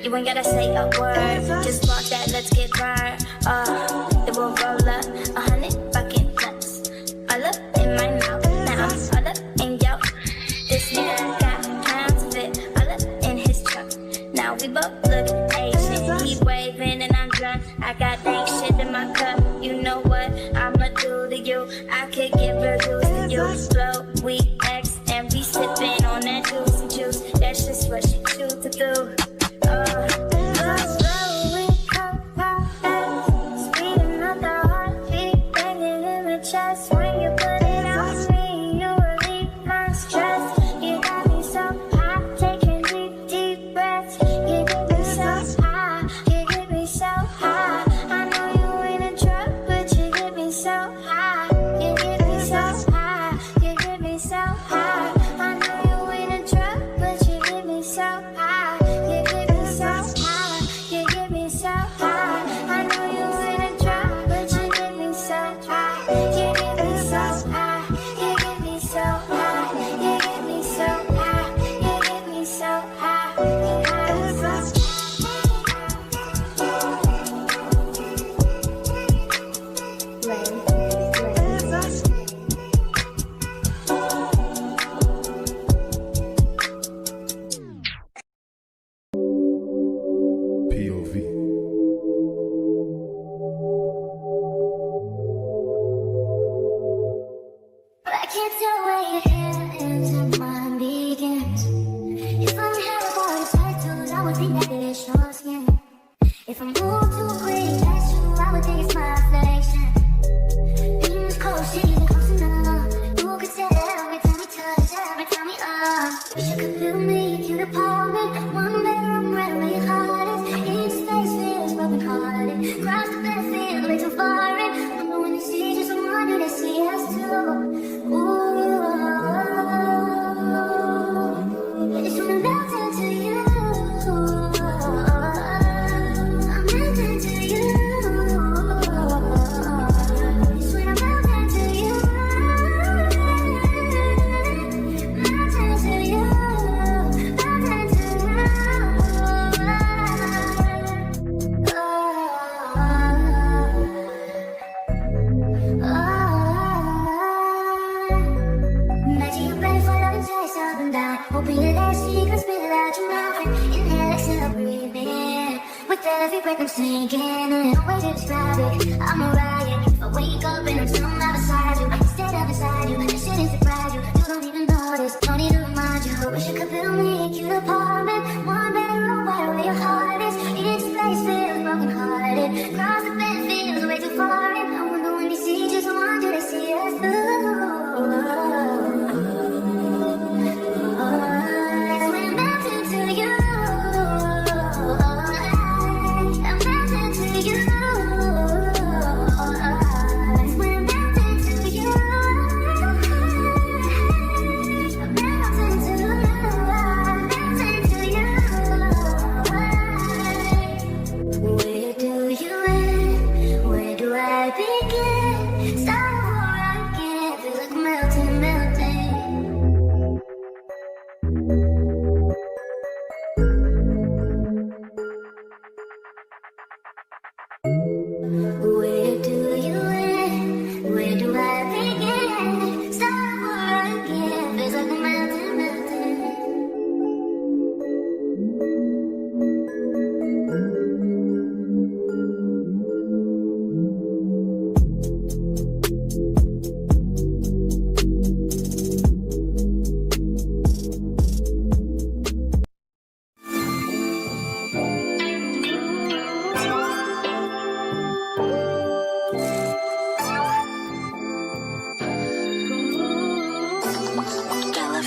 You ain't gotta say a word, just walk that, let's get burned. Then we'll roll up 100 fucking nuts. All up in my mouth, now I'm all up in yo. This nigga got pounds of it, all up in his trunk. Now we both look Asian, he waving and I'm drunk. I got dank shit in my cup, you know what I'ma do to you. I could give reviews to you, slow, we X, and we sipping on that juice. That's just what she choose to do.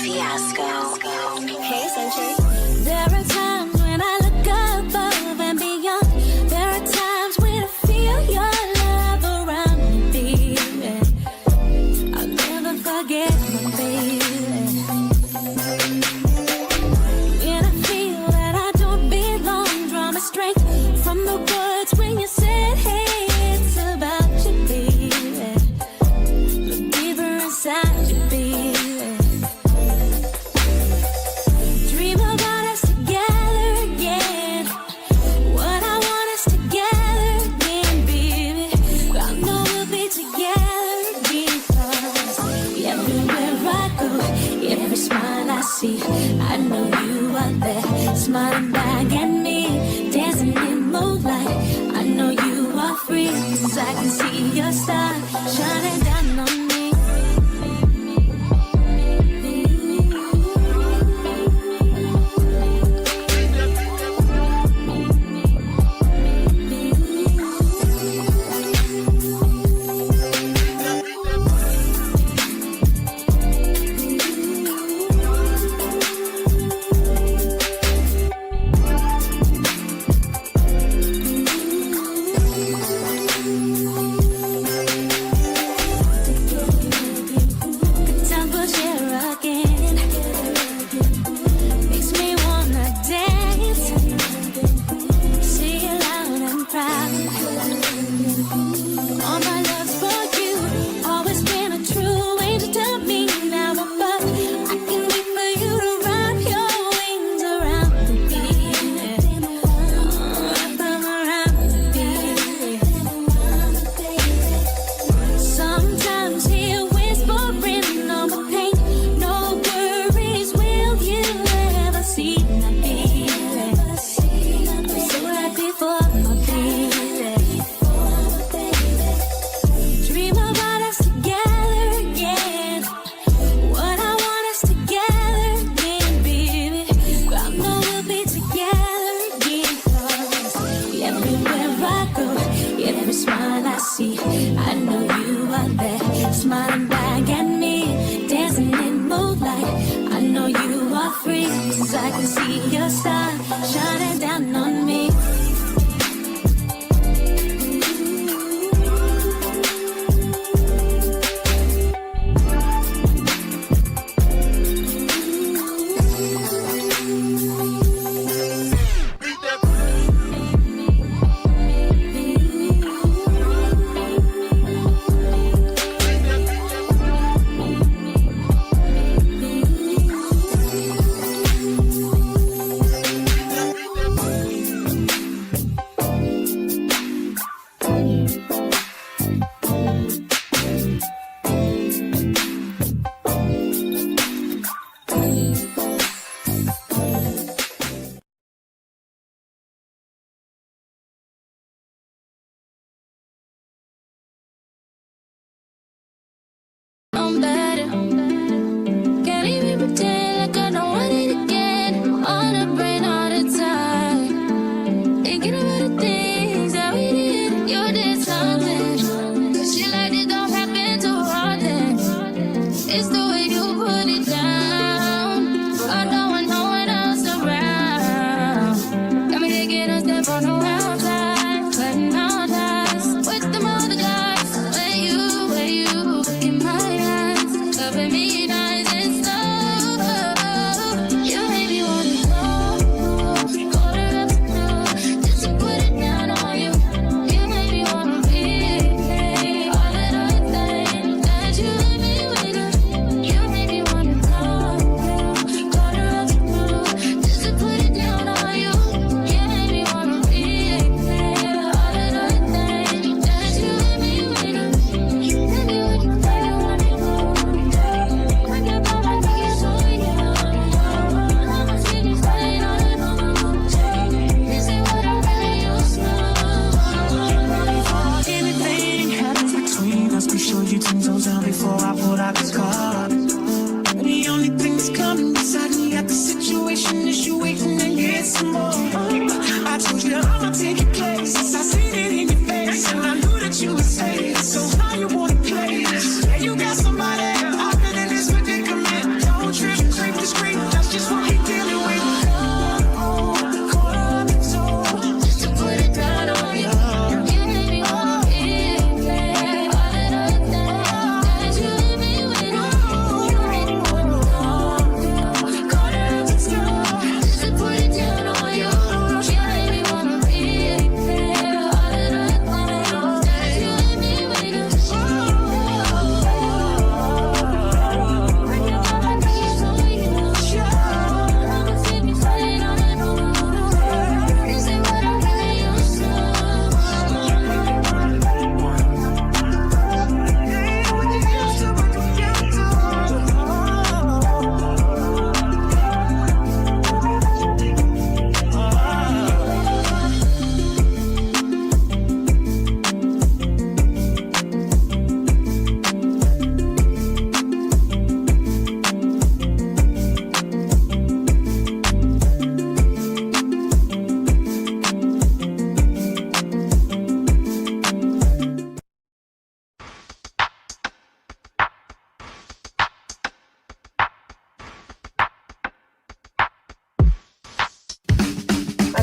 Hey, Century. There are times when I look above and beyond. There are times when I feel your love around me, baby. I'll never forget my baby. When I feel that I don't belong, draw my strength from the words when you said, hey, it's about you, baby. Look deeper inside you, baby. I know you are there, smiling back at me, dancing in moonlight. I know you are free, 'cause I can see your star shining down on me. I know you are there, smiling back at me, dancing in moonlight. I know you are free, 'cause I can see your star shining down on me.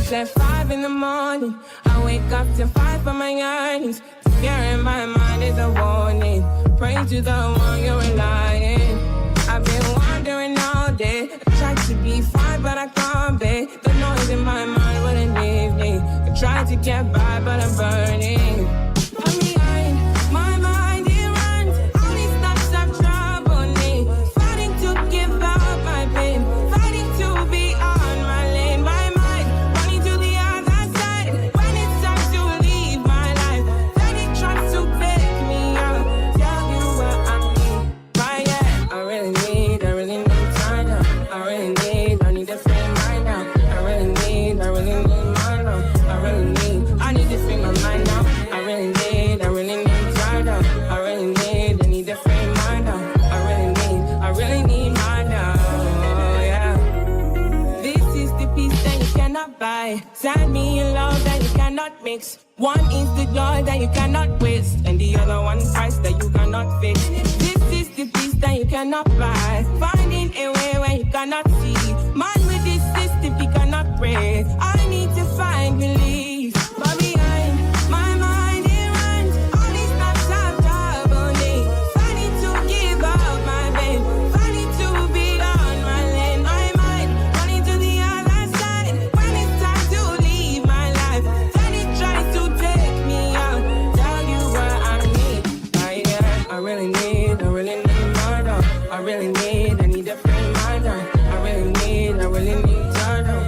slept 5 in the morning. I wake up to 5 for my earnings. Fear in my mind is a warning. Pray to the one you're relying. I've been wandering all day. I tried to be fine, but I can't be. The noise in my mind wouldn't leave me. I tried to get by, but I'm burning. I'm behind, my mind it runs. All these thoughts have troubled me. Fighting to give up my pain. Fighting to be on my lane. My mind running to the other side. When it's time to leave my life, then it tries to take me out. Tell you what I need. Right, yeah, I really need time now. I need to free mind now. I really need mine now. I need to free my mind now. I really need time now. I need to free mind now. I really need mine now. Yeah. This is the peace that you cannot buy. Send me a love that you cannot mix. One is the joy that you cannot waste, and the other one price that you cannot fix. This is the peace that you cannot buy. Finding a way where you cannot see. Man with this system, he cannot pray. I need to find relief. But behind my mind, it runs. All these thoughts have troubled me. Fighting to give up my pain. Fighting to be on my lane. My mind running to the other side. When it's time to leave my life, then it tries to take me out. Tell you what I need. I really need my dog. I need to free my dog. I really need time now.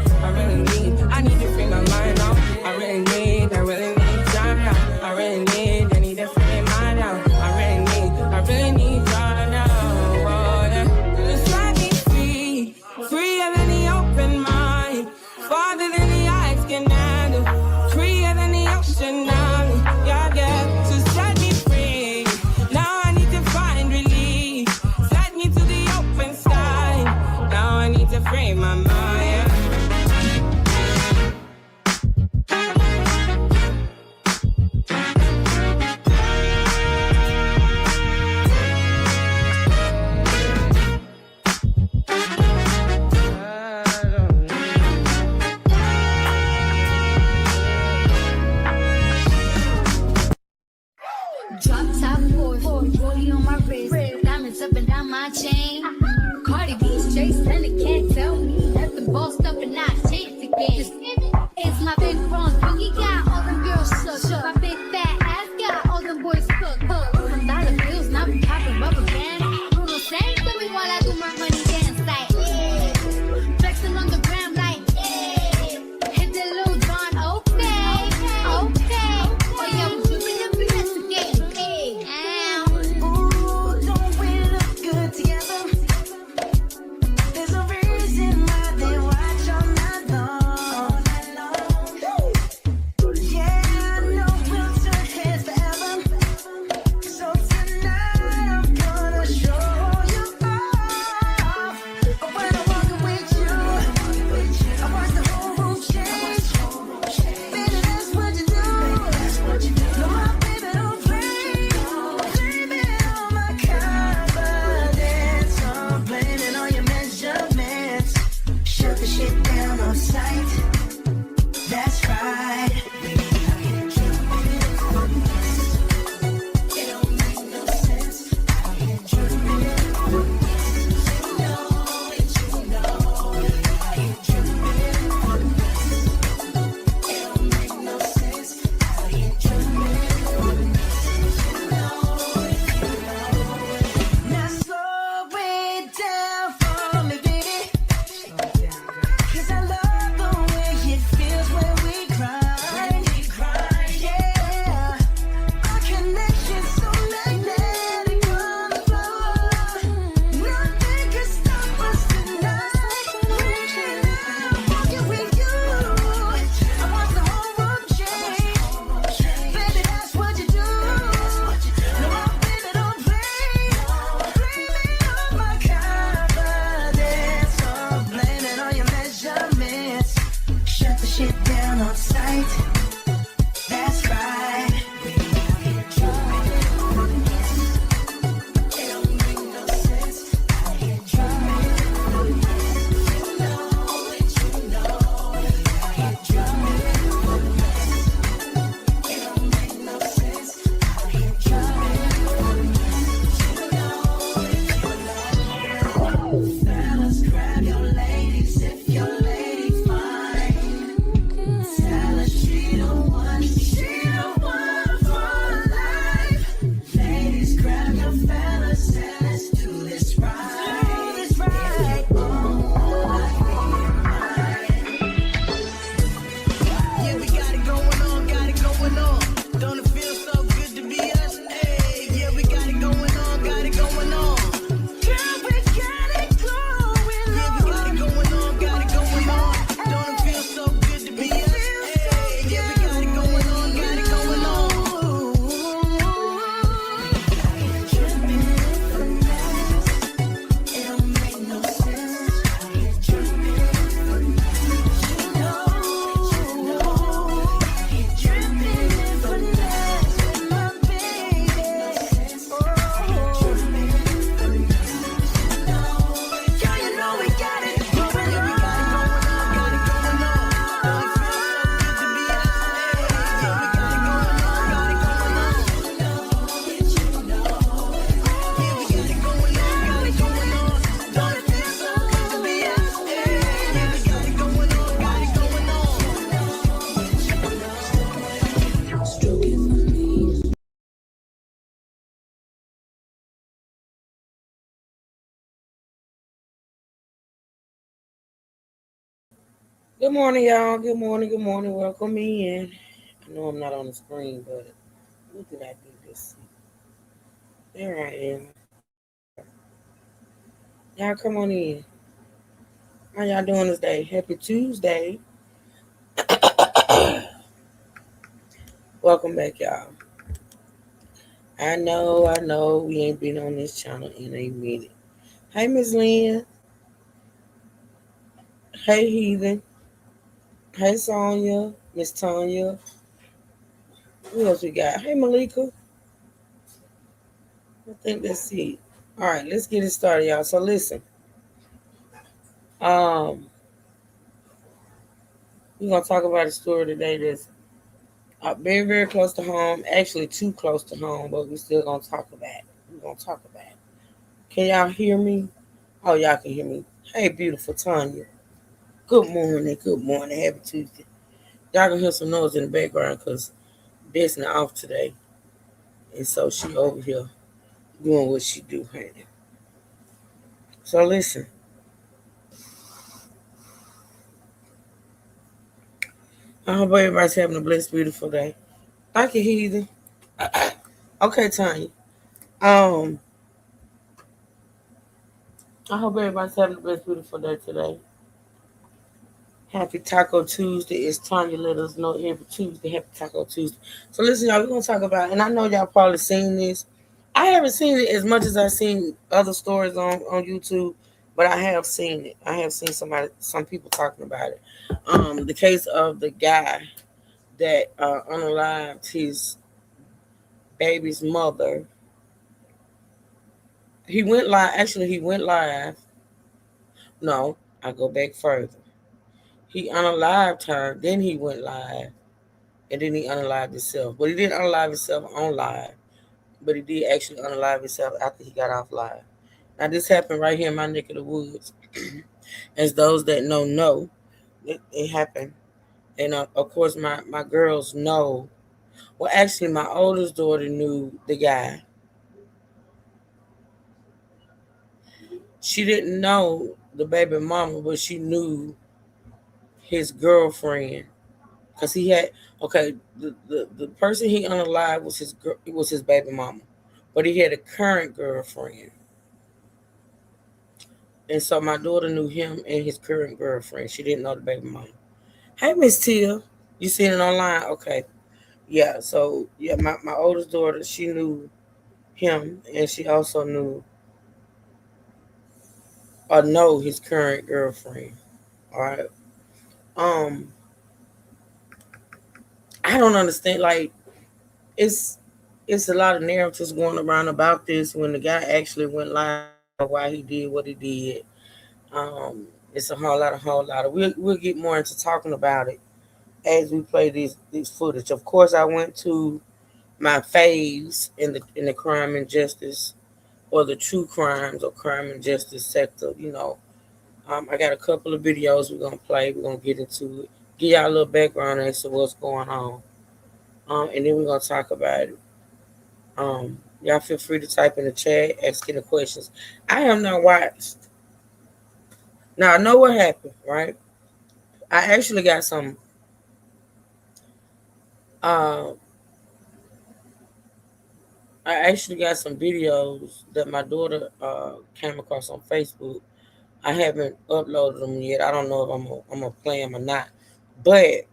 I need to free my mind now. I really need time now. I need to free my dog. I really need time now. Oh, yeah. Just let me free, freer than the open mind, farther than the eyes can handle, freer than the ocean now. Yeah. So set me free. Now I need to find relief. Set me to the open sky. Now I need to free my mind. Drop top Porsche, rollie on my wrist, diamonds up and down my chain. Cardi B straight stunning, can't tell me that the bossed up and not changed again. It's my big bronze boogie, got all them girls shook. My big fat ass got all them boys cooked. Some dollar bills, now we popping rubber bands. Bruno sang to me while I do my money dance like, yeah. Flexing on the gram like, yeah. Hit the little John, okay. Oh yeah, we doing it, we investigating. Ooh, don't we look good together? There's a reason why they watch all night long. Good morning, y'all. Good morning. Good morning. Welcome in. I know I'm not on the screen, but what did I do this? There I am. Y'all come on in. How y'all doing this day? Happy Tuesday. Welcome back, y'all. I know we ain't been on this channel in a minute. Hey, Miss Lynn. Hey, Heathen. Hey, Sonya. Miss Tanya. Who else we got? Hey, Malika. I think that's it. All right, let's get it started, y'all. So listen. Um, we're gonna talk about a story today that's very, very close to home. Actually, too close to home, but we're still gonna talk about it. We're gonna talk about it. Can y'all hear me? Oh, y'all can hear me. Hey, beautiful Tanya. Good morning. Good morning. Happy Tuesday. Y'all can hear some noise in the background because Destiny off today, and so she over here doing what she do, honey. So listen. I hope everybody's having a blessed, beautiful day. Thank you, Heathen. Okay, Tanya. Um, I hope everybody's having a blessed, beautiful day today. Happy Taco Tuesday. It's Tanya let us know every Tuesday. Happy Taco Tuesday. So listen, y'all, we're gonna talk about, and I know y'all probably seen this. I haven't seen it as much as I've seen other stories on YouTube, but I have seen it. I have seen some people talking about it. The case of the guy that unalived his baby's mother. He went live. Actually, he went live. No, I go back further. He unalived her. Then he went live, and then he unalived himself. But he didn't unalive himself on live. But he did actually unalive himself after he got off live. Now this happened right here in my neck of the woods. As those that know, it happened. And of course, my girls know. Well, actually, my oldest daughter knew the guy. She didn't know the baby mama, but she knew his girlfriend because he had the person he unalived was his baby mama, but he had a current girlfriend, and so my daughter knew him and his current girlfriend. She didn't know the baby mama. Hey, Miss Tia, you seen it online? Okay, yeah. So yeah, my oldest daughter, she knew him, and she also knew or know his current girlfriend. All right. Um, I don't understand. Like it's it's a lot of narratives going around about this when the guy actually went live why he did what he did. It's a whole lot of we'll get more into talking about it as we play these footage. Of course, I went to my faves in the crime and justice or the true crimes or crime and justice sector. I got a couple of videos we're gonna play. We're gonna get into it, give y'all a little background as to what's going on, and then we're gonna talk about it. Y'all feel free to type in the chat, asking the questions. I have not watched. Now I know what happened, right? I actually got some. Uh, I actually got some videos that my daughter came across on Facebook. I haven't uploaded them yet. I don't know if I'm gonna play them or not. But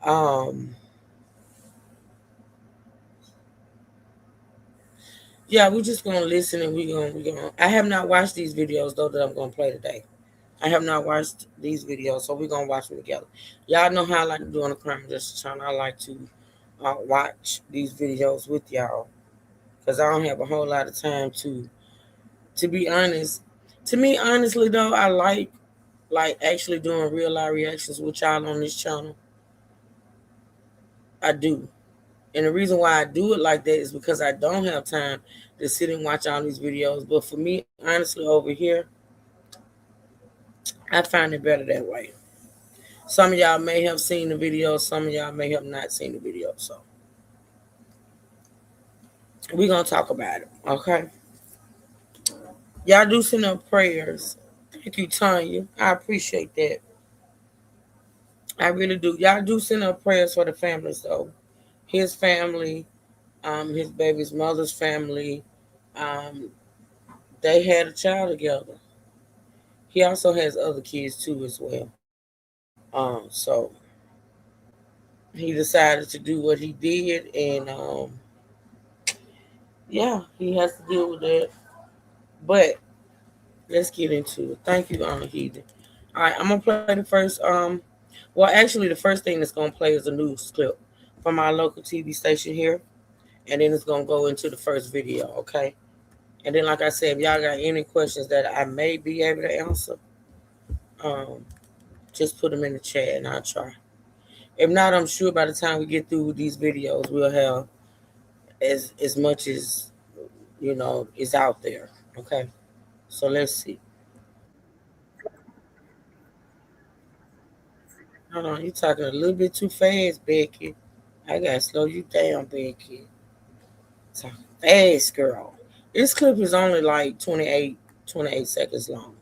um, yeah, we're just gonna listen and we're gonna. I have not watched these videos though that I'm gonna play today. I have not watched these videos, so we're gonna watch them together. Y'all know how I like to do on the Crime Justice channel. I like to watch these videos with y'all because I don't have a whole lot of time to be honest. To me, honestly though, I like actually doing real live reactions with y'all on this channel. I do. And the reason why I do it like that is because I don't have time to sit and watch all these videos. But for me, honestly, over here, I find it better that way. Some of y'all may have seen the video, some of y'all may have not seen the video. So we're gonna talk about it. Okay. Y'all do send up prayers. Thank you, Tanya. I appreciate that. I really do. Y'all do send up prayers for the families though. His family, his baby's mother's family, um, they had a child together. He also has other kids too as well. So he decided to do what he did, and yeah, he has to deal with that. But let's get into it. Thank you, Heathen. All right, I'm gonna play the first. Well, actually, the first thing that's gonna play is a news clip from our local TV station here, and then it's gonna go into the first video. Okay, and then, like I said, if y'all got any questions that I may be able to answer, um, just put them in the chat, and I'll try. If not, I'm sure by the time we get through with these videos, we'll have as much as is out there. Okay, so let's see. Hold on, you talking a little bit too fast, Becky. I gotta slow you down, Becky. Talking fast, girl. This clip is only like 28 seconds long.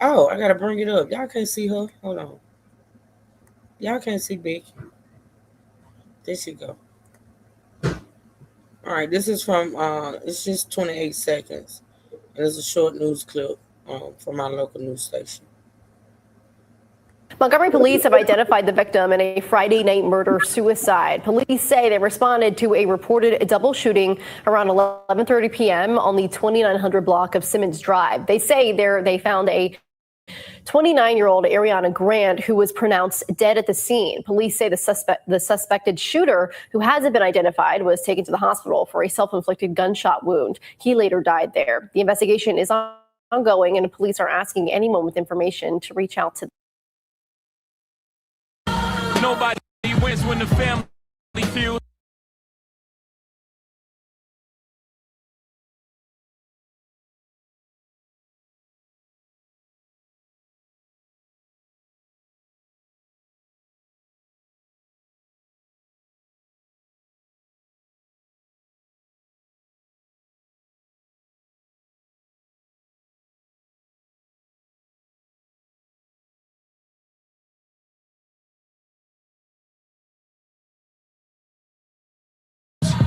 Oh, I gotta bring it up. Y'all can't see her. Hold on. Y'all can't see Becky. There she go. All right, this is from. It's just 28 seconds, and it's a short news clip from our local news station. Montgomery police have identified the victim in a Friday night murder-suicide. Police say they responded to a reported double shooting around 11:30 p.m. on the 2900 block of Simmons Drive. They say they found a 29-year-old Ariana Grant, who was pronounced dead at the scene. Police say the suspected shooter, who hasn't been identified, was taken to the hospital for a self-inflicted gunshot wound. He later died there. The investigation is ongoing, and police are asking anyone with information to reach out to them. Nobody wins when the family feels.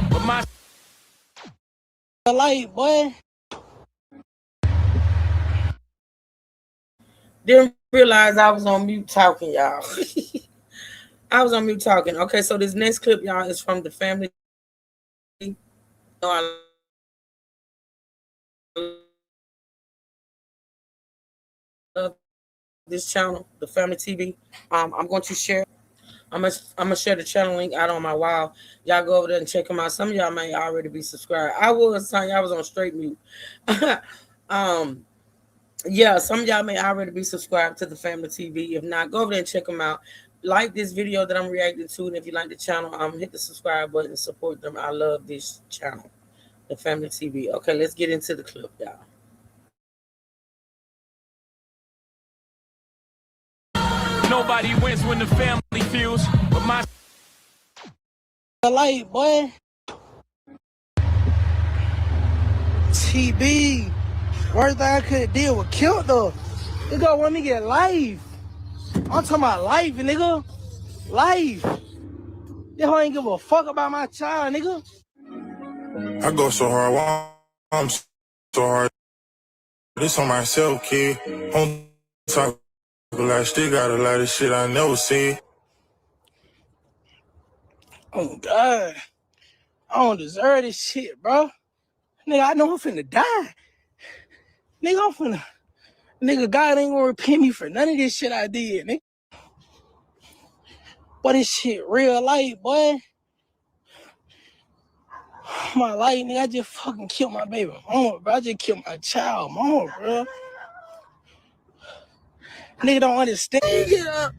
But my light, boy. Didn't realize I was on mute talking, y'all. I was on mute talking. Okay, so this next clip, y'all, is from the family. I love this channel, the Family TV. I'm going to share. I'm gonna share the channel link out on my wall. Y'all go over there and check them out. Some of y'all may already be subscribed. I was telling y'all I was on straight mute. Yeah, some of y'all may already be subscribed to the Family TV. If not, go over there and check them out. Like this video that I'm reacting to, and if you like the channel, hit the subscribe button and support them. I love this channel, the Family TV. Okay, let's get into the clip, y'all. nobody wins when the family feels. But my light, boy. TB. Worst thing I could deal with killed her. Nigga want me to get life. I'm talking about life, nigga. Life. This hoe ain't give a fuck about my child, nigga. I go so hard, I'm so hard. This on myself, kid. On top of like still got a lot of shit I never seen. Oh God. I don't deserve this shit, bro. Nigga, I know I'm finna die. Nigga, God ain't gonna repay me for none of this shit I did, nigga. But this shit real life, boy. My life, nigga, I just fucking killed my baby mama, bro. I just killed my child mama, bro. Nigga don't understand. Get up.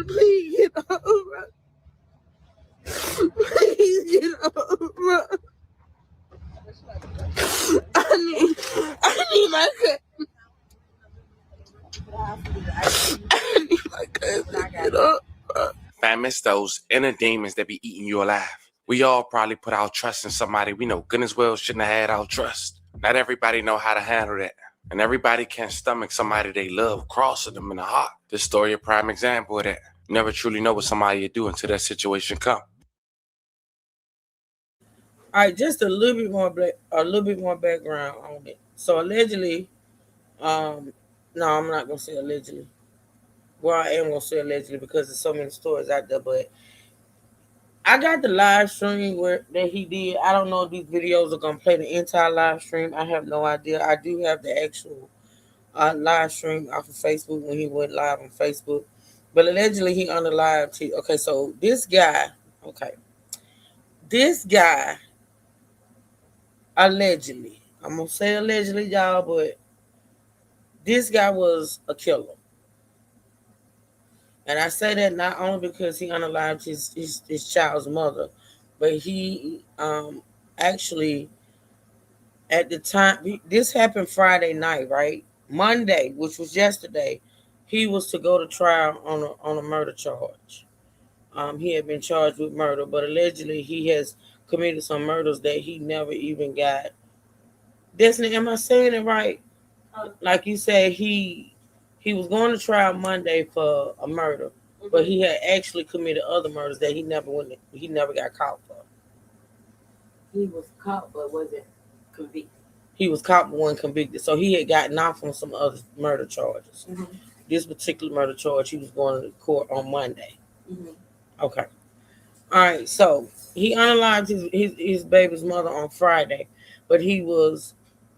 Please get up, bro. Please get up, bro. I need my cousin. I need my cousin to get up, bro. Fam, it's those inner demons that be eating you alive. We all probably put our trust in somebody we know good as well shouldn't have had our trust. Not everybody know how to handle that. And everybody can't stomach somebody they love crossing them in the heart. This story a prime example of that. You never truly know what somebody you do until that situation come. All right, just a little bit more background on it. So allegedly, no, I'm not gonna say allegedly. Well, I am gonna say allegedly because there's so many stories out there. But I got the live stream that he did. I don't know if these videos are gonna play the entire live stream. I have no idea. I do have the actual live stream off of Facebook when he went live on Facebook. But allegedly, he unalived. Okay, so this guy. Okay, this guy allegedly. I'm gonna say allegedly, y'all, but this guy was a killer. And I say that not only because he unalived his child's mother, but he actually at the time this happened Friday night, right? Monday, which was yesterday, he was to go to trial on a murder charge. He had been charged with murder, but allegedly he has committed some murders that he never even got. Destiny, am I saying it right? Like you said, he was going to trial Monday for a murder, but he had actually committed other murders that he never got caught for. He was caught but wasn't convicted. He was caught but wasn't convicted, so he had gotten off on some other murder charges. This particular murder charge, he was going to court on Monday. Okay. All right, so he unalived his baby's mother on Friday, but he was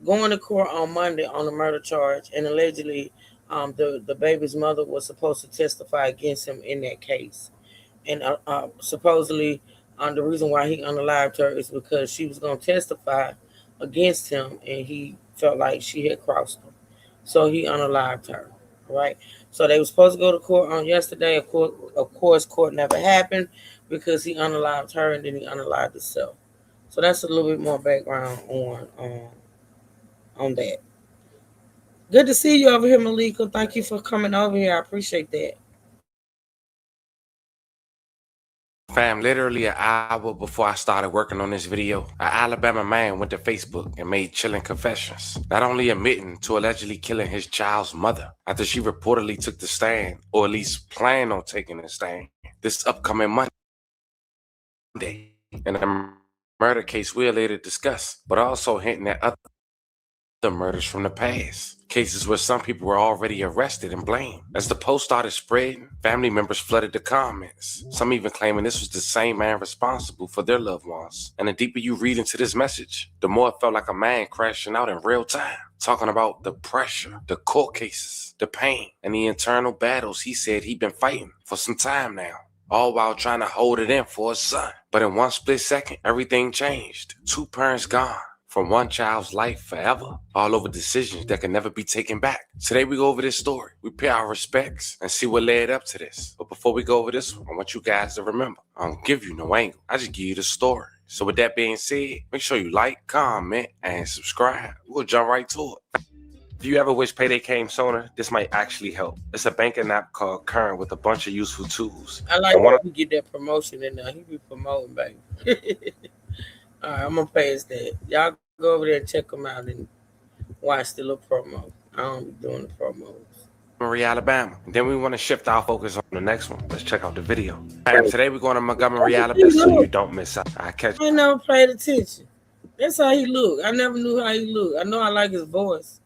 going to court on Monday on a murder charge, and allegedly the baby's mother was supposed to testify against him in that case. And supposedly the reason why he unalived her is because she was going to testify against him, and he felt like she had crossed him. So he unalived her, right? So they were supposed to go to court on yesterday. Of course, court never happened because he unalived her and then he unalived himself. So that's a little bit more background on that. Good to see you over here, Malika. Thank you for coming over here. I appreciate that. Fam, literally an hour before I started working on this video, an Alabama man went to Facebook and made chilling confessions, not only admitting to allegedly killing his child's mother after she reportedly took the stand, or at least planned on taking the stand, this upcoming Monday in a murder case we'll later discuss, but also hinting at other murders from the past. Cases where some people were already arrested and blamed. As the post started spreading, family members flooded the comments, some even claiming this was the same man responsible for their loved ones. And the deeper you read into this message, the more it felt like a man crashing out in real time, talking about the pressure, the court cases, the pain, and the internal battles he said he'd been fighting for some time now, all while trying to hold it in for his son. But in one split second, everything changed. Two parents gone from one child's life forever, all over decisions that can never be taken back. Today we go over this story, we pay our respects, and see what led up to this. But before we go over this, I want you guys to remember, I don't give you no angle, I just give you the story. So with that being said, make sure you like, comment, and subscribe. We'll jump right to it. If you ever wish payday came sooner, this might actually help. It's a banking app called Current with a bunch of useful tools. I like when we get that promotion in there. He be promoting, baby. All right, I'm going to pass that. Y'all go over there and check them out and watch the little promo. I don't be doing the promos. Montgomery, Alabama. And then we want to shift our focus on the next one. Let's check out the video. And today we're going to Montgomery, Alabama, so you don't miss out. I never paid attention. That's how he look. I never knew how he look. I know I like his voice.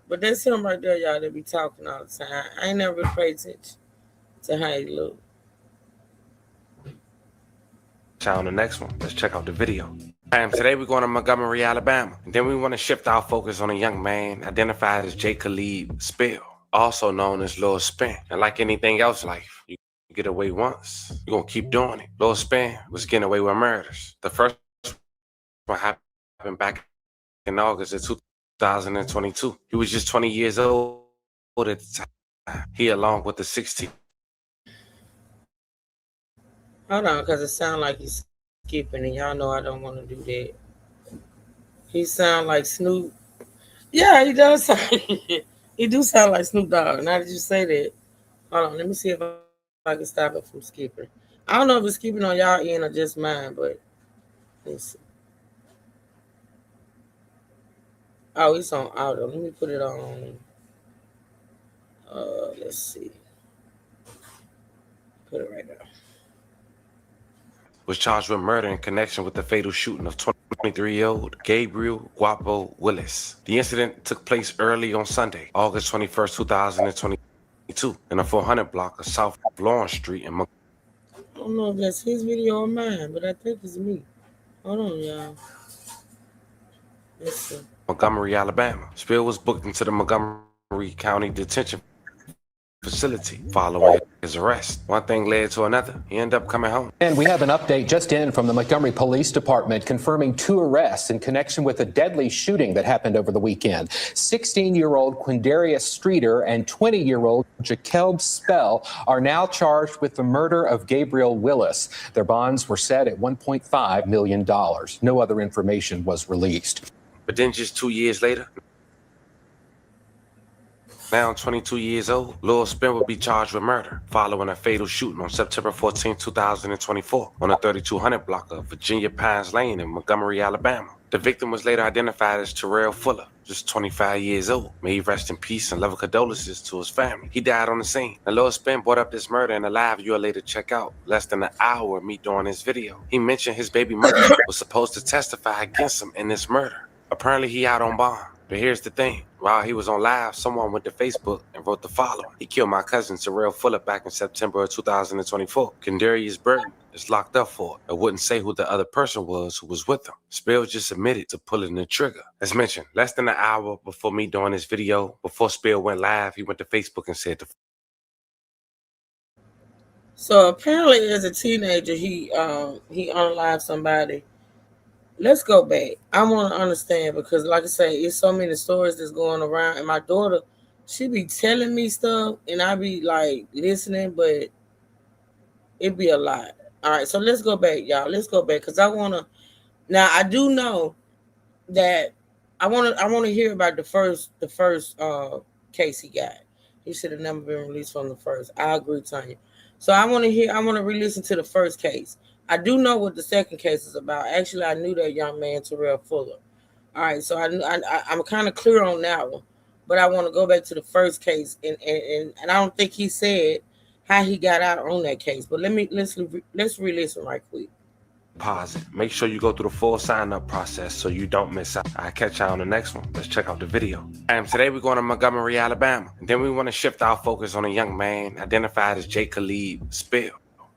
But that's him right there, y'all, that be talking all the time. I ain't never paid attention to how he look. On the next one, let's check out the video. And today we're going to Montgomery, Alabama. And then we want to shift our focus on a young man identified as J. Khalid Spill, also known as Lil Spin. And like anything else in life, you get away once, you're going to keep doing it. Lil Spin was getting away with murders. The first one happened back in August of 2022. He was just 20 years old at the time. He, along with the 16. Hold on, because it sounds like he's skipping, and y'all know I don't want to do that. He sound like Snoop. Yeah, he does sound. He do sound like Snoop Dogg. Now that you say that, hold on, let me see if I can stop it from skipping. I don't know if it's skipping on y'all end or just mine, but let's see. Oh, it's on auto. Let me put it on. Let's see. Put it right there. Was charged with murder in connection with the fatal shooting of 23-year-old Gabriel Guapo Willis. The incident took place early on Sunday, August 21st, 2022, in a 400 block of South Lawrence Street in Montgomery. I don't know if that's his video or mine, but I think it's me. Hold on, y'all. Let's see. Montgomery, Alabama. Spill was booked into the Montgomery County Detention Facility following his arrest. One thing led to another. He ended up coming home. And we have an update just in from the Montgomery Police Department confirming 2 arrests in connection with a deadly shooting that happened over the weekend. 16-year-old Quindarius Streeter and 20-year-old Jakelb Spell are now charged with the murder of Gabriel Willis. Their bonds were set at $1.5 million. No other information was released. But then just 2 years later, now 22 years old, Lil Spin will be charged with murder following a fatal shooting on September 14, 2024 on a 3200 block of Virginia Pines Lane in Montgomery, Alabama. The victim was later identified as Terrell Fuller, just 25 years old. May he rest in peace and love and condolences to his family. He died on the scene. And Lil Spin brought up this murder in a live you'll later check out less than an hour of me during this video. He mentioned his baby mother was supposed to testify against him in this murder. Apparently he out on bond. But here's the thing. While he was on live, someone went to Facebook and wrote the following. He killed my cousin Terrell Fuller back in September of 2024. Kendarius Burton is locked up for it. I wouldn't say who the other person was who was with him. Spill just admitted to pulling the trigger. As mentioned, less than an hour before me doing this video, before Spill went live, he went to Facebook and said So apparently as a teenager, he unalived somebody. Let's go back. I want to understand because, like I say, it's so many stories that's going around, and my daughter, she be telling me stuff, and I be like listening, but it be a lot. All right, so let's go back, y'all. Let's go back because I want to. Now I do know that I want to hear about the first case he got. He should have never been released from the first. I agree, Tanya. So I want to re-listen to the first case. I do know what the second case is about. Actually, I knew that young man, Terrell Fuller. All right, so I'm kind of clear on that one, but I want to go back to the first case, and I don't think he said how he got out on that case. But let's re-listen right quick. deposit. Make sure you go through the full sign-up process so you don't miss out. I'll catch y'all on the next one. Let's check out the video. And today we're going to Montgomery, Alabama. And then we want to shift our focus on a young man identified as Jakelb Spill,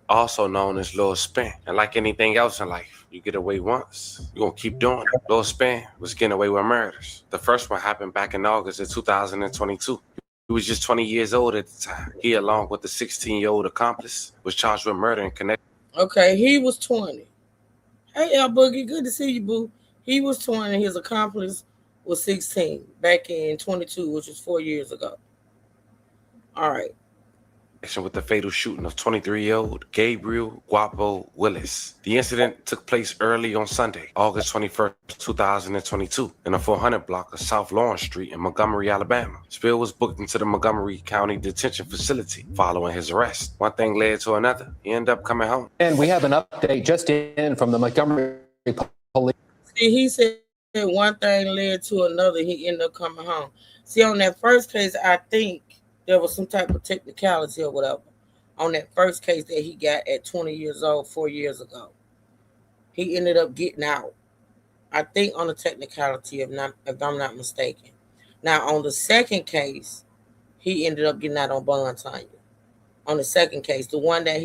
also known as Lil Spin. And like anything else in life, you get away once, you're going to keep doing it. Lil Spin was getting away with murders. The first one happened back in August of 2022. He was just 20 years old at the time. He, along with the 16-year-old accomplice, was charged with murder in connection. Okay, he was 20. Hey, L Boogie, good to see you, boo. He was 20. His accomplice was 16 back in 22, which was 4 years ago. All right. With the fatal shooting of 23-year-old Gabriel Guapo Willis. The incident took place early on Sunday, August 21st, 2022, in a 400 block of South Lawrence Street in Montgomery, Alabama. Spill was booked into the Montgomery County Detention Facility following his arrest. One thing led to another. He ended up coming home. And we have an update just in from the Montgomery Police. See, he said one thing led to another. He ended up coming home. See, on that first case, I think there was some type of technicality or whatever on that first case that he got at 20 years old 4 years ago. He ended up getting out, I think, on the technicality, if I'm not mistaken. Now, on the second case, he ended up getting out on bond, Tanya. On the second case, the one that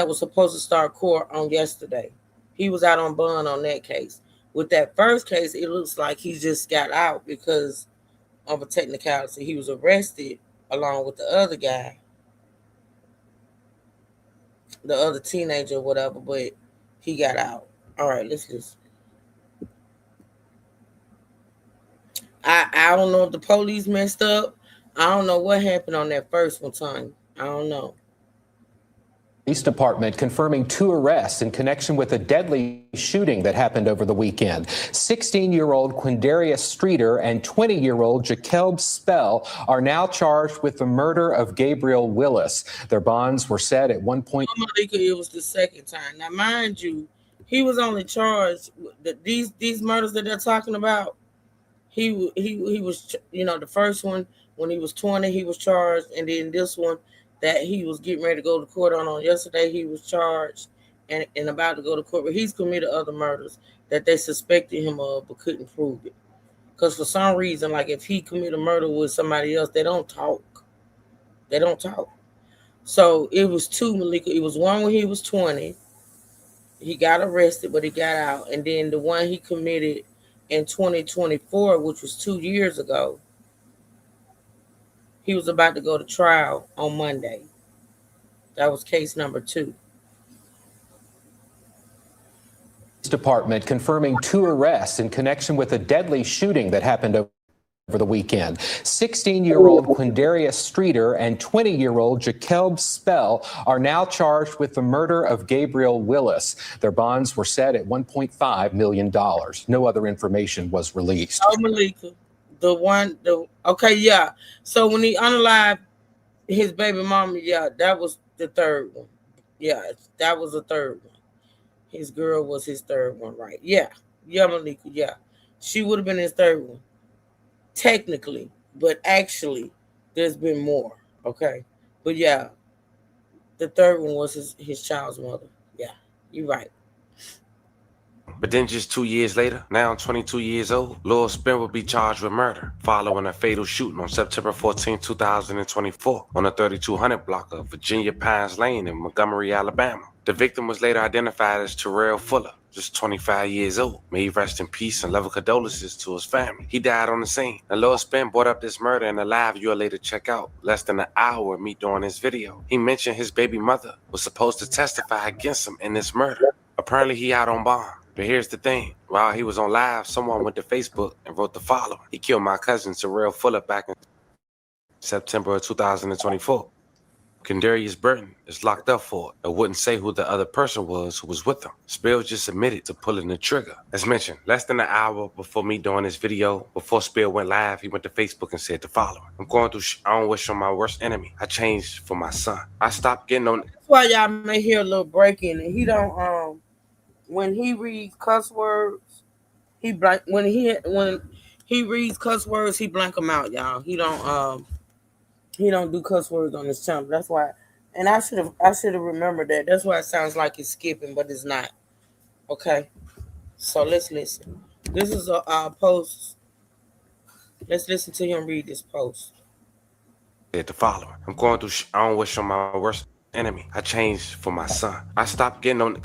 was supposed to start court on yesterday, he was out on bond on that case. With that first case, it looks like he just got out because of a technicality. He was arrested along with the other guy, the other teenager or whatever, but he got out. All right, let's listen. I don't know if the police messed up. I don't know what happened on that first one time. I don't know. Police Department confirming 2 arrests in connection with a deadly shooting that happened over the weekend. 16-year-old Quindarius Streeter and 20-year-old Jakelb Spell are now charged with the murder of Gabriel Willis. Their bonds were set at 1 point. It was the second time. Now, mind you, he was only charged with these murders that they're talking about. He was, the first one when he was 20, he was charged, and then this one that he was getting ready to go to court on yesterday, he was charged and about to go to court. But he's committed other murders that they suspected him of but couldn't prove it. Because for some reason, like if he committed a murder with somebody else, they don't talk. They don't talk. So it was two, Malika. It was one when he was 20. He got arrested, but he got out. And then the one he committed in 2024, which was 2 years ago, he was about to go to trial on Monday. That was case number 2. Department confirming 2 arrests in connection with a deadly shooting that happened over the weekend. 16-year-old Quindarius Streeter and 20-year-old Jakelb Spell are now charged with the murder of Gabriel Willis. Their bonds were set at $1.5 million. No other information was released. Oh, Malika, okay, yeah. So when he unalived his baby mama, yeah, that was the third one. Yeah, that was the third one. His girl was his third one, right? Yeah, Malika, yeah. She would have been his third one. Technically, but actually there's been more, okay? But yeah, the third one was his child's mother. Yeah, you're right. But then just 2 years later, now 22 years old, Lil Spin will be charged with murder following a fatal shooting on September 14, 2024 on the 3200 block of Virginia Pines Lane in Montgomery, Alabama. The victim was later identified as Terrell Fuller, just 25 years old. May he rest in peace and level condolences to his family. He died on the scene. And Lil Spin brought up this murder in a live you'll later check out less than an hour of me doing this video. He mentioned his baby mother was supposed to testify against him in this murder. Apparently he out on bond. But here's the thing. While he was on live, someone went to Facebook and wrote the following. He killed my cousin Terrell Fuller back in September of 2024. Kendarius Burton is locked up for it. I wouldn't say who the other person was who was with him. Spill just admitted to pulling the trigger. As mentioned, less than an hour before me doing this video, before Spill went live, he went to Facebook and said the following. I'm going through I don't wish on my worst enemy. I changed for my son. I stopped getting on. That's why y'all may hear a little break in it. He don't when he reads cuss words, he blank when he reads cuss words, he blank them out, y'all. He don't do cuss words on his channel. That's why, and I should have remembered that. That's why it sounds like it's skipping, but it's not. Okay, so let's listen. This is a post. Let's listen to him read this post. The following. I'm going through I don't wish on my worst enemy. I changed for my son. I stopped getting on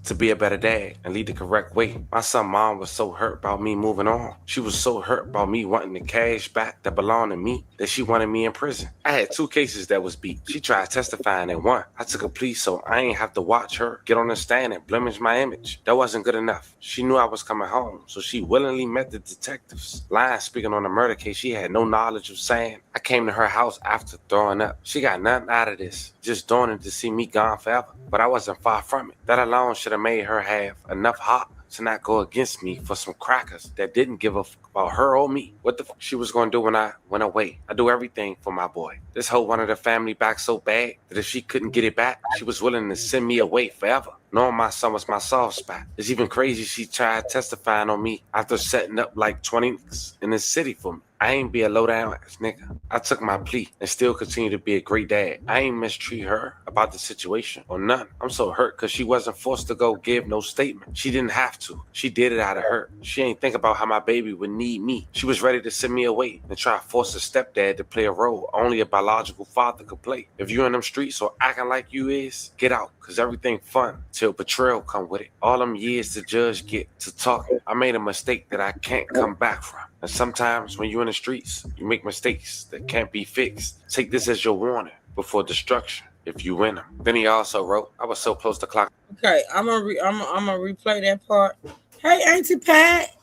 to be a better dad and lead the correct way. My son's mom was so hurt about me moving on. She was so hurt about me wanting the cash back that belonged to me that she wanted me in prison. I had 2 cases that was beat. She tried testifying in one. I took a plea so I ain't have to watch her get on the stand and blemish my image. That wasn't good enough. She knew I was coming home, so she willingly met the detectives. Lying, speaking on the murder case she had no knowledge of saying. I came to her house after throwing up. She got nothing out of this, just doing it to see me gone forever. But I wasn't far from it. That alone should have made her have enough heart to not go against me for some crackers that didn't give a fuck about her or me. What the fuck she was going to do when I went away? I do everything for my boy. This hoe wanted her family back so bad that if she couldn't get it back, she was willing to send me away forever. Knowing my son was my soft spot. It's even crazy she tried testifying on me after setting up like 20 in the city for me. I ain't be a low-down ass nigga. I took my plea and still continue to be a great dad. I ain't mistreat her about the situation or nothing. I'm so hurt because she wasn't forced to go give no statement. She didn't have to. She did it out of hurt. She ain't think about how my baby would need me. She was ready to send me away and try to force a stepdad to play a role only a biological father could play. If you in them streets or acting like you is, get out, because everything fun till betrayal come with it. All them years the judge get to talking. I made a mistake that I can't come back from. And sometimes when you're in the streets, you make mistakes that can't be fixed. Take this as your warning before destruction if you win them. Then he also wrote, I was so close to clock. Okay, I'm gonna replay that part. Hey, Auntie Pat,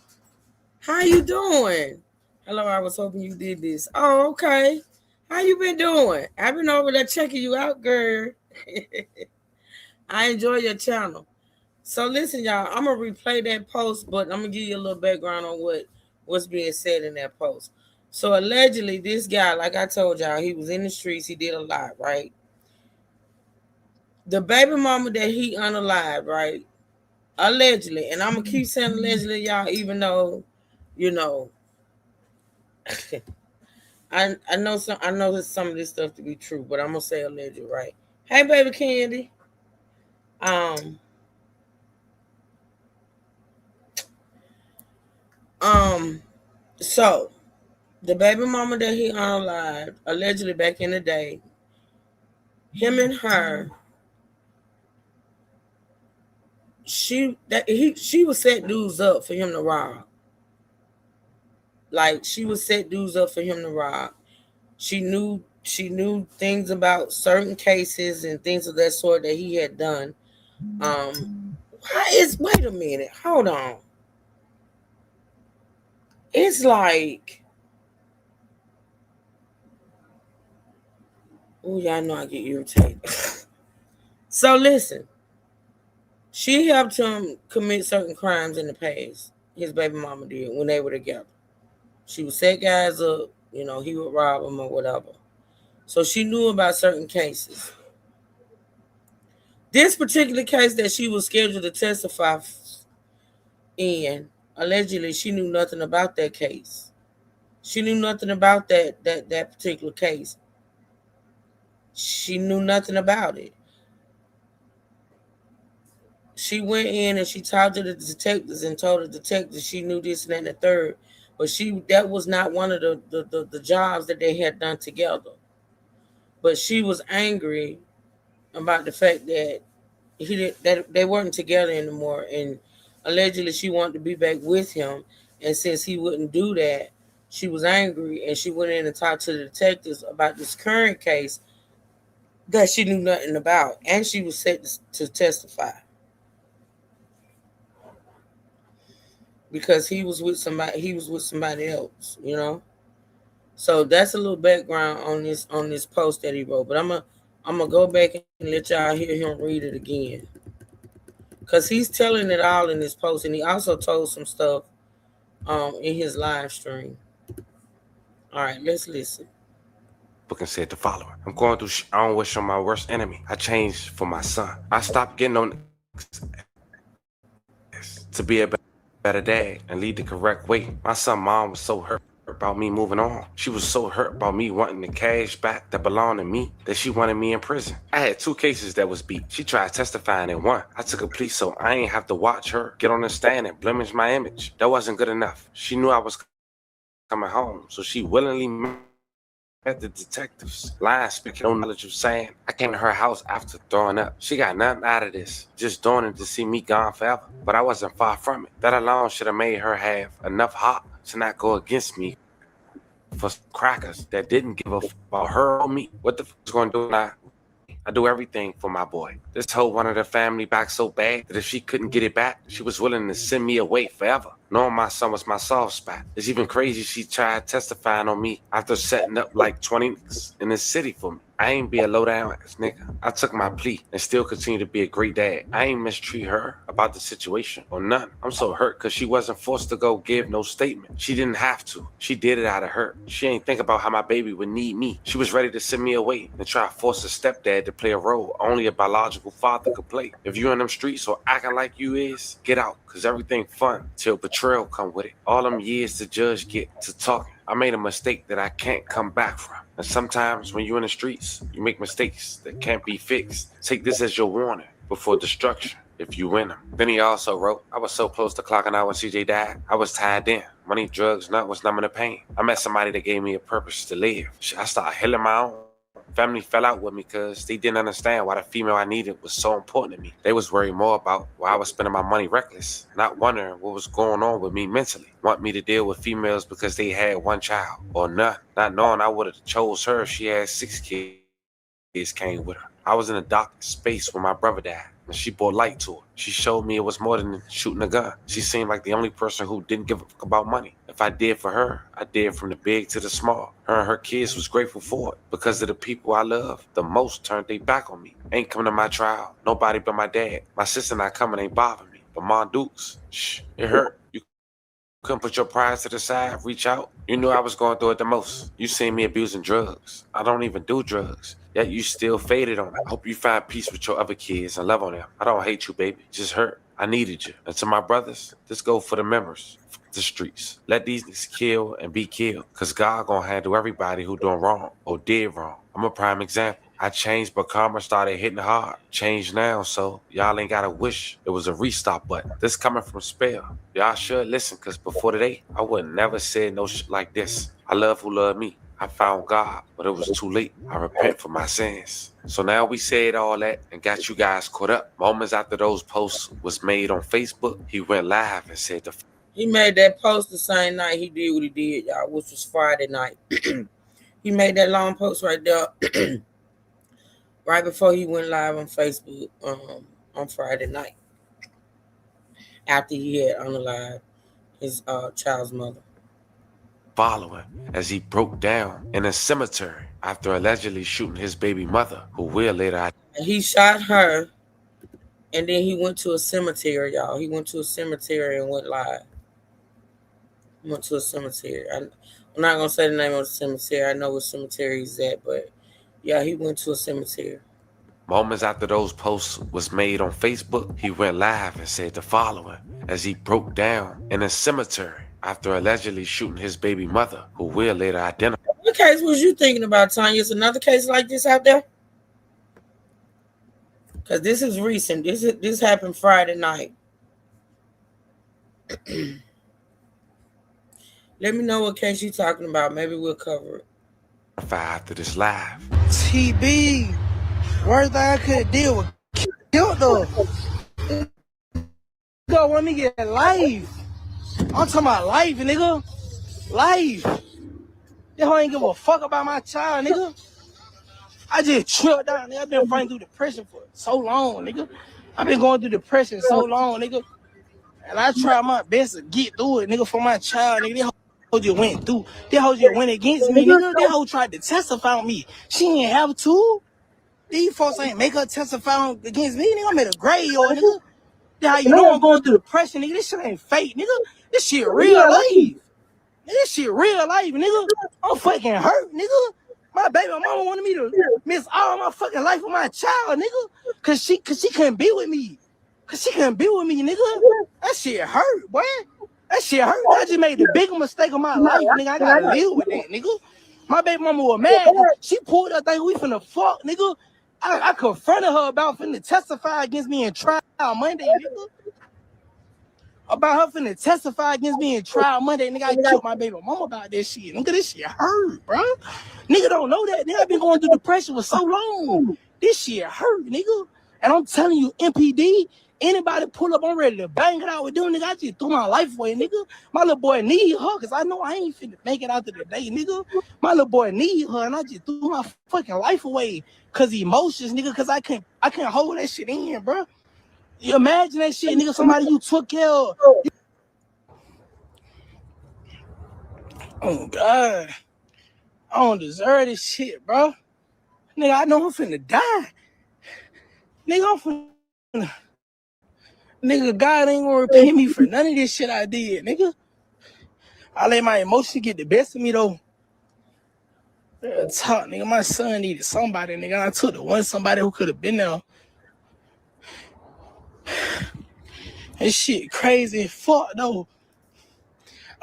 how you doing? Hello, I was hoping you did this. Oh, okay. How you been doing? I've been over there checking you out, girl. I enjoy your channel. So listen, y'all, I'm gonna replay that post, but I'm gonna give you a little background on what's being said in that post. So allegedly, this guy, like I told y'all, he was in the streets. He did a lot, right? The baby mama that he unalived, right? Allegedly, and I'm gonna keep saying allegedly, y'all, even though, I know some of this stuff to be true, but I'm gonna say alleged, right? Hey, baby Candy. Um, so the baby mama that he unalived, allegedly back in the day, him and her, she would set dudes up for him to rob. Like she would set dudes up for him to rob. She knew things about certain cases and things of that sort that he had done. Wait a minute, hold on. It's like, oh, y'all know I get irritated. So listen, she helped him commit certain crimes in the past. His baby mama did when they were together. She would set guys up, he would rob them or whatever. So she knew about certain cases. This particular case that she was scheduled to testify in, allegedly, she knew nothing about that case. She knew nothing about that particular case. She knew nothing about it. She went in and she talked to the detectives and told the detectives she knew this and that and the third, but that was not one of the jobs that they had done together. But she was angry about the fact that that they weren't together anymore, and allegedly she wanted to be back with him. And since he wouldn't do that, she was angry and she went in and talked to the detectives about this current case that she knew nothing about, and she was set to testify because he was with somebody else, So that's a little background on this post that he wrote. But I'm gonna go back and let y'all hear him read it again, because he's telling it all in this post, and he also told some stuff in his live stream. All right, let's listen. Book and said the following: I'm going through I don't wish on my worst enemy. I changed for my son. I stopped getting on to be a better dad and lead the correct way. My son mom was so hurt about me moving on. She was so hurt about me wanting the cash back that belonged to me that she wanted me in prison. I had 2 cases that was beat. She tried testifying in 1. I took a plea so I ain't have to watch her get on the stand and blemish my image. That wasn't good enough. She knew I was coming home, so she willingly met the detectives. Lying, speaking no knowledge of saying I came to her house after throwing up. She got nothing out of this, just doing it to see me gone forever. But I wasn't far from it. That alone should have made her have enough heart to not go against me for crackers that didn't give a fuck about her or me. What the fuck is going to do now? I do everything for my boy. This hoe wanted her family back so bad that if she couldn't get it back, she was willing to send me away forever, knowing my son was my soft spot. It's even crazy she tried testifying on me after setting up like 20 niggas in the city for me. I ain't be a low-down ass nigga. I took my plea and still continue to be a great dad. I ain't mistreat her about the situation or nothing. I'm so hurt because she wasn't forced to go give no statement. She didn't have to. She did it out of hurt. She ain't think about how my baby would need me. She was ready to send me away and try to force a stepdad to play a role only a biological father could play. If you in them streets or acting like you is, get out, because everything fun till betrayal come with it. All them years the judge get to talking. I made a mistake that I can't come back from. And sometimes when you're in the streets, you make mistakes that can't be fixed. Take this as your warning before destruction if you win them. Then he also wrote, I was so close to clocking out when CJ died. I was tied in. Money, drugs, nothing was numbing the pain. I met somebody that gave me a purpose to live. I started healing my own. Family fell out with me because they didn't understand why the female I needed was so important to me. They was worried more about why I was spending my money reckless, not wondering what was going on with me mentally. Want me to deal with females because they had 1 child or none, not knowing I would have chose her if she had 6 kids came with her. I was in a dark space when my brother died, and she brought light to it. She showed me it was more than shooting a gun. She seemed like the only person who didn't give a fuck about money. If I did for her, I did from the big to the small. Her and her kids was grateful for it because of the people I love the most turned their back on me. Ain't coming to my trial. Nobody but my dad. My sister not coming ain't bothering me. But Mom Dukes, it hurt. You couldn't put your pride to the side, reach out. You knew I was going through it the most. You seen me abusing drugs. I don't even do drugs. Yet you still faded on it. I hope you find peace with your other kids and love on them. I don't hate you, baby. Just hurt. I needed you. And to my brothers, this go for the members. the streets. Let these niggas kill and be killed, cause God gonna handle everybody who doing wrong or did wrong. I'm a prime example. I changed, but karma started hitting hard. Changed now, so y'all ain't gotta wish it was a restart button. This coming from Spell. Y'all should listen, cause before today, I would never say no shit like this. I love who love me. I found God, but it was too late. I repent for my sins. So now we said all that and got you guys caught up. Moments after those posts was made on Facebook, he went live and said he made that post the same night he did what he did, y'all, which was Friday night. He made that long post right there right before he went live on Facebook on Friday night after he had unalived his child's mother. Following as he broke down in a cemetery after allegedly shooting his baby mother, who will later he shot her, and then he went to a cemetery, y'all. He went to a cemetery and went live. He went to a cemetery. I'm not gonna say the name of the cemetery. I know what cemetery he's at, but yeah, he went to a cemetery. Moments after those posts was made on Facebook, he went live and said the following as he broke down in a cemetery after allegedly shooting his baby mother, who will later identify. What case was you thinking about, Tanya? Is another case like this out there? Because this is recent. This happened Friday night. Let me know what case you're talking about. Maybe we'll cover it. After this live. TB. Worst thing I could deal with. Killed her. Go want me to get life. I'm talking about life, nigga. Life. That hoe ain't give a fuck about my child, nigga. I just tripped down, nigga. I've been fighting through depression for so long, nigga. I've been going through depression so long, nigga. And I tried my best to get through it, nigga, for my child, nigga. That hoe just went through. That hoe just went against me, nigga. That hoe tried to testify on me. She didn't have to. These folks ain't make her testify against me, nigga. I'm at a grave, yo, nigga. That's how you know I'm going through depression, nigga. This shit ain't fake, nigga. This shit real life. This shit real life, nigga. I'm fucking hurt, nigga. My baby mama wanted me to miss all my fucking life with my child, nigga. Cause she couldn't be with me. Nigga. That shit hurt, boy. That shit hurt. I just made the biggest mistake of my life, nigga. I gotta live with that, nigga. My baby mama was mad. She pulled that thing, we finna fuck, nigga. I confronted her about finna testify against me in trial Monday, nigga. About her finna testify against me in trial Monday, nigga. I killed my baby mama about that shit. Nigga, this shit hurt, bro. Nigga don't know that. Nigga, I've been going through depression for so long. This shit hurt, nigga. And I'm telling you, MPD, anybody pull up, I'm ready to bang it out with them, nigga. I just threw my life away, nigga. My little boy need her, because I know I ain't finna make it out to the day, nigga. My little boy need her, and I just threw my fucking life away. Cause emotions, nigga, cause I can't hold that shit in, bro. You imagine that shit, nigga, somebody you took care of. Oh, God. I don't deserve this shit, bro. Nigga, I know I'm finna die. Nigga, Nigga, God ain't gonna repay me for none of this shit I did, nigga. I let my emotions get the best of me, though. Talk, nigga. My son needed somebody, nigga. I took the one somebody who could have been there. That shit crazy as fuck, though.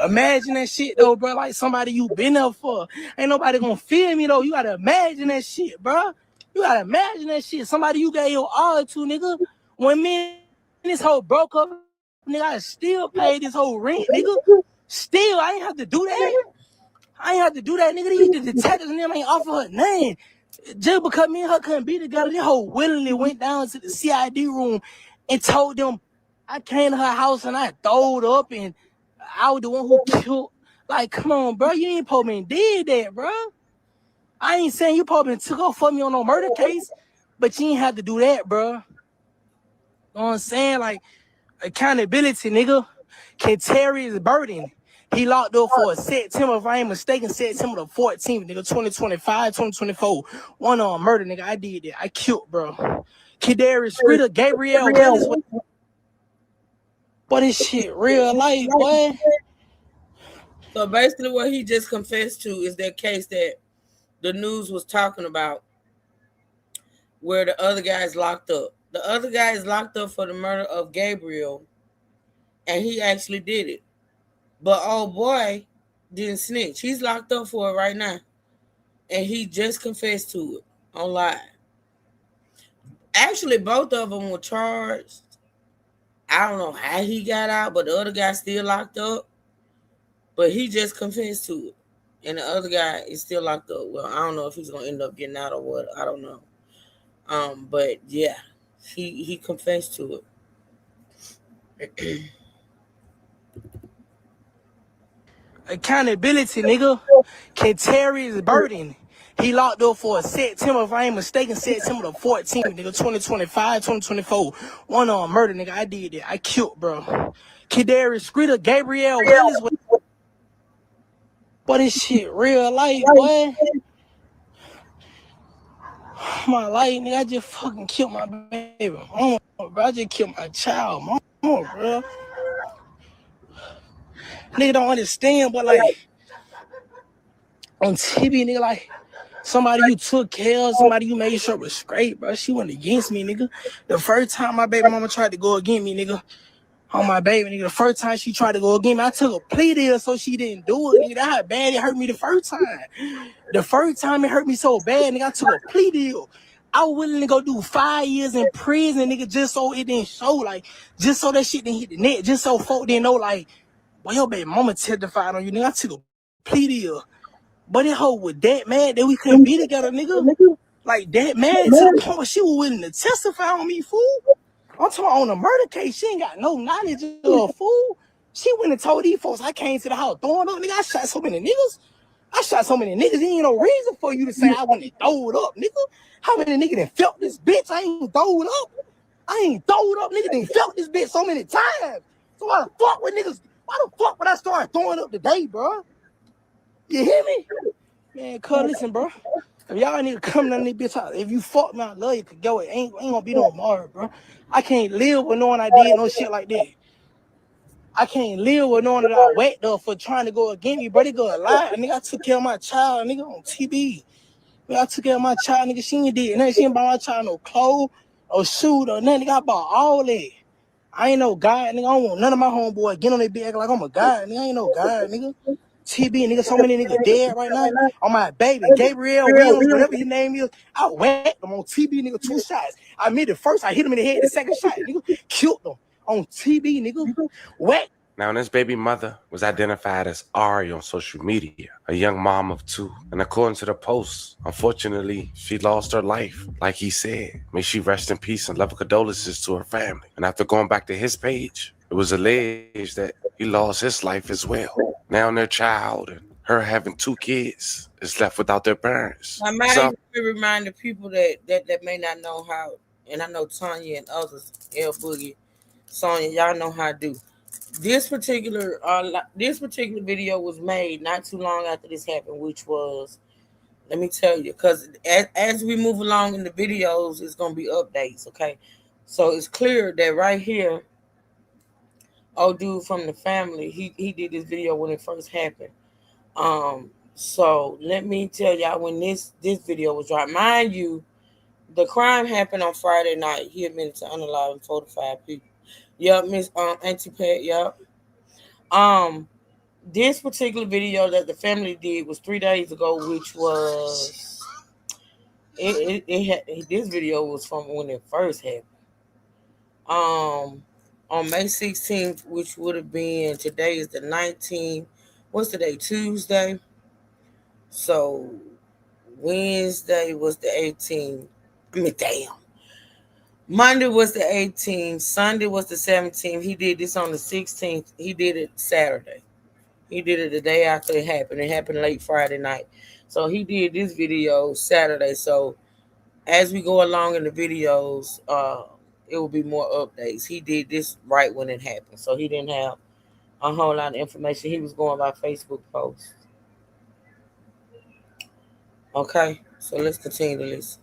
Imagine that shit, though, bro. Like somebody you been there for. Ain't nobody gonna feel me, though. You gotta imagine that shit, bro. You gotta imagine that shit. Somebody you gave your all to, nigga. When me and this hoe broke up, nigga, I still paid this whole rent, nigga. Still, I ain't have to do that. Nigga. The detectives and them ain't offer her nothing. Just because me and her couldn't be together, this hoe willingly went down to the CID room and told them I came to her house and I throwed up and I was the one who killed. Like, come on, bro. You ain't supposed to did that, bro. I ain't saying you probably took off for me on no murder case, but you ain't have to do that, bro. You know what I'm saying? Like, accountability, nigga. Terry's burden. He locked up for September, if I ain't mistaken, September the 14th, nigga, 2025, 2024. One on murder, nigga. I did that. I killed, bro. Kadarius Scritter, Gabrielle Willis. But this shit real life, boy. So basically what he just confessed to is that case that the news was talking about where the other guy's locked up. The other guy is locked up for the murder of Gabriel, and he actually did it. But oh boy didn't snitch. He's locked up for it right now. And he just confessed to it online. Actually, both of them were charged. I don't know how he got out, but the other guy still locked up. But he just confessed to it. And the other guy is still locked up. Well, I don't know if he's gonna end up getting out or what. I don't know. But yeah, he confessed to it. Accountability, nigga. Kenterius Burden. He locked up for September, if I ain't mistaken, September the 14th, nigga, 2025, 2024. One murder, nigga. I did it. I killed, bro. Kadarius Streeter, Gabrielle Willis. But this shit real life, boy. My life, nigga. I just fucking killed my baby mama, bro. I just killed my child mama, bro. Nigga don't understand, but like, on TV, nigga, like, somebody you took care of, somebody you made sure was straight, bro. She went against me, nigga. The first time my baby mama tried to go against me, nigga, on my baby, nigga, the first time she tried to go against me, I took a plea deal so she didn't do it, nigga. That's how bad it hurt me the first time. The first time it hurt me so bad, nigga, I took a plea deal. I was willing to go do 5 years in prison, nigga, just so it didn't show, like, just so that shit didn't hit the net, just so folk didn't know, like, well, your baby mama testified on you, nigga. I took a plea deal. But that hoe was that mad that we couldn't be together, nigga. Like, that mad to the point where she was willing to testify on me, fool. I'm talking on a murder case. She ain't got no knowledge of a fool. She went and told these folks I came to the house throwing up, nigga. I shot so many niggas. There ain't no reason for you to say I went and throw it up, nigga. How many niggas done felt this bitch? I ain't throw it up. Nigga done felt this bitch so many times. So why the fuck would niggas, why the fuck would I start throwing up today, bro? You hear me? Man, cuz, listen, bro. If y'all niggas come down this bitch out, if you fuck me, I love you, could go. It ain't gonna be no more, bro. I can't live with knowing I did no shit like that. I can't live with knowing that I whacked up for trying to go against me, bro. They go a lie. Nigga, I took care of my child, nigga, on TV. Nigga, I took care of my child, nigga. She ain't did nothing. She ain't buy my child no clothes or shoes or nothing. Nigga, I bought all that. I ain't no guy, nigga. I don't want none of my homeboys getting on their bed acting like I'm a guy, nigga. I ain't no guy, nigga. TB, nigga, so many niggas dead right now. On my baby, Gabrielle Williams, whatever his name is, I whacked him on TB, nigga, 2 shots. I made it first, I hit him in the head, the second shot, nigga, killed him on TB, nigga, whack. Now, this baby mother was identified as Ari on social media, a young mom of 2. And according to the post, unfortunately, she lost her life. Like he said, may she rest in peace and love and condolences to her family. And after going back to his page, it was alleged that he lost his life as well. Now their child and her having 2 kids is left without their parents. I might even remind the people that may not know how, and I know Tanya and others, L Boogie, Sonya, y'all know how to do. This particular video was made not too long after this happened, which was, let me tell you, because as we move along in the videos, it's gonna be updates, okay? So it's clear that right here, old dude from the family, he did this video when it first happened. So let me tell y'all when this video was dropped. Mind you, the crime happened on Friday night. He admitted to unaliving 4 to 5 people. Yep, Miss Auntie Pat, yep. This particular video that the family did was 3 days ago, which was this video was from when it first happened. On May 16th, which would have been, today is the 19th. What's today? Tuesday. So Wednesday was the 18th. Damn. Monday was the 18th. Sunday was the 17th. He did this on the 16th. He did it Saturday. He did it the day after it happened. It happened late Friday night. So he did this video Saturday. So as we go along in the videos, it will be more updates. He did this right when it happened. So he didn't have a whole lot of information. He was going by Facebook posts. Okay, so let's continue to listen.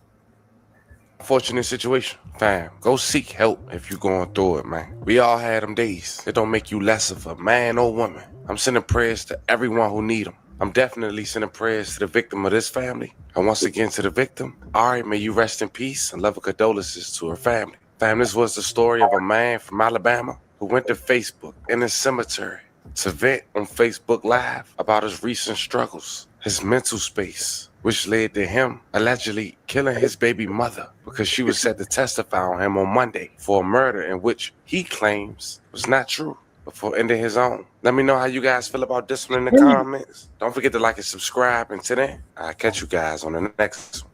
Unfortunate situation, fam. Go seek help if you're going through it, man. We all had them days. It don't make you less of a man or woman. I'm sending prayers to everyone who need them. I'm definitely sending prayers to the victim of this family. And once again to the victim, Ari, may you rest in peace and love and condolences to her family. Fam, this was the story of a man from Alabama who went to Facebook in a cemetery to vent on Facebook Live about his recent struggles, his mental space, which led to him allegedly killing his baby mother because she was set to testify on him on Monday for a murder in which he claims was not true before ending his own. Let me know how you guys feel about this one in the comments. Don't forget to like and subscribe. And today, I'll catch you guys on the next one.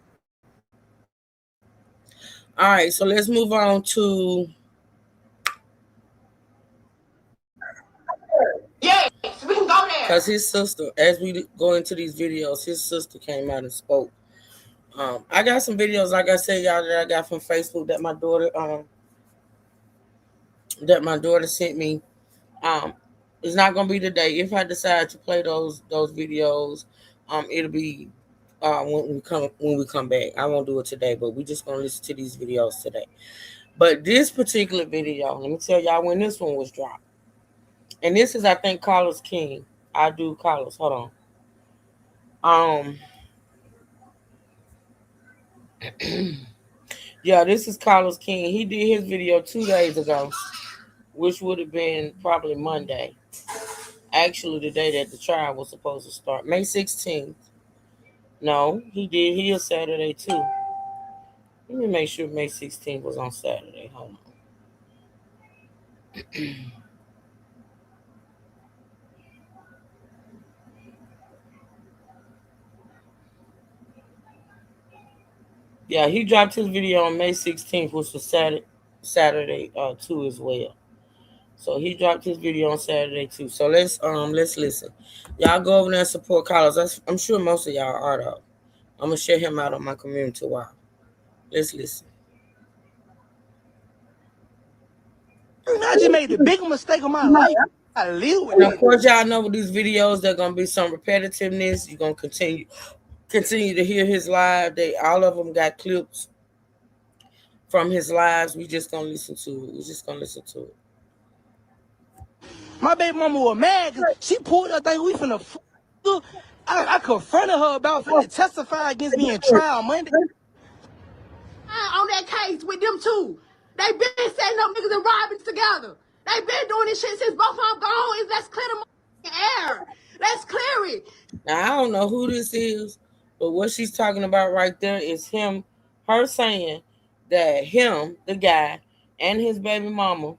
All right, so let's move on to... Yes, we can go there. Because his sister, as we go into these videos, his sister came out and spoke. I got some videos, like I said, y'all, that I got from Facebook that my daughter sent me. It's not gonna be today. If I decide to play those videos, it'll be when we come back. I won't do it today, but we're just gonna listen to these videos today. But this particular video, let me tell y'all when this one was dropped. And this is, I think, Carlos King. I do Carlos. Hold on. Yeah, this is Carlos King. He did his video 2 days ago, which would have been probably Monday. Actually, the day that the trial was supposed to start. May 16th. No, he did his Saturday too. Let me make sure May 16th was on Saturday. Hold on. Yeah, he dropped his video on May 16th, which was Saturday too as well. So he dropped his video on Saturday too. So let's listen. Y'all go over there and support Carlos. I'm sure most of y'all are though. I'm gonna share him out on my community wall. Let's listen. I just made the biggest mistake of my life. I live with And it. of course, y'all know with these videos, there's gonna be some repetitiveness. You're gonna continue to hear his live. All of them got clips from his lives. We just gonna listen to it. My baby mama was mad because she pulled her thing. We finna I confronted her about finna testify against me in trial Monday. On that case with them two. They been setting up niggas and robbing together. They been doing this shit since both of them gone. Let's clear the air. Let's clear it. Now, I don't know who this is, but what she's talking about right there is her saying that him, the guy, and his baby mama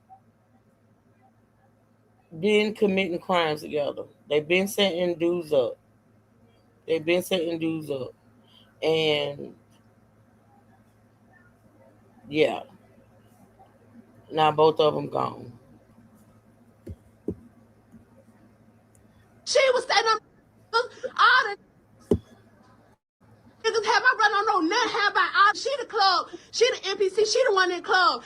been committing crimes together. They've been setting dudes up. And yeah. Now both of them gone. She was setting up all the niggas have my brother don't know nothing about all. She the club. She the NPC. She the one in the club.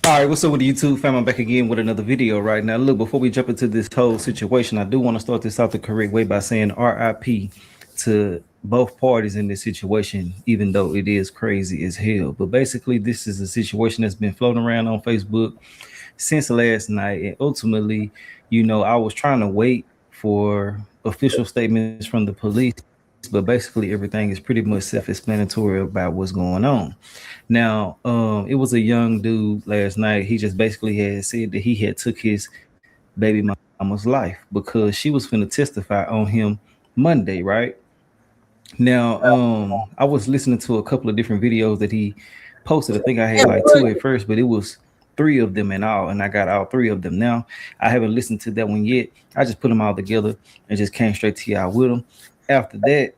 All right, what's up with the YouTube fam? I'm back again with another video right now. Look, before we jump into this whole situation, I do want to start this out the correct way by saying RIP to both parties in this situation, even though it is crazy as hell. But basically, this is a situation that's been floating around on Facebook since last night. And ultimately, I was trying to wait for official statements from the police, but basically everything is pretty much self-explanatory about what's going on. Now, it was a young dude last night. He just basically had said that he had took his baby mama's life because she was finna testify on him Monday, right? Now, I was listening to a couple of different videos that he posted. I think I had like 2 at first, but it was 3 of them in all, and I got all 3 of them. Now, I haven't listened to that one yet. I just put them all together and just came straight to y'all with them. After that,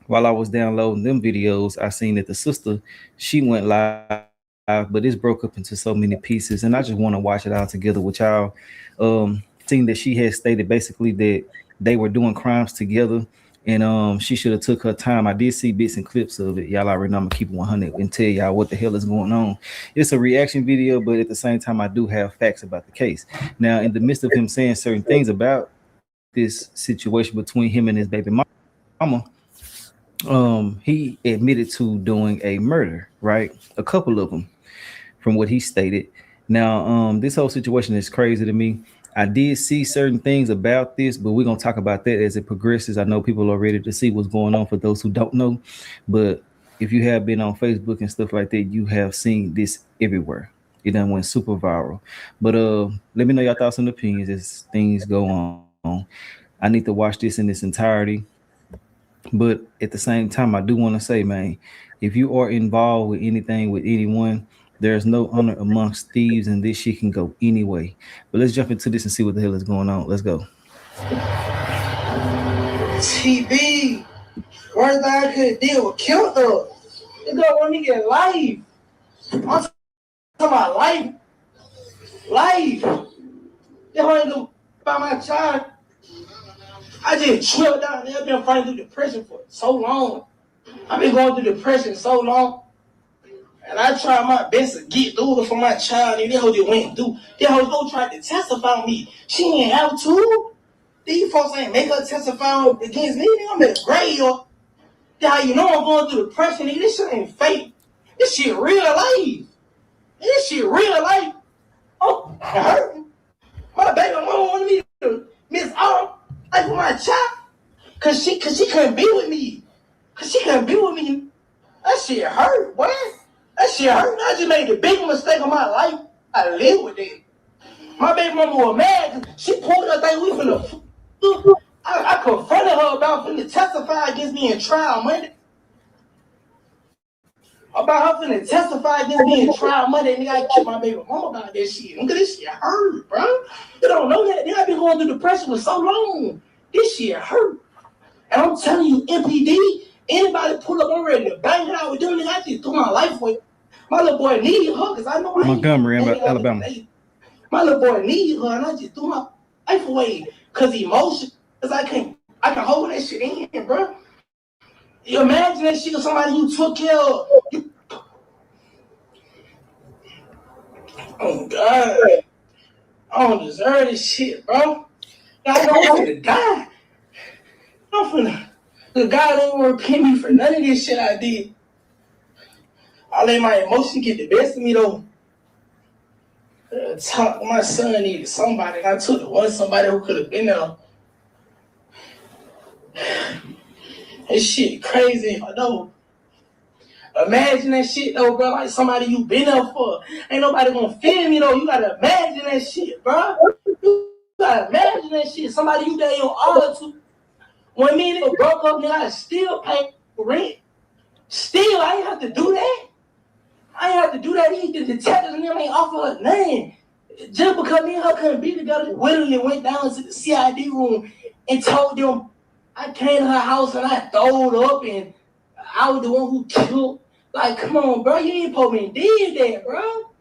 while I was downloading them videos, I seen that the sister, she went live, but it's broke up into so many pieces, and I just want to watch it all together with y'all. Seeing that she had stated basically that they were doing crimes together, and she should have took her time. I did see bits and clips of it. Y'all already know I'm gonna keep it 100 and tell y'all what the hell is going on. It's a reaction video, but at the same time, I do have facts about the case. Now, in the midst of him saying certain things about this situation between him and his baby mama, he admitted to doing a murder, right? A couple of them, from what he stated. Now, this whole situation is crazy to me. I did see certain things about this, but we're going to talk about that as it progresses. I know people are ready to see what's going on for those who don't know, but if you have been on Facebook and stuff like that, you have seen this everywhere. It done went super viral. But let me know your thoughts and opinions as things go on. I need to watch this in its entirety. But at the same time, I do want to say, man, if you are involved with anything with anyone, there's no honor amongst thieves, and this shit can go anyway. But let's jump into this and see what the hell is going on. Let's go. TV. Worst thing I could deal with killed her. They don't want me to get life. I'm talking about life. Life. They don't even about my child. I just chilled down there. I've been fighting through depression for so long. I've been going through depression so long. And I tried my best to get through it for my child. And that hoe just went through. That hoe tried to testify on me. She didn't have to. These folks ain't make her testify against me. I'm in the grave. That's how you know I'm going through depression. This shit ain't fake. This shit real life. This shit real life. Oh, it hurt me. My baby mama wanted me to miss all life with my child. Cause she couldn't be with me. That shit hurt, boy. That shit hurt. I just made the biggest mistake of my life. I live with it. My baby mama was mad because she pulled her thing. We finna. I confronted her about finna testify against me in trial Monday. About her finna testify against me in trial Monday. Nigga, I killed my baby mama about that shit. Look at this shit hurt, bro. You don't know that. Nigga, I been going through depression for so long. This shit hurt. And I'm telling you, MPD, anybody pull up, I'm ready to bang it out with them. Nigga, I just threw my life away. My little boy needed her because I know I Montgomery, Alabama. My little boy needed her and I just threw my life away because emotion. Because I can hold that shit in, bro. You imagine that shit with somebody you took care of. Oh, God. I don't deserve this shit, bro. I know I'm finna die. The God ain't gonna repay me for none of this shit I did. I let my emotions get the best of me, though. My son needed somebody, and I took the one somebody who could have been there. This shit crazy, I know. Imagine that shit, though, bro. Like somebody you been there for. Ain't nobody gonna feel me, though. You gotta imagine that shit, bro. You gotta imagine that shit. Somebody you gave your all to. When me and nigga broke up, nigga, I still pay rent. Still, I ain't have to do that. The detectives and them ain't offer her nothing. Just because me and her couldn't be together, willingly went down to the CID room and told them I came to her house and I throwed up and I was the one who killed. Like, come on, bro. You ain't supposed to be did that, bro.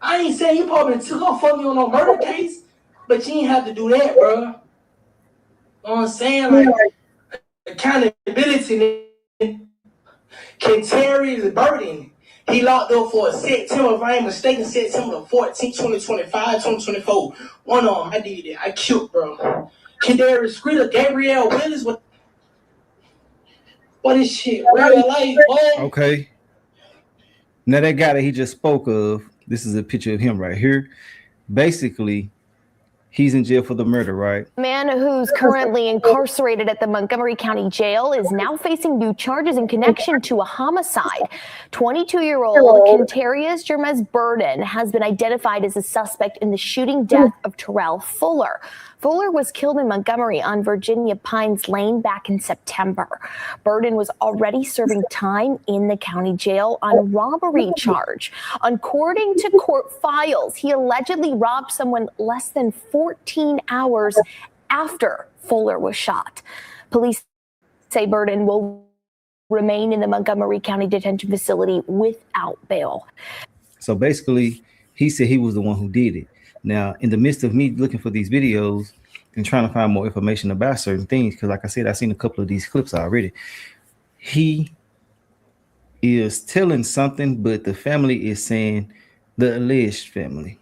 I ain't saying you probably took her for me on no murder case, but you ain't have to do that, bro. You know what I'm saying? Like, accountability can carry the burden. He locked up for September, if I ain't mistaken, September 14th, 2025, 2024. One of them, I did it. I killed, bro. Kendarius Scritter, Gabrielle Willis, what is shit? Real life, boy. Okay. Now that guy that he just spoke of, this is a picture of him right here. Basically, he's in jail for the murder, right? A man who's currently incarcerated at the Montgomery County Jail is now facing new charges in connection to a homicide. 22-year-old Kendarius Jermez Burden has been identified as a suspect in the shooting death of Terrell Fuller. Fuller was killed in Montgomery on Virginia Pines Lane back in September. Burden was already serving time in the county jail on a robbery charge. According to court files, he allegedly robbed someone less than 14 hours after Fuller was shot. Police say Burden will remain in the Montgomery County Detention Facility without bail. So basically, he said he was the one who did it. Now, in the midst of me looking for these videos and trying to find more information about certain things, because like I said, I've seen a couple of these clips already, he is telling something, but the family is saying, the alleged family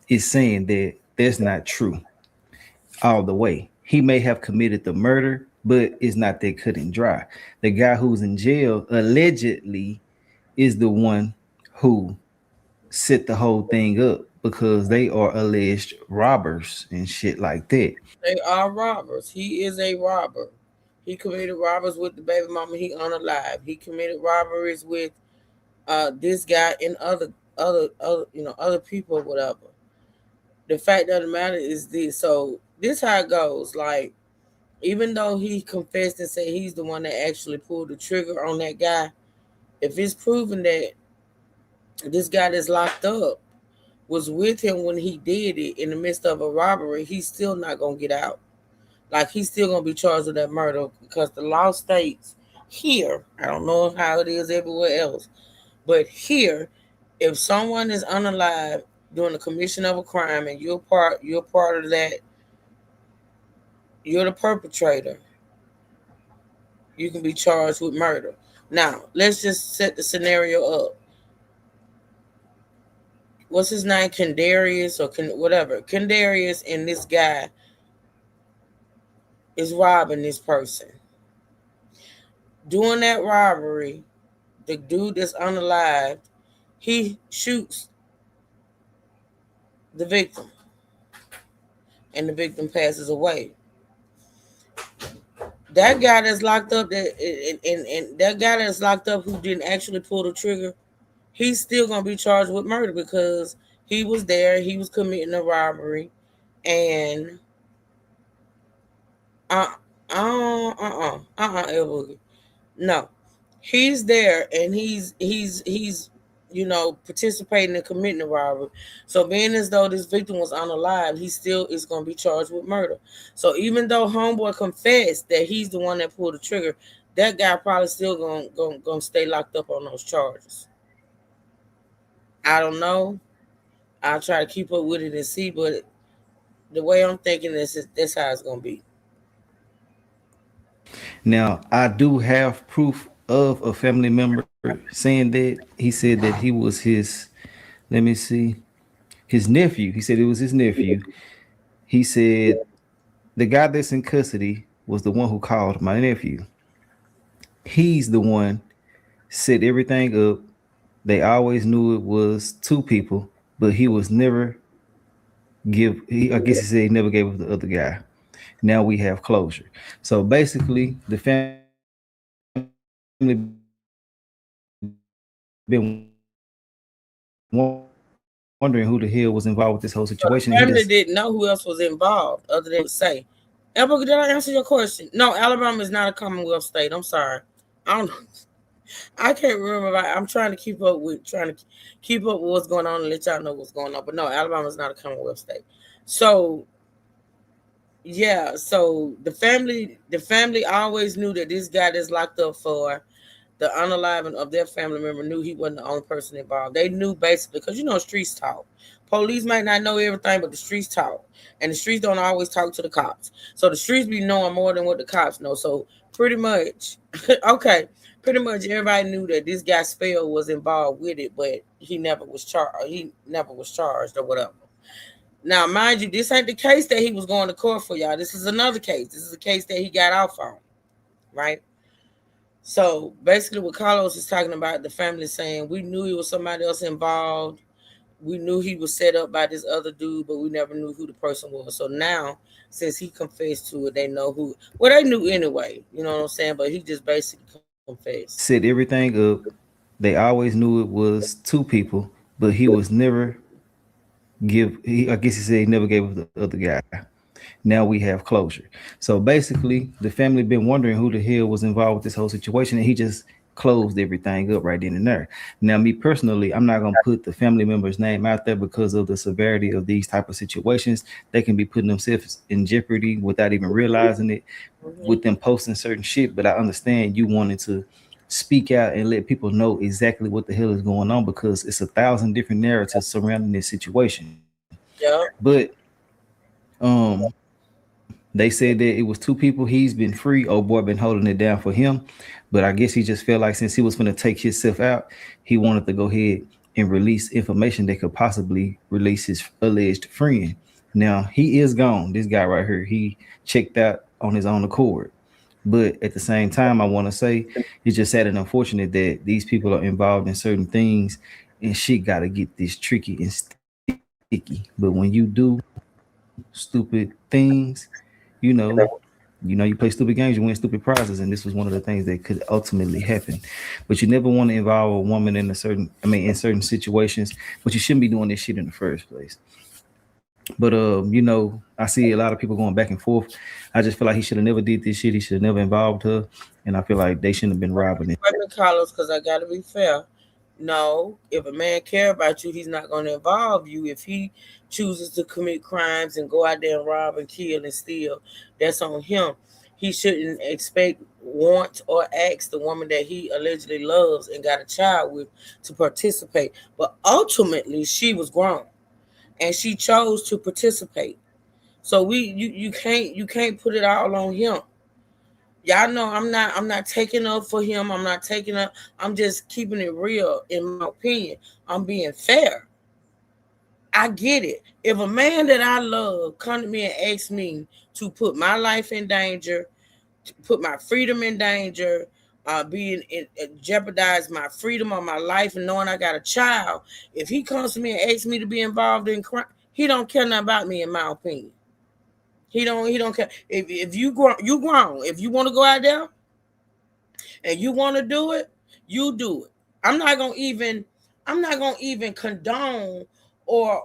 is saying that that's not true all the way. He may have committed the murder, but it's not that cut and dry. The guy who's in jail allegedly is the one who set the whole thing up, because they are alleged robbers and shit like that. They are robbers. He is a robber. He committed robberies with the baby mama. He unalived. He committed robberies with this guy and other other people or whatever. The fact of the matter is this. So this how it goes. Like, even though he confessed and said he's the one that actually pulled the trigger on that guy, if it's proven that this guy that's locked up was with him when he did it in the midst of a robbery, he's still not gonna get out. Like, he's still gonna be charged with that murder because the law states here. I don't know how it is everywhere else, but here, if someone is unalive during the commission of a crime and you're part of that, you're the perpetrator, you can be charged with murder. Now, let's just set the scenario up. What's his name? Kendarius or whatever. Kendarius and this guy is robbing this person. During that robbery, the dude that's unalived, he shoots the victim, and the victim passes away. That guy that's locked up, and that guy that's locked up who didn't actually pull the trigger, he's still gonna be charged with murder because he was there, he was committing a robbery, and no, he's there and he's participating in committing a robbery. So being as though this victim was unalive, he still is going to be charged with murder. So even though homeboy confessed that he's the one that pulled the trigger, that guy probably still gonna stay locked up on those charges. I don't know. I'll try to keep up with it and see, but the way I'm thinking is that's how it's gonna be. Now, I do have proof of a family member saying that. He said that he was his, let me see, his nephew. He said it was his nephew. He said the guy that's in custody was the one who called my nephew. He's the one set everything up. They always knew it was two people, but he was never I guess he said he never gave up the other guy. Now we have closure. So basically, the family been wondering who the hell was involved with this whole situation. The family didn't know who else was involved other than to say. Elbow, did I answer your question? No, Alabama is not a Commonwealth state. I'm sorry. I don't know. I can't remember. I'm trying to keep up with what's going on and let y'all know what's going on. But no, Alabama is not a Commonwealth state. So yeah, so the family always knew that this guy that's locked up for the unaliving of their family member knew he wasn't the only person involved. They knew basically because streets talk. Police might not know everything, but the streets talk, and the streets don't always talk to the cops. So the streets be knowing more than what the cops know. So pretty much, everybody knew that this guy Spell was involved with it, but he never was charged. He never was charged or whatever. Now, mind you, this ain't the case that he was going to court for, y'all. This is another case. This is a case that he got off on, right? So basically what Carlos is talking about, the family saying, we knew it was somebody else involved. We knew he was set up by this other dude, but we never knew who the person was. So now, since he confessed to it, they know who. Well, they knew anyway, you know what I'm saying? But he just basically confessed. Set everything up. They always knew it was two people, but he was never I guess he said he never gave up the other guy. Now we have closure. So basically, the family been wondering who the hell was involved with this whole situation, and he just closed everything up right then and there. Now, me personally, I'm not gonna put the family member's name out there because of the severity of these type of situations. They can be putting themselves in jeopardy without even realizing it, with them posting certain shit. But I understand you wanted to speak out and let people know exactly what the hell is going on, because it's 1,000 different narratives surrounding this situation. Yeah. But they said that it was two people. He's been free. Old boy been holding it down for him. But I guess he just felt like since he was going to take himself out, he wanted to go ahead and release information that could possibly release his alleged friend. Now, he is gone. This guy right here, he checked out on his own accord. But at the same time, I want to say it's just sad and unfortunate that these people are involved in certain things, and shit got to get this tricky and sticky. But when you do stupid things, You know, you play stupid games, you win stupid prizes, and this was one of the things that could ultimately happen. But you never want to involve a woman in in certain situations. But you shouldn't be doing this shit in the first place. But you know, I see a lot of people going back and forth. I just feel like he should have never did this shit. He should have never involved her, and I feel like they shouldn't have been robbing it. Carlos, because I gotta be fair. No, if a man care about you, he's not going to involve you. If he chooses to commit crimes and go out there and rob and kill and steal, that's on him. He shouldn't expect, want, or ask the woman that he allegedly loves and got a child with to participate. But ultimately, she was grown, and she chose to participate. So you can't put it all on him. Y'all know I'm not taking up for him. I'm not taking up. I'm just keeping it real. In my opinion, I'm being fair. I get it. If a man that I love come to me and ask me to put my life in danger, to put my freedom in danger, jeopardize my freedom or my life, and knowing I got a child, if he comes to me and asks me to be involved in crime, he don't care nothing about me. In my opinion. He don't care. If you grown. If you want to go out there and you want to do it, you do it. I'm not gonna even condone or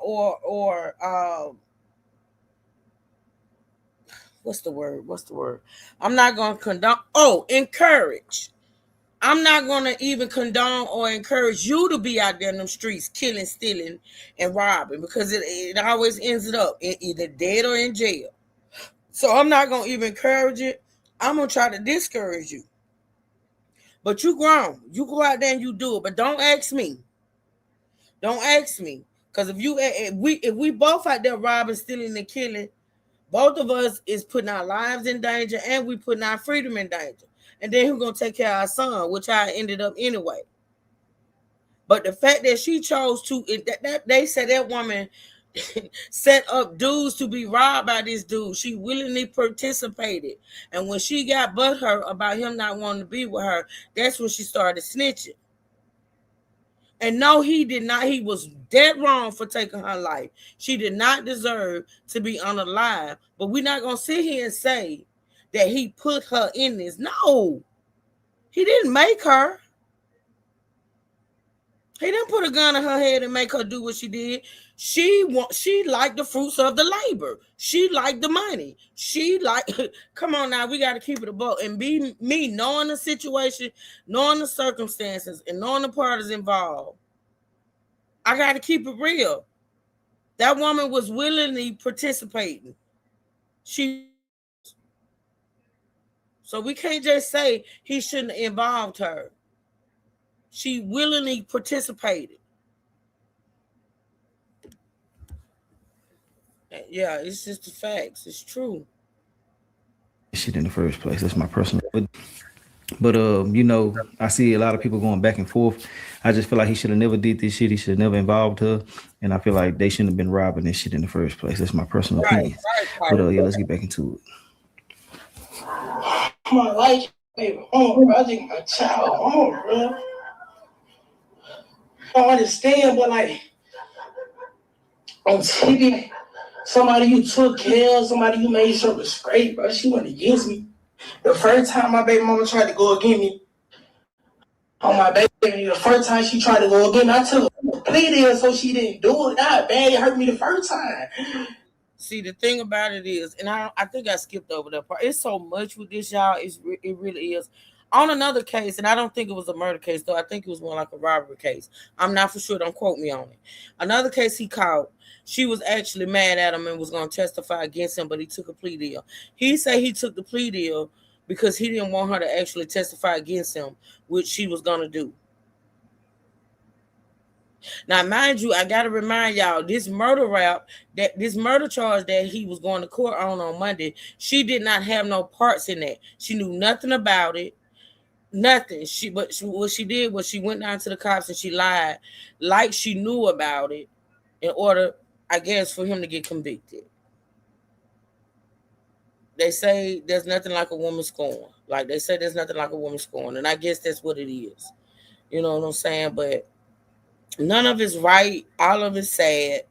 what's the word? I'm not gonna condone. Encourage. I'm not gonna even condone or encourage you to be out there in them streets killing, stealing, and robbing, because it always ends up either dead or in jail. So I'm not going to even encourage it. I'm going to try to discourage you. But you grown. You go out there and you do it. But don't ask me. Don't ask me. Because if we both out there robbing, stealing, and killing, both of us is putting our lives in danger and we putting our freedom in danger. And then who's going to take care of our son, which I ended up anyway. But the fact that she chose to, they said that woman set up dudes to be robbed by this dude. She willingly participated. And when she got butthurt about him not wanting to be with her, that's when she started snitching. And no, he did not. He was dead wrong for taking her life. She did not deserve to be unalive. But we're not going to sit here and say that he put her in this. No, he didn't make her. He didn't put a gun in her head and make her do what she did. She liked the fruits of the labor. She liked the money. Come on now, we got to keep it above. And be me, knowing the situation, knowing the circumstances, and knowing the parties involved. I got to keep it real. That woman was willingly participating. So we can't just say he shouldn't have involved her. She willingly participated. Yeah, it's just the facts. It's true. Shit in the first place. That's my personal. But you know, I see a lot of people going back and forth. I just feel like he should have never did this shit. He should have never involved her. And I feel like they shouldn't have been robbing this shit in the first place. That's my personal opinion. But yeah, let's get back into it. My life, baby, bro. I think my child, bro. I don't understand, but like on TV, somebody you took care of, somebody you made sure was straight, bro. She went against me. The first time my baby mama tried to go against me on my baby, the first time she tried to go against me, I took a plea deal so she didn't do it. That bad, it hurt me the first time. See, the thing about it is, and I think I skipped over that part. It's so much with this, y'all. It really is. On another case, and I don't think it was a murder case, though I think it was more like a robbery case. I'm not for sure. Don't quote me on it. Another case he caught, she was actually mad at him and was going to testify against him, but he took a plea deal. He said he took the plea deal because he didn't want her to actually testify against him, which she was going to do. Now, mind you, I got to remind y'all, this murder charge that he was going to court on Monday, she did not have no parts in that. She knew nothing about it. Nothing. What she did was she went down to the cops and she lied like she knew about it in order, I guess, for him to get convicted. They say there's nothing like a woman scorn. Like they say there's nothing like a woman scorn. And I guess that's what it is. You know what I'm saying? But none of it's right. All of it's sad.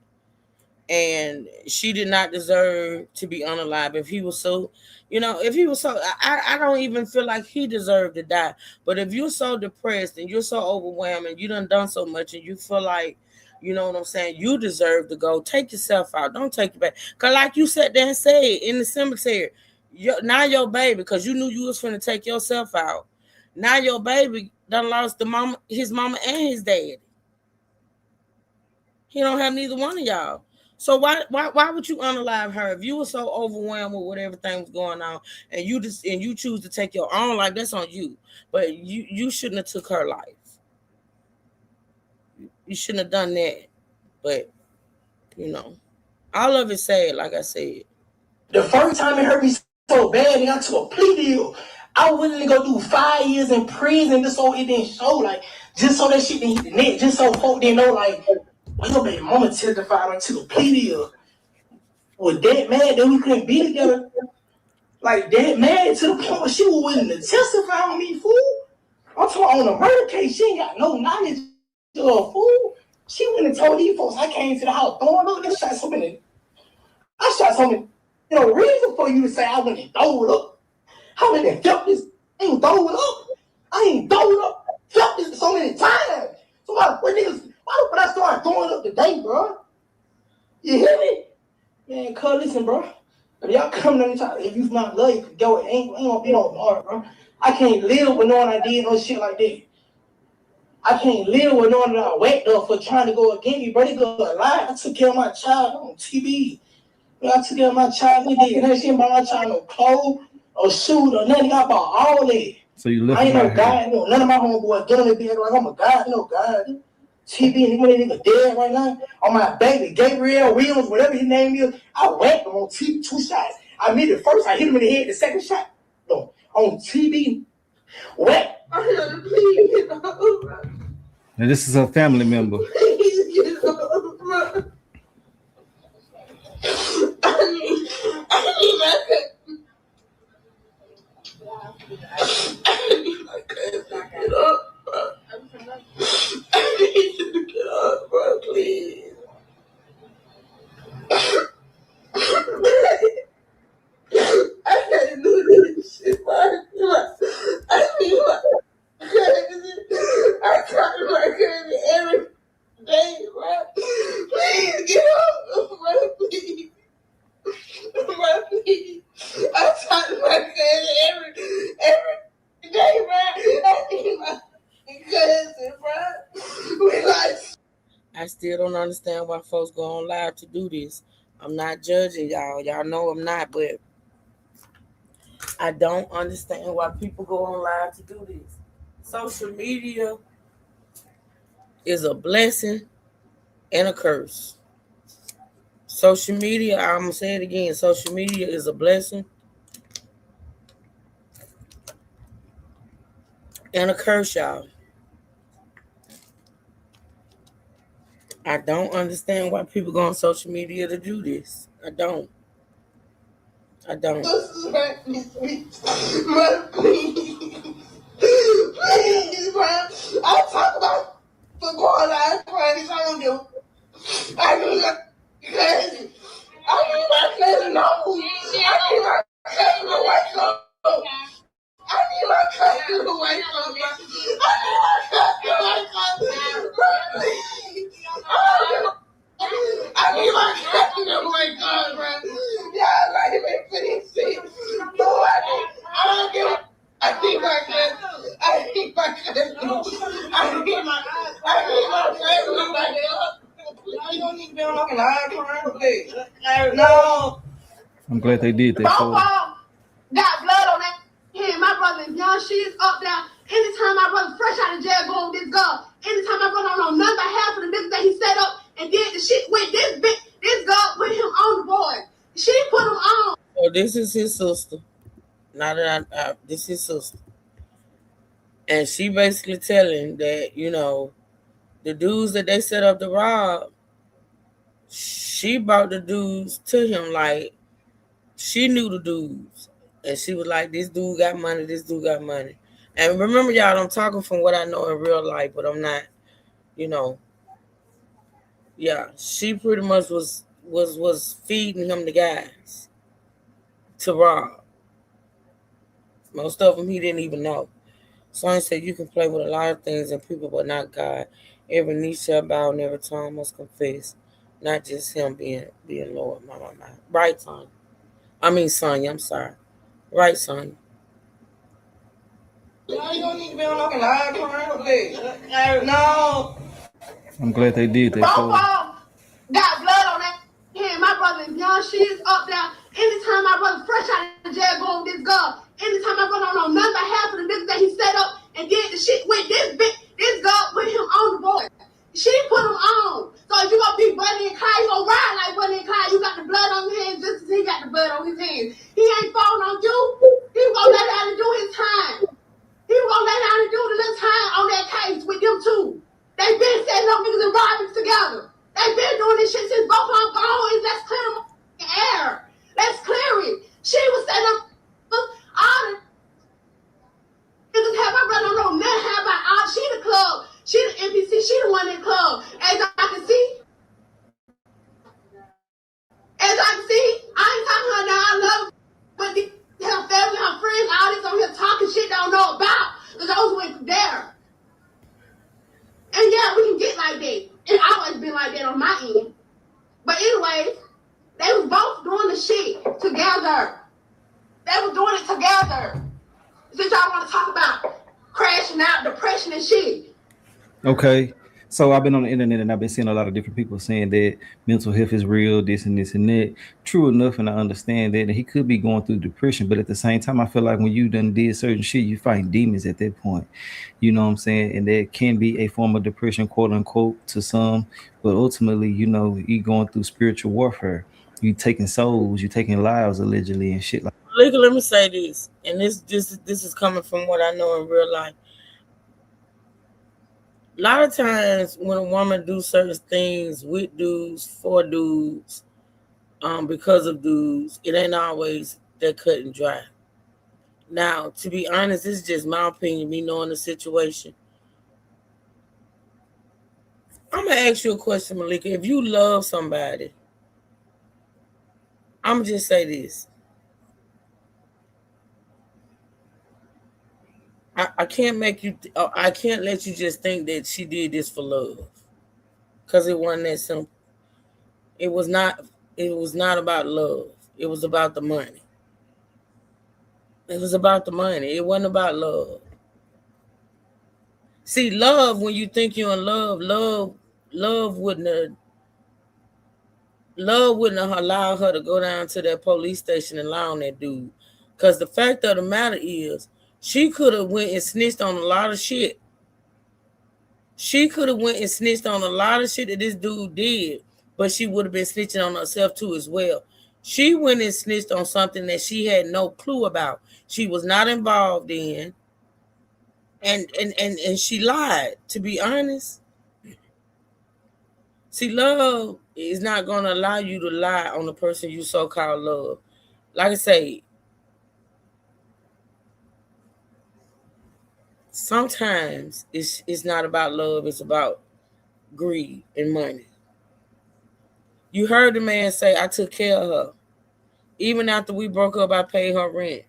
and she did not deserve to be unalive. If he was so, I don't even feel like he deserved to die. But if you're so depressed and you're so overwhelmed and you done so much and you feel like, you know what I'm saying, you deserve to go, take yourself out. Don't take it back. Because like you sat there and said in the cemetery, now your baby, because you knew you was finna take yourself out. Now your baby done lost his mama and his dad. He don't have neither one of y'all. So why would you unalive her if you were so overwhelmed with what everything was going on and you choose to take your own life? That's on you. But you shouldn't have took her life. You shouldn't have done that. But all of it sad, like I said. The first time it hurt me so bad, and I took a plea deal. I was willing to go do 5 years in prison just so it didn't show, like, just so that shit didn't hit the net, just so folk didn't know, like, well, your baby mama testified until a plea deal. Was that mad that we couldn't be together? Like, that mad to the point where she was willing to testify on me, fool. I'm talking on a murder case. She ain't got no knowledge of a fool. She went and told these folks I came to the house throwing up. I shot so many. Reason for you to say I went and throw it up. How many felt this? I ain't throw it up. I ain't throw it up. Felt this so many times. So why would I start throwing up today, bro? You hear me? Man, cuz, listen, bro. If y'all coming on the top, if you not love, you can go. It ain't gonna be no hard, bro. I can't live with knowing I did no shit like that. I can't live with knowing that I whacked up for trying to go against me, bro. They go lie. I took care of my child on TV. I took care of my child. They didn't have shit about my child, no clothes, or shoes, or nothing. I bought all that. So you left I ain't no her. guy. None of my homeboys doing it. Being like I'm a guy. No guy. TV and nigga dead right now. On my baby, Gabriel Williams, whatever his name is, I whacked him on TV 2 shots. I made it first. I hit him in the head. The second shot, no, on TV, whack. And this is a family member. I need you to get up, bro, please. I can't do this shit, bro. I need my cousin. I talk to my cousin every day, bro. Please get up, bro, please. Bro, please. I talk to my cousin every day, bro. I need my cousin, bro. We like. I still don't understand why folks go on live to do this. I'm not judging y'all. Y'all know I'm not, but I don't understand why people go on live to do this. Social media is a blessing and a curse. Social media, I'm going to say it again. Social media is a blessing and a curse, y'all. I don't understand why people go on social media to do this. I don't. This is right, please. Please, bro. I talk about football life, friends. I don't do. I need my cousin. I need my cousin. No. I need my cousin to wake up. I need my cousin to wake up. I need my cousin to wake up. Bro, please. I need my cousin to wake up, bro. Y'all like me for this shit. No, I don't give a. I need my cousin. I need my cousin. I need my cousin to wake up. You don't need to be on like an iron. No. I'm glad they did that. Got blood on that. Hey, my brother is young. She's up there. Anytime my brother fresh out of jail going with this girl. Anytime my brother on another half of the niggas that he set up and did the shit with this girl with him on the board. She put him on. Oh, this is his sister. Now that this is his sister. And she basically telling that, the dudes that they set up to rob, she brought the dudes to him like she knew the dudes. And she was like, this dude got money, this dude got money. And remember, y'all, I'm talking from what I know in real life, but I'm not, Yeah, she pretty much was was feeding him the guys to rob. Most of them he didn't even know. Science said you can play with a lot of things and people, but not God. Every knee shall bow and every tongue must confess. Not just him being Lord. My. Right, son. I mean, Sonya, I'm sorry. Right, Sonya. No. I'm glad they did that. Both For of them got blood on that hand. My brother is young. She is up there. Anytime my brother fresh out of jail going with this girl. Anytime my brother on another half of the niggas that he set up and did the shit with this girl put him on the board. She put him on. So if you gonna be Bunny and Clyde, you gonna ride like Bunny and Clyde. You got the blood on your hands just as he got the blood on his hands. He ain't falling on you. He gonna let out to do his time. He gonna let out to do the little time on that case with them two. They been setting up niggas and robbers together. They been doing this shit since both of them gone. Let's clear them air. Let's clear it. She was setting up all the niggas have my brother don't know nothing about all. She the club. She the NPC. She the one in the club. As I can see, I ain't talking to her now. I love her. But her family, her friends, all this on here talking shit they don't know about. Because those went there. And yeah, we can get like that. It's always been like that on my end. But anyways, they was both doing the shit together. They was doing it together. Since y'all want to talk about crashing out, depression and shit. Okay. So I've been on the internet and I've been seeing a lot of different people saying that mental health is real, this and this and that. True enough, and I understand that he could be going through depression, but at the same time, I feel like when you done did certain shit, you fight demons at that point. You know what I'm saying? And that can be a form of depression, quote unquote, to some, but ultimately, you know, you going through spiritual warfare. You taking souls, you taking lives allegedly and shit like that. Legal, let me say this, and this is coming from what I know in real life. A lot of times when a woman do certain things with dudes, for dudes, because of dudes, it ain't always that cut and dry. Now, to be honest, this is just my opinion, me knowing the situation. I'm going to ask you a question, Malika. If you love somebody, I'm going to just say this. I can't make you, I can't let you just think that she did this for love. Because it wasn't that simple. It was not about love. It was about the money. It was about the money. It wasn't about love. See, love, when you think you're in love wouldn't have allowed her to go down to that police station and lie on that dude. Because the fact of the matter is, she could have went and snitched on a lot of shit. She could have went and snitched on a lot of shit that this dude did, but she would have been snitching on herself too as well. She went and snitched on something that she had no clue about. She was not involved in, and she lied, to be honest. See, love is not going to allow you to lie on the person you so-called love. Like I say, sometimes it's not about love, it's about greed and money. You heard the man say, I took care of her. Even after we broke up, I paid her rent.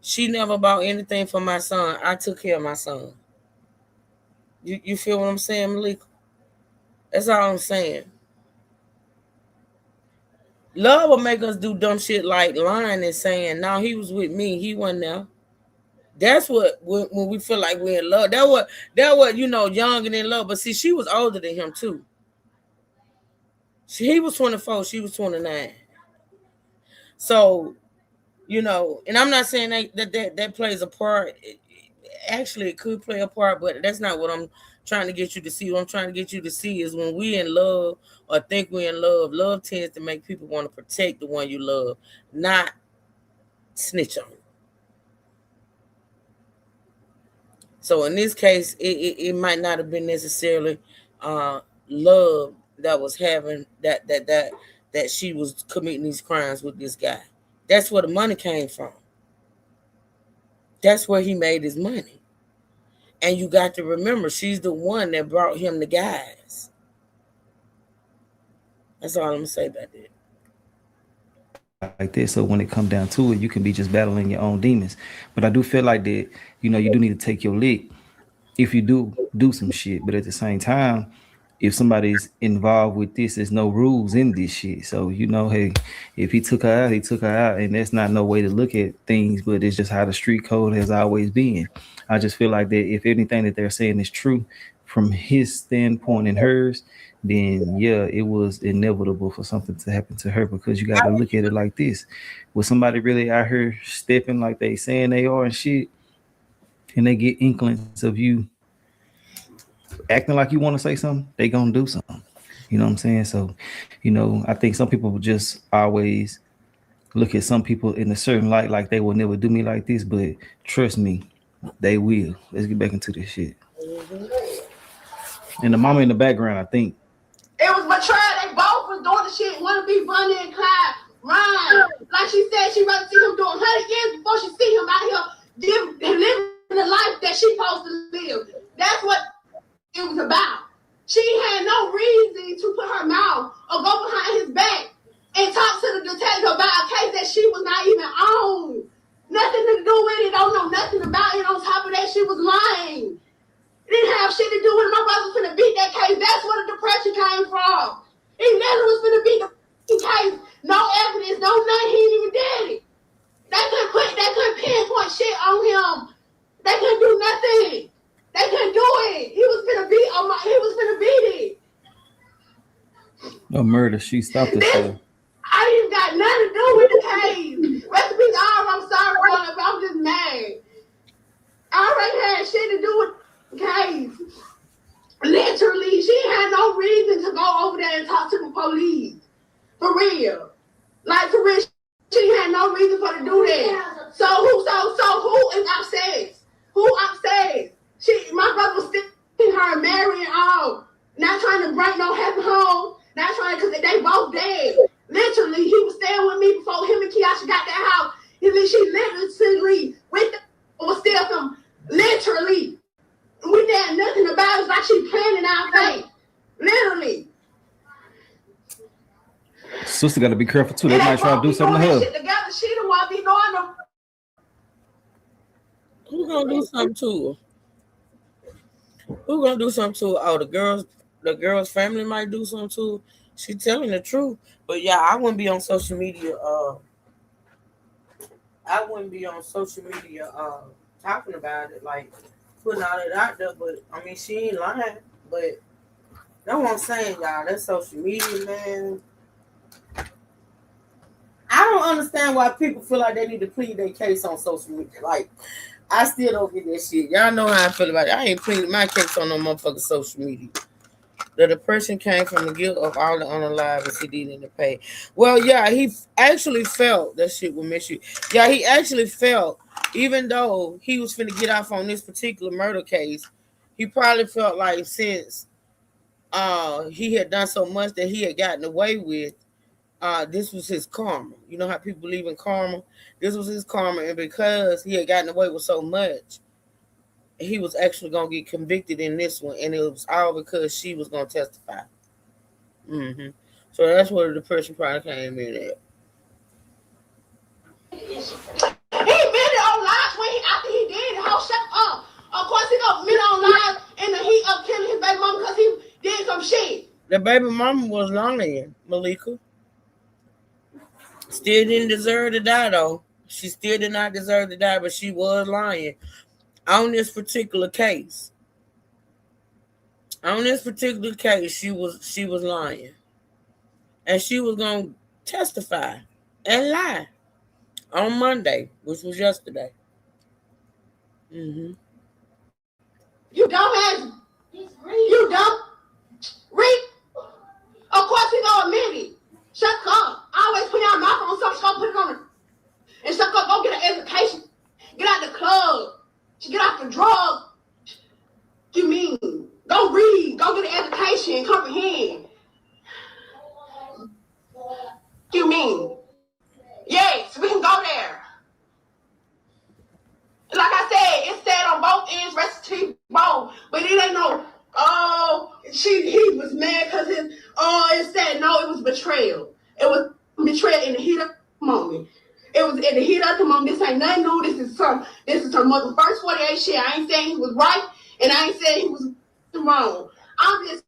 She never bought anything for my son. I took care of my son. You feel what I'm saying, Malik? That's all I'm saying. Love will make us do dumb shit like lying and saying, no, he was with me. He wasn't there. That's what, when we feel like we're in love. That what young and in love. But see, she was older than him too. He was 24. She was 29. So, and I'm not saying that plays a part. Actually, it could play a part, but that's not what I'm trying to get you to see. What I'm trying to get you to see is when we're in love or think we're in love tends to make people want to protect the one you love, not snitch on. So in this case, it might not have been necessarily love that was having that she was committing these crimes with this guy. That's where the money came from. That's where he made his money. And you got to remember, she's the one that brought him the guys. That's all I'm gonna say about that. Like this. So when it comes down to it, you can be just battling your own demons. But I do feel like that, you know, you do need to take your lick if you do some shit. But at the same time, if somebody's involved with this, there's no rules in this shit. So, you know, hey, if he took her out, he took her out. And that's not no way to look at things, but it's just how the street code has always been. I just feel like that if anything that they're saying is true from his standpoint and hers, then yeah, it was inevitable for something to happen to her, because you got to look at it like this. Was somebody really out here stepping like they saying they are and shit, and they get inklings of you acting like you want to say something, they gonna do something. You know what I'm saying? So, you know, I think some people just always look at some people in a certain light, like they will never do me like this, but trust me, they will. Let's get back into this shit. And the mama in the background, I think. It was betrayal. They both was doing the shit. Want to be Bunny and Clyde. Ryan. Like she said, she rather see him doing 100 years before she see him out here living the life that she supposed to live. That's what it was about. She had no reason to put her mouth or go behind his back and talk to the detective about a case that she was not even on. Nothing to do with it. Don't know nothing about it. On top of that, she was lying. It didn't have shit to do with my brother finna beat that case. That's where the depression came from. He never was finna beat the case. No evidence, no nothing. He ain't even did it. They couldn't pinpoint shit on him. They couldn't do nothing. They couldn't do it. He was finna beat it. No murder. She stopped it. I didn't got nothing to do with the case. Rest in peace, I'm sorry, brother, but I'm just mad. I already had shit to do with the case. Literally, she had no reason to go over there and talk to the police. For real. Like, for real, she had no reason for to do that. So who is upset? Who upset? My brother was sticking her, marrying all. Not trying to bring no heaven home. Not trying, because they both dead. Literally, he was staying with me before him and Kiasha got that house. And then she literally with the was still from literally. We did nothing about it. It's like she planning our fate. Literally. Sister got to be careful too. They might try to do something to her. Together, she the one be knowing them. Who gonna do something to her? Who gonna do something to her? Oh, the girl's family might do something to her. She telling the truth. But yeah, I wouldn't be on social media. Talking about it, like putting all it out there. But I mean, she ain't lying. But that's what I'm saying, y'all. That social media, man. I don't understand why people feel like they need to plead their case on social media. Like, I still don't get that shit. Y'all know how I feel about it. I ain't pleading my case on no motherfucking social media. The depression came from the guilt of all the unalived as he did in the pay. Well, yeah, he actually felt that shit will miss you. Yeah, he actually felt, even though he was finna get off on this particular murder case, he probably felt like since he had done so much that he had gotten away with, this was his karma. You know how people believe in karma? This was his karma, and because he had gotten away with so much, he was actually going to get convicted in this one, and it was all because she was going to testify. So that's where the depression probably came in at. He admitted on live when after he did it, how shut up. Of course, he gonna admit on live in the heat of killing his baby mama because he did some shit. The baby mama was lying, Malika. Still didn't deserve to die, though. She still did not deserve to die, but she was lying. On this particular case, she was lying, and she was gonna testify and lie on Monday, which was yesterday. You dumbass. You dumb. Reek. Of course he gonna admit it. Shut up. Always put your mouth on something. Go put it on it. And shut up. Go get an education. Get out the club. Get off the drugs. You mean? Go read. Go get an education. Comprehend. You mean? Yes, we can go there. Like I said, it's said on both ends, rest to both. But it ain't no, he was mad because his it said no, it was betrayal. It was betrayal in the heat of the moment. It was in the heat of the moment. This ain't nothing new. This is some mother first 48 shit. I ain't saying he was right, and I ain't saying he was wrong. I'm just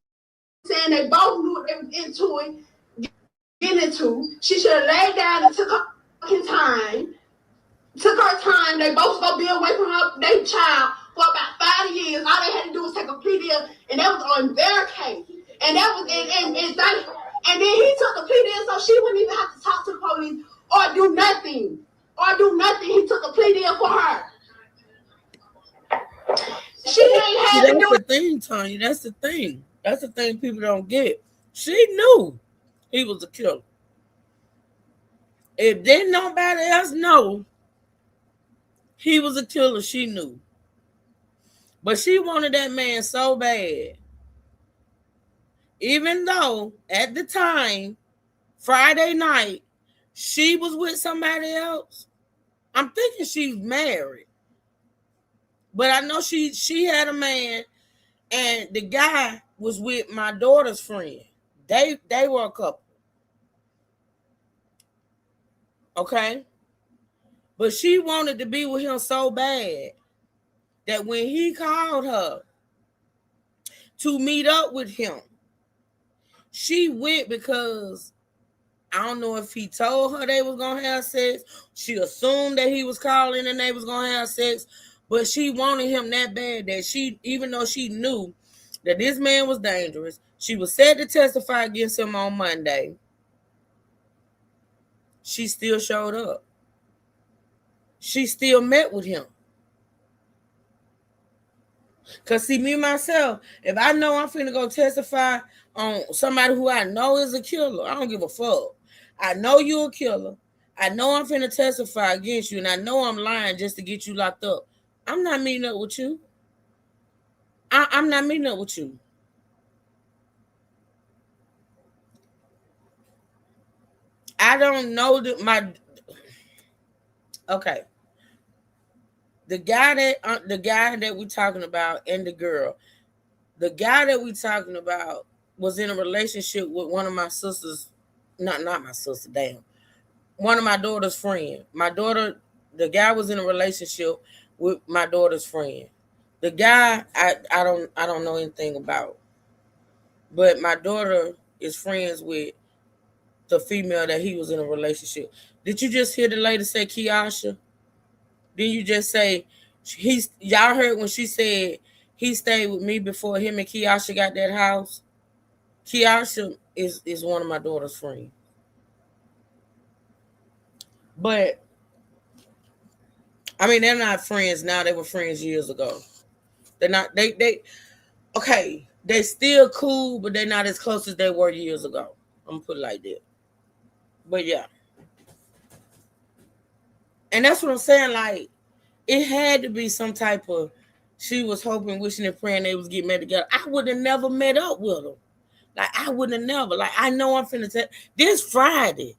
saying they both knew what they was into it, getting into. She should have laid down and took her fucking time. Took her time. They both gonna be away from her, their child, for about 5 years. All they had to do was take a plea deal, and that was on their case. And that was and then he took a plea deal, so she wouldn't even have to talk to the police or do nothing. He took a plea deal for her. She ain't had to do That's the thing, Tanya. That's the thing. That's the thing people don't get. She knew he was a killer. If didn't nobody else know he was a killer, she knew. But she wanted that man so bad. Even though at the time, Friday night, she was with somebody else. I'm thinking she's married. But I know she had a man, and the guy was with my daughter's friend. They were a couple. Okay? But she wanted to be with him so bad that when he called her to meet up with him, she went because I don't know if he told her they was going to have sex. She assumed that he was calling and they was going to have sex. But she wanted him that bad that she, even though she knew that this man was dangerous, she was set to testify against him on Monday. She still showed up. She still met with him. Because see, me myself, if I know I'm finna go testify on somebody who I know is a killer, I don't give a fuck. I know you're a killer. I know I'm finna testify against you, and I know I'm lying just to get you locked up. I'm not meeting up with you. I'm not meeting up with you. I don't know okay. The guy that we're talking about and the girl, the guy that we're talking about was in a relationship with one of my sisters, not my sister, damn. One of my daughter's friend. The guy was in a relationship with my daughter's friend. The guy I don't know anything about. But my daughter is friends with the female that he was in a relationship. Did you just hear the lady say Kiasha? Didn't you just say y'all heard when she said he stayed with me before him and Kiasha got that house? Kiasha is one of my daughter's friends. But I mean, they're not friends now. They were friends years ago. They're not, okay, they still cool, but they're not as close as they were years ago. I'm gonna put it like that. But yeah. And that's what I'm saying. Like, it had to be some type of, she was hoping, wishing, and praying they was getting met together. I would have never met up with them. Like, I wouldn't have never. Like, I know I'm finna tell. This Friday,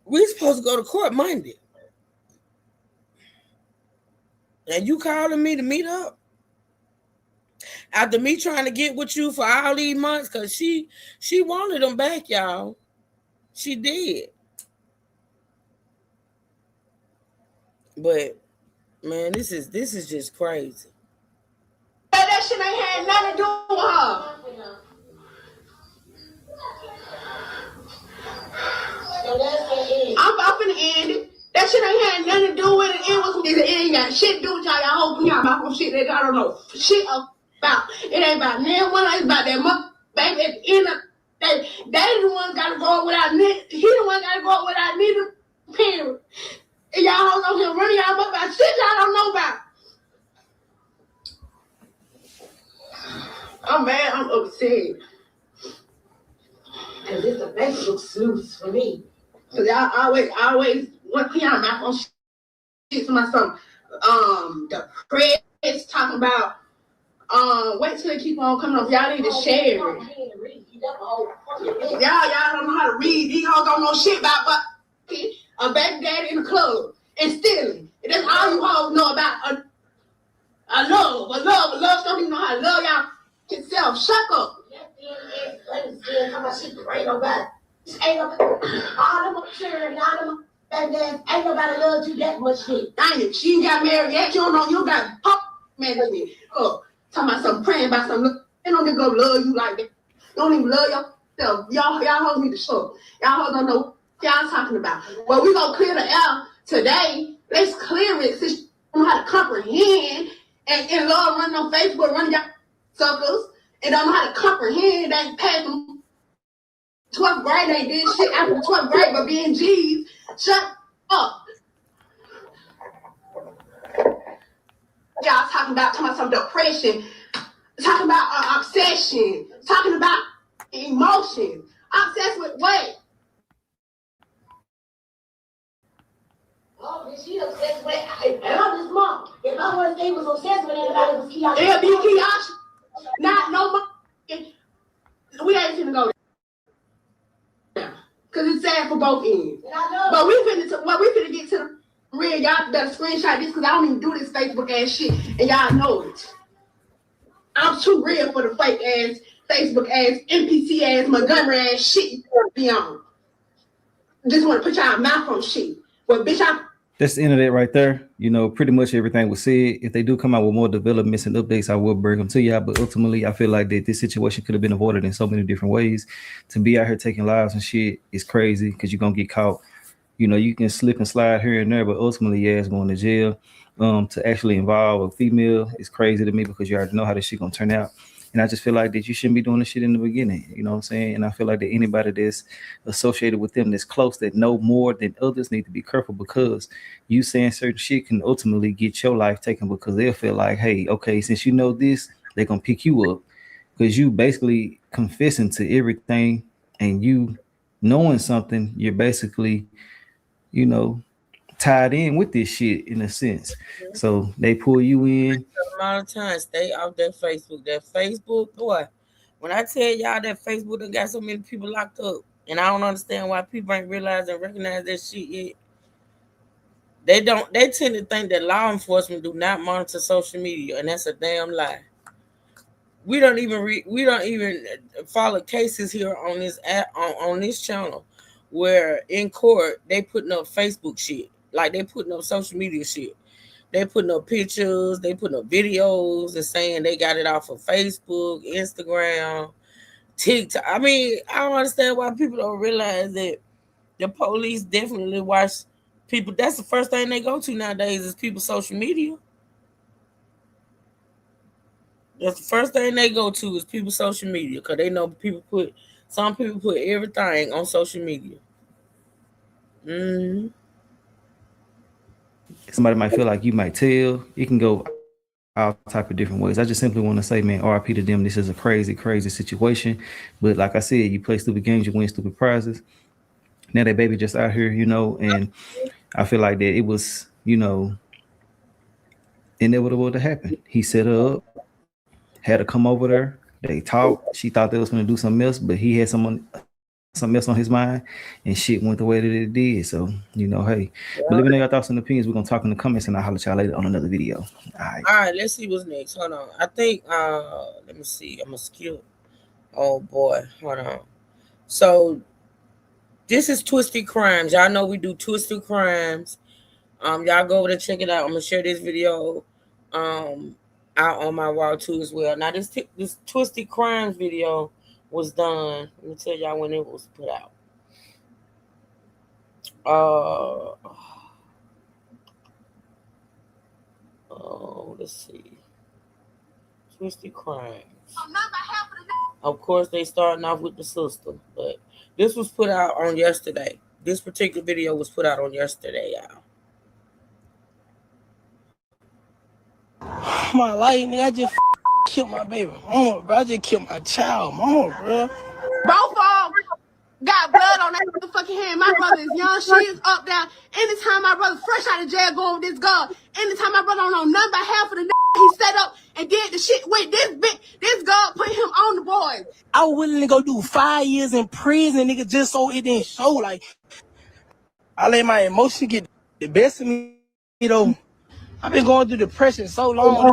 we supposed to go to court Monday. And you calling me to meet up? After me trying to get with you for all these months, because she wanted them back, y'all. She did. But man, this is just crazy. That shit ain't had nothing to do with her. I'm finna end it. That shit ain't had nothing to do with it. It ain't got shit to do with y'all. Y'all open y'all mouth on shit that I don't know shit about. It ain't about them one. It's about that mother baby at the end of they the one gotta go up without me. He the one gotta go up without me. Period. And y'all hoes on here running y'all up about shit y'all don't know about. I'm mad. I'm upset. Cause it's a Facebook snooze for me. Cause y'all always want to y'all mouth on shit to my son. The press talking about. Wait till they keep on coming up. Y'all need to share it. Y'all don't know how to read. These hoes don't know shit about a baby daddy in the club and stealing. And that's all you hoes know about a love. A love don't even know how to love y'all yourself. Shut up. Ain't nobody. All them sure and all them ain't nobody love you that much shit. Dang it, she ain't got married yet. You don't know you got pop man in it. Oh, talking about something, praying about something. They don't even go love you like that. You don't even love yourself. Y'all hoes need to show. Y'all hoes don't know what y'all talking about. Well, we gonna clear the air today. Let's clear it since you don't know how to comprehend and love running on Facebook, running y'all suckers, and don't know how to comprehend that past them 12th grade. They did shit after 12th grade, but being G's. Shut up. Y'all talking about some depression, talking about obsession, talking about emotion. Obsessed with what? Oh, bitch, she obsessed with it. And I'm this mom. If I was they was obsessed with anybody, it was Kiyoshi. It'll be Kiyoshi. Not no more. We ain't finna go there. Cause it's sad for both ends. But we finna get to the real. Y'all better screenshot this, cause I don't even do this Facebook ass shit, and y'all know it. I'm too real for the fake ass Facebook ass NPC ass Montgomery ass shit you be on. Just want to put y'all mouth on shit. Well, bitch, That's the end of that right there. You know, pretty much everything was said. If they do come out with more developments and updates, I will bring them to y'all. But ultimately, I feel like that this situation could have been avoided in so many different ways. To be out here taking lives and shit is crazy because you're going to get caught. You know, you can slip and slide here and there, but ultimately, your ass going to jail. To actually involve a female is crazy to me because you already know how this shit going to turn out. And I just feel like that you shouldn't be doing this shit in the beginning. You know what I'm saying? And I feel like that anybody that's associated with them that's close, that know more than others, need to be careful because you saying certain shit can ultimately get your life taken because they'll feel like, hey, okay, since you know this, they're going to pick you up because you basically confessing to everything and you knowing something, you're basically, you know, tied in with this shit in a sense. So they pull you in. A lot of times, stay off that Facebook. That Facebook, boy. When I tell y'all that Facebook done got so many people locked up, and I don't understand why people ain't realize and recognize that shit yet. They don't. They tend to think that law enforcement do not monitor social media, and that's a damn lie. We don't even follow cases here on this on this channel where in court they putting up Facebook shit, like they putting up social media shit. They putting up pictures, they putting up videos and saying they got it off of Facebook, Instagram, TikTok. I mean, I don't understand why people don't realize that the police definitely watch people. That's the first thing they go to nowadays is people's social media. That's the first thing they go to is people's social media because they know some people put everything on social media. Somebody might feel like you might tell. It can go all type of different ways. I just simply want to say, man, RIP to them. This is a crazy, crazy situation. But like I said, you play stupid games, you win stupid prizes. Now that baby just out here, you know, and I feel like that it was, you know, inevitable to happen. He set her up, had her come over there. They talked. She thought they was going to do something else, but he had something else on his mind, and shit went the way that it did. So, you know, hey, but let me know your thoughts and opinions. We're going to talk in the comments, and I'll holler at y'all later on another video. All right, let's see what's next. Hold on. I think, let me see. I'm going to skip. Oh, boy. Hold on. So, this is Twisted Crimes. Y'all know we do Twisted Crimes. Y'all go over there, check it out. I'm going to share this video out on my wall, too, as well. Now, this Twisted Crimes video was done. Let me tell y'all when it was put out. Let's see. Twisted Crimes. Of course, they starting off with the sister, but this was put out on yesterday. This particular video was put out on yesterday, y'all. My life, nigga, I just killed my baby mama, bro. I just killed my child mama, bro. Both of them got blood on that motherfucking hand. My brother is young. She is up there. Anytime my brother fresh out of jail going with this girl. Anytime my brother don't know nothing about half of the he set up and did the shit with this girl put him on the boys. I was willing to go do 5 years in prison, nigga, just so it didn't show. Like, I let my emotions get the best of me, you know. I've been going through depression so long.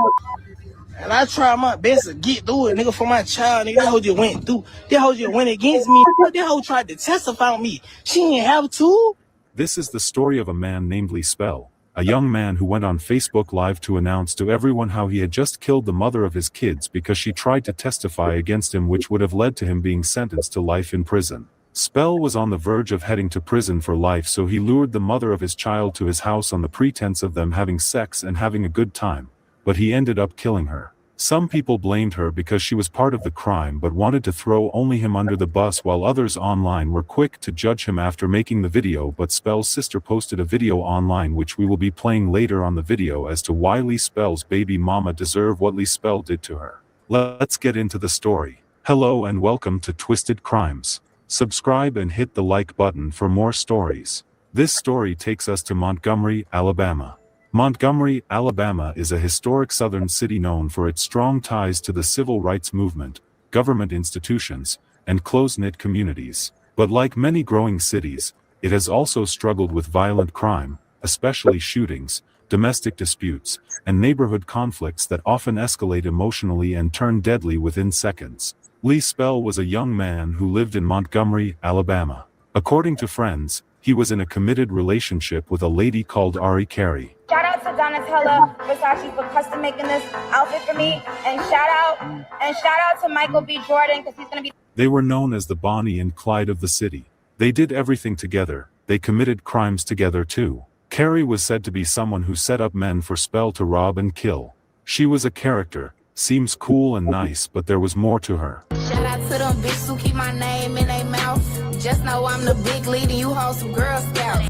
And I tried my best to get through it, nigga, for my child, nigga. That hoe just went through. That hoe just went against me. That hoe tried to testify on me. She didn't have to. This is the story of a man named Lee Spell, a young man who went on Facebook Live to announce to everyone how he had just killed the mother of his kids because she tried to testify against him, which would have led to him being sentenced to life in prison. Spell was on the verge of heading to prison for life, so he lured the mother of his child to his house on the pretense of them having sex and having a good time, but he ended up killing her. Some people blamed her because she was part of the crime but wanted to throw only him under the bus, while others online were quick to judge him after making the video. But Spell's sister posted a video online which we will be playing later on the video as to why Lee Spell's baby mama deserved what Lee Spell did to her. Let's get into the story. Hello and welcome to Twisted Crimes. Subscribe and hit the like button for more stories. This story takes us to Montgomery, Alabama. Montgomery, Alabama is a historic southern city known for its strong ties to the civil rights movement, government institutions, and close-knit communities. But like many growing cities, it has also struggled with violent crime, especially shootings, domestic disputes, and neighborhood conflicts that often escalate emotionally and turn deadly within seconds. Lee Spell was a young man who lived in Montgomery, Alabama. According to friends, he was in a committed relationship with a lady called Ari Carey. Shout out to Donatella Versace for custom making this outfit for me, and shout out to Michael B. Jordan because he's gonna be. They were known as the Bonnie and Clyde of the city. They did everything together. They committed crimes together too. Carey was said to be someone who set up men for Spell to rob and kill. She was a character, seems cool and nice, but there was more to her. Shout out to them bitches who keep my name in their mouth. Just know I'm the big lead and you hold some Girl Scouts.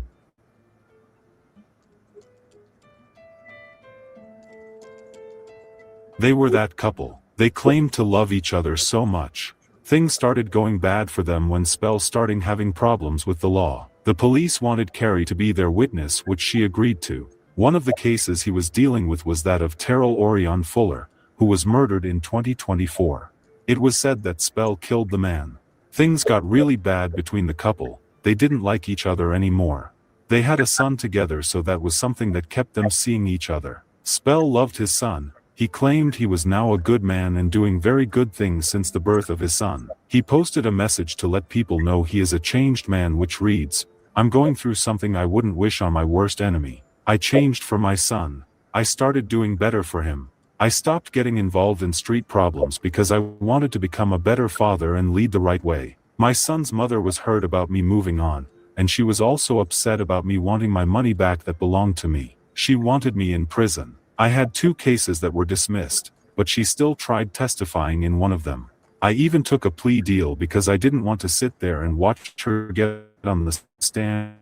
They were that couple. They claimed to love each other so much. Things started going bad for them when Spell started having problems with the law. The police wanted Carey to be their witness, which she agreed to. One of the cases he was dealing with was that of Terrell Orion Fuller, who was murdered in 2024. It was said that Spell killed the man. Things got really bad between the couple. They didn't like each other anymore. They had a son together, so that was something that kept them seeing each other. Spell loved his son. He claimed he was now a good man and doing very good things since the birth of his son. He posted a message to let people know he is a changed man, which reads, "I'm going through something I wouldn't wish on my worst enemy. I changed for my son. I started doing better for him. I stopped getting involved in street problems because I wanted to become a better father and lead the right way. My son's mother was hurt about me moving on, and she was also upset about me wanting my money back that belonged to me. She wanted me in prison. I had 2 cases that were dismissed, but she still tried testifying in one of them. I even took a plea deal because I didn't want to sit there and watch her get on the stand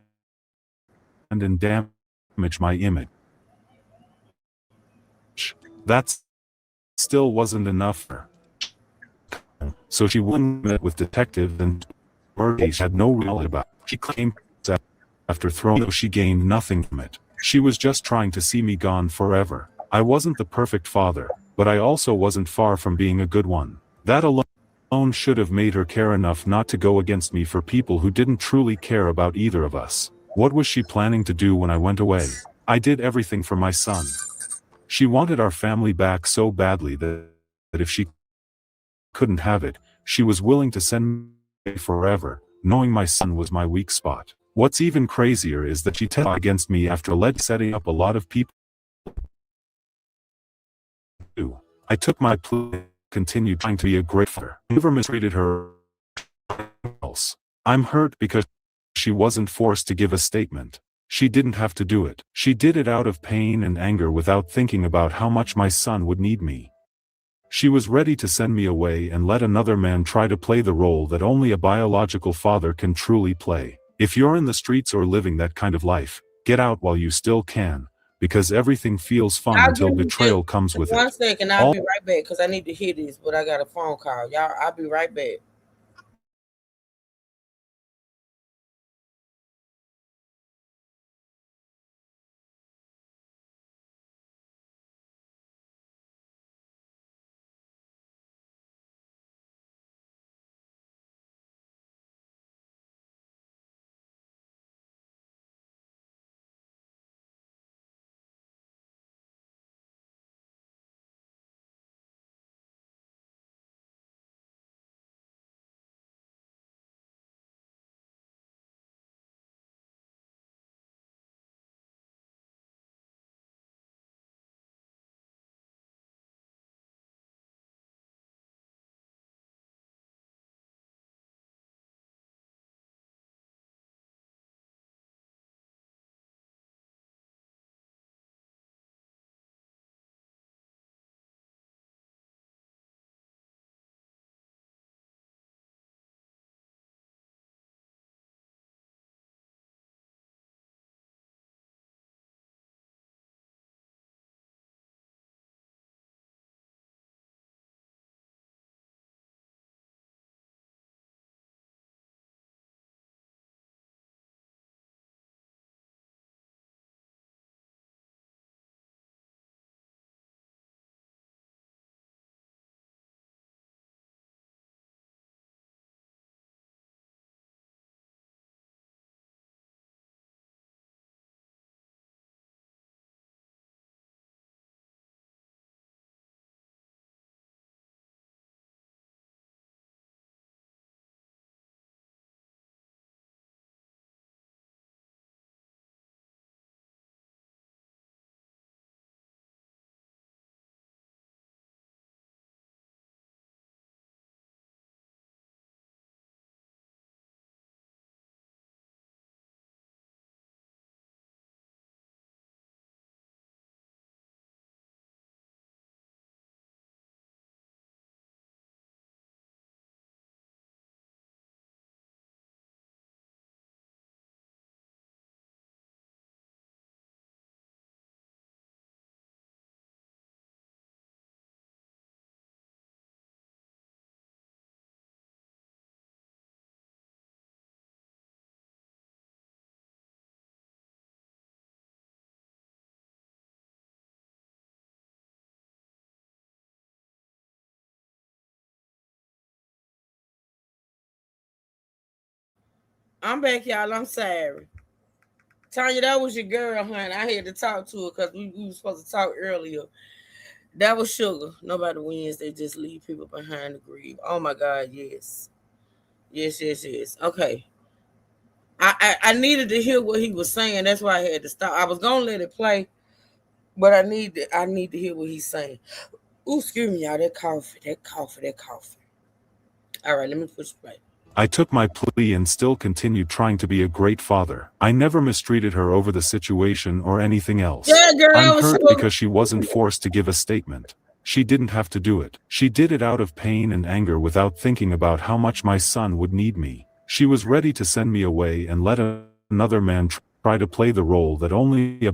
and damage my image. That still wasn't enough for her. So she went met with detectives and case had no reality about it. She claimed that after throwing, she gained nothing from it. She was just trying to see me gone forever. I wasn't the perfect father, but I also wasn't far from being a good one. That alone should have made her care enough not to go against me for people who didn't truly care about either of us. What was she planning to do when I went away? I did everything for my son. She wanted our family back so badly that if she couldn't have it, she was willing to send me forever, knowing my son was my weak spot. What's even crazier is that she testified against me after allegedly setting up a lot of people. I took my plea, continued trying to be a great father. I never mistreated her else. I'm hurt because she wasn't forced to give a statement. She didn't have to do it. She did it out of pain and anger without thinking about how much my son would need me. She was ready to send me away and let another man try to play the role that only a biological father can truly play. If you're in the streets or living that kind of life, get out while you still can, because everything feels fun until betrayal comes with it. 1 second, I'll be right back because I need to hear this, but I got a phone call. Y'all, I'll be right back. I'm back, y'all. I'm sorry. Tanya, that was your girl, honey. I had to talk to her because we were supposed to talk earlier. That was Sugar. Nobody wins. They just leave people behind to grieve. Oh my God, yes. Yes. Okay. I needed to hear what he was saying. That's why I had to stop. I was gonna let it play, but I need to hear what he's saying. Ooh, excuse me, y'all. That coffee. All right, let me push play. I took my plea and still continued trying to be a great father. I never mistreated her over the situation or anything else. Yeah, girl, I'm hurt because she wasn't forced to give a statement. She didn't have to do it. She did it out of pain and anger without thinking about how much my son would need me. She was ready to send me away and let another man try to play the role that only a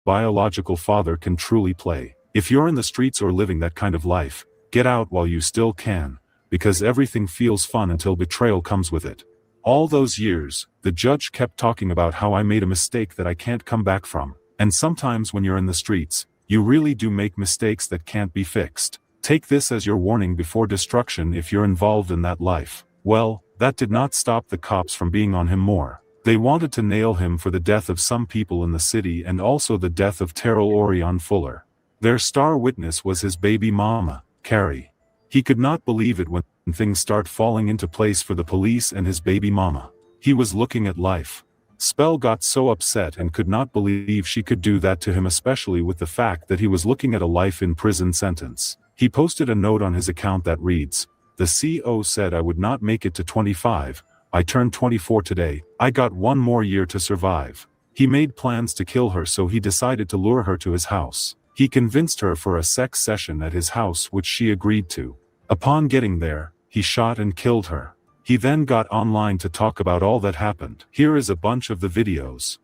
biological father can truly play. If you're in the streets or living that kind of life, get out while you still can, because everything feels fun until betrayal comes with it. All those years, the judge kept talking about how I made a mistake that I can't come back from. And sometimes when you're in the streets, you really do make mistakes that can't be fixed. Take this as your warning before destruction if you're involved in that life. Well, that did not stop the cops from being on him more. They wanted to nail him for the death of some people in the city and also the death of Terrell Orion Fuller. Their star witness was his baby mama, Carrie. He could not believe it when things start falling into place for the police and his baby mama. He was looking at life. Spell got so upset and could not believe she could do that to him, especially with the fact that he was looking at a life in prison sentence. He posted a note on his account that reads, "The CO said I would not make it to 25. I turned 24 today. I got one more year to survive." He made plans to kill her, so he decided to lure her to his house. He convinced her for a sex session at his house, which she agreed to. Upon getting there, he shot and killed her. He then got online to talk about all that happened. Here is a bunch of the videos.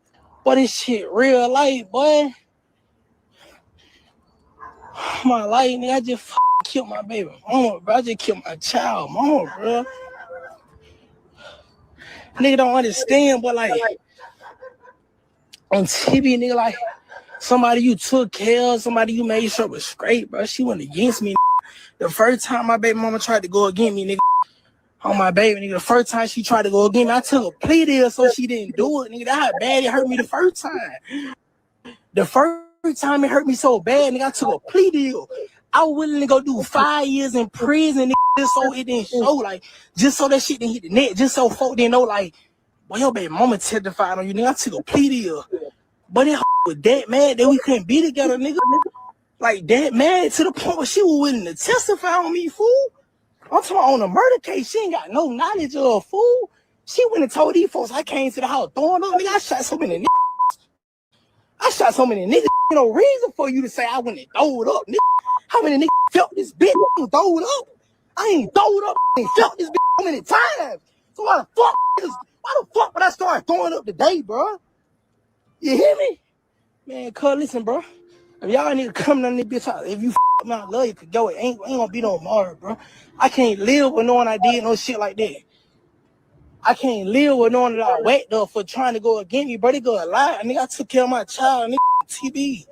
Boy, this shit real life, boy. My life, nigga, I just killed my baby mama, bro. I just killed my child mama, bro. Nigga don't understand, but like, on TV, nigga, like, somebody you took care of, somebody you made sure was straight, bro. She went against me. The first time my baby mama tried to go against me, nigga, on my baby, nigga, the first time she tried to go against me, I took a plea deal so she didn't do it, nigga. That's how bad it hurt me the first time. The first time it hurt me so bad, nigga, I took a plea deal. I was willing to go do 5 years in prison, nigga, just so it didn't show, like, just so that shit didn't hit the net, just so folk didn't know, like, boy, your baby mama testified on you, nigga. I took a plea deal. But it was that mad that we couldn't be together, nigga. Like, that mad to the point where she was willing to testify on me, fool. I'm talking on a murder case. She ain't got no knowledge of, fool. She went and told these folks I came to the house throwing up, nigga. I shot so many niggas. No reason for you to say I went and throw it up, nigga. How many niggas felt this bitch and throw it up? I ain't throw it up and felt this bitch so many times. So why the fuck would I start throwing up today, bro? You hear me? Man, cuz, listen, bro. If y'all need to come down this bitch out, if you me, I love you, could go. It ain't gonna be no more, bro. I can't live with knowing I did no shit like that. I can't live with knowing that I whacked up for trying to go against me, bro. They go a lie. Nigga, I took care of my child, nigga. TB.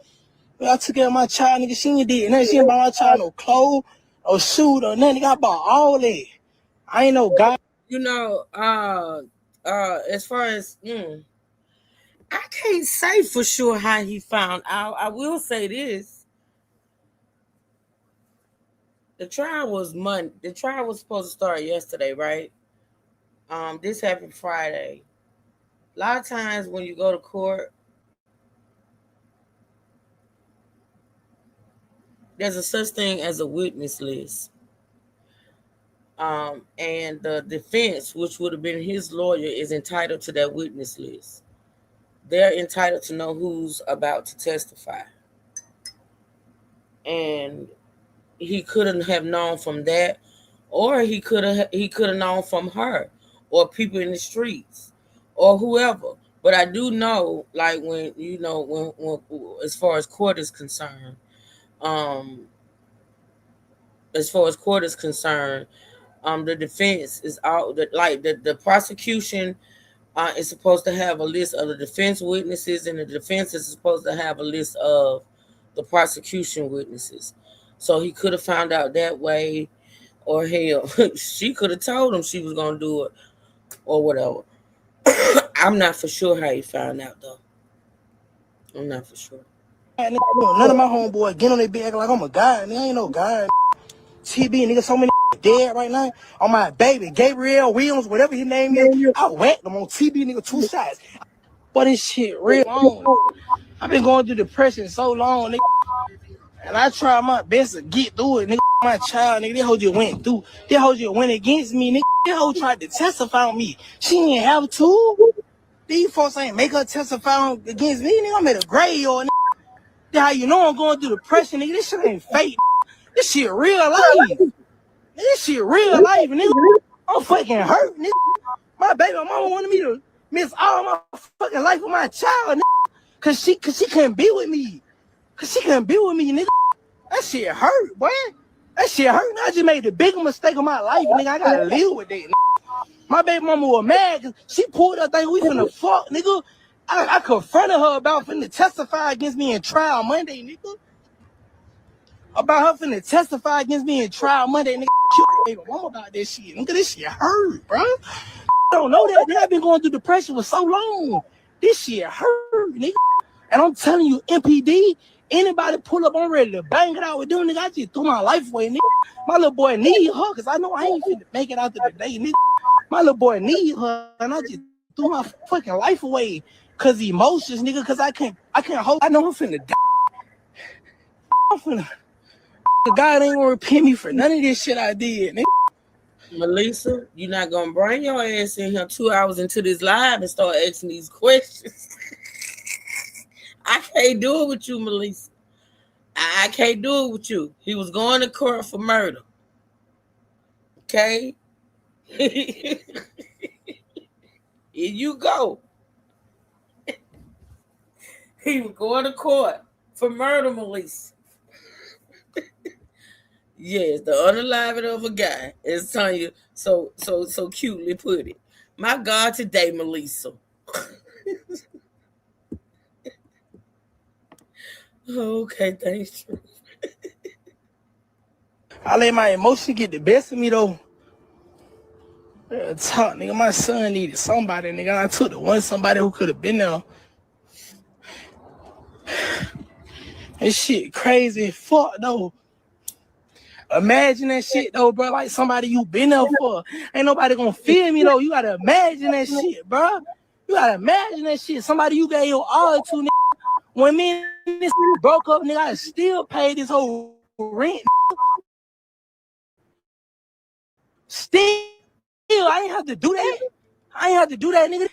Nigga, I took care of my child, nigga. She ain't did nothing. She ain't buy my child no clothes, or shoes, or nothing. Nigga, I bought all that. I ain't no guy. You know, as far as I can't say for sure how he found out. I will say this. The trial was Monday. The trial was supposed to start yesterday, right? This happened Friday. A lot of times when you go to court, there's a such thing as a witness list. And the defense, which would have been his lawyer, is entitled to that witness list. They're entitled to know who's about to testify. And he couldn't have known from that, or he could have known from her, or people in the streets, or whoever. But I do know, like, when as far as court is concerned, the defense is out. The prosecution is supposed to have a list of the defense witnesses, and the defense is supposed to have a list of the prosecution witnesses. So he could have found out that way, or hell, she could have told him she was gonna do it, or whatever. I'm not for sure how he found out though. I'm not for sure. None of my homeboys get on their bed like I'm a guy. Nigga, I ain't no guy. TB, nigga, so many dead right now. On my baby, Gabriel Williams, whatever his name is, I whacked them on TB, nigga, 2 shots. But this shit real long. I've been going through depression so long, nigga. And I try my best to get through it, nigga. My child, nigga, this hoe just went through. This hoe just went against me, nigga. This hoe tried to testify on me. She didn't have to. These folks ain't make her testify against me, nigga. I'm at a graveyard, nigga. That's how you know I'm going through depression, nigga. This shit ain't fake. This shit real life. This shit real life, nigga. I'm fucking hurt, nigga. My baby mama wanted me to miss all my fucking life with my child, nigga. Cause she couldn't be with me. Nigga. That shit hurt, boy. That shit hurt. I just made the biggest mistake of my life, nigga. I gotta live with that, nigga. My baby mama was mad cause she pulled her thing. We finna fuck, nigga. I confronted her about finna testify against me in trial Monday, nigga. About her finna testify against me in trial Monday, nigga. Kill my baby mama about this shit. Nigga, this shit hurt, bro. I don't know that. Nigga, I've been going through depression for so long. This shit hurt, nigga. And I'm telling you, MPD, anybody pull up, I'm ready to bang it out with them, nigga. I just threw my life away, nigga. My little boy need her, cause I know I ain't finna make it out to the day, nigga. My little boy need her, and I just threw my fucking life away, cause emotions, nigga. Cause I can't hold. I know I'm finna die. I'm finna. God ain't gonna repay me for none of this shit I did, nigga. Melissa, you're not gonna bring your ass in here 2 hours into this live and start asking these questions. I can't do it with you, Melissa. I can't do it with you. He was going to court for murder. Okay? Here you go. He was going to court for murder, Melissa. Yes, the unalived of a guy, as Tanya so cutely put it. My God, today, Melissa. Okay, thanks. I let my emotions get the best of me though. Talk, nigga. My son needed somebody, nigga. I took the one somebody who could have been there. This shit crazy fuck though. Imagine that shit though, bro. Like somebody you been there for. Ain't nobody gonna feel me though. You gotta imagine that shit, bro. You gotta imagine that shit. Somebody you gave your all to, nigga. When me and this broke up, nigga, I still paid this whole rent. Still, I ain't have to do that. Nigga.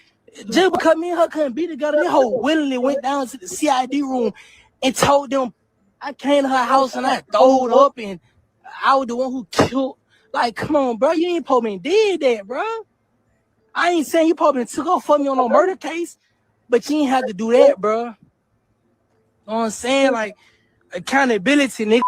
Just because me and her couldn't be together, this whole willingly went down to the CID room and told them I came to her house and I throwed up and I was the one who killed. Like, come on, bro. You ain't probably did that, bro. I ain't saying you probably took off for me on no murder case, but you ain't have to do that, bro. You know what I'm saying? Like, accountability, nigga.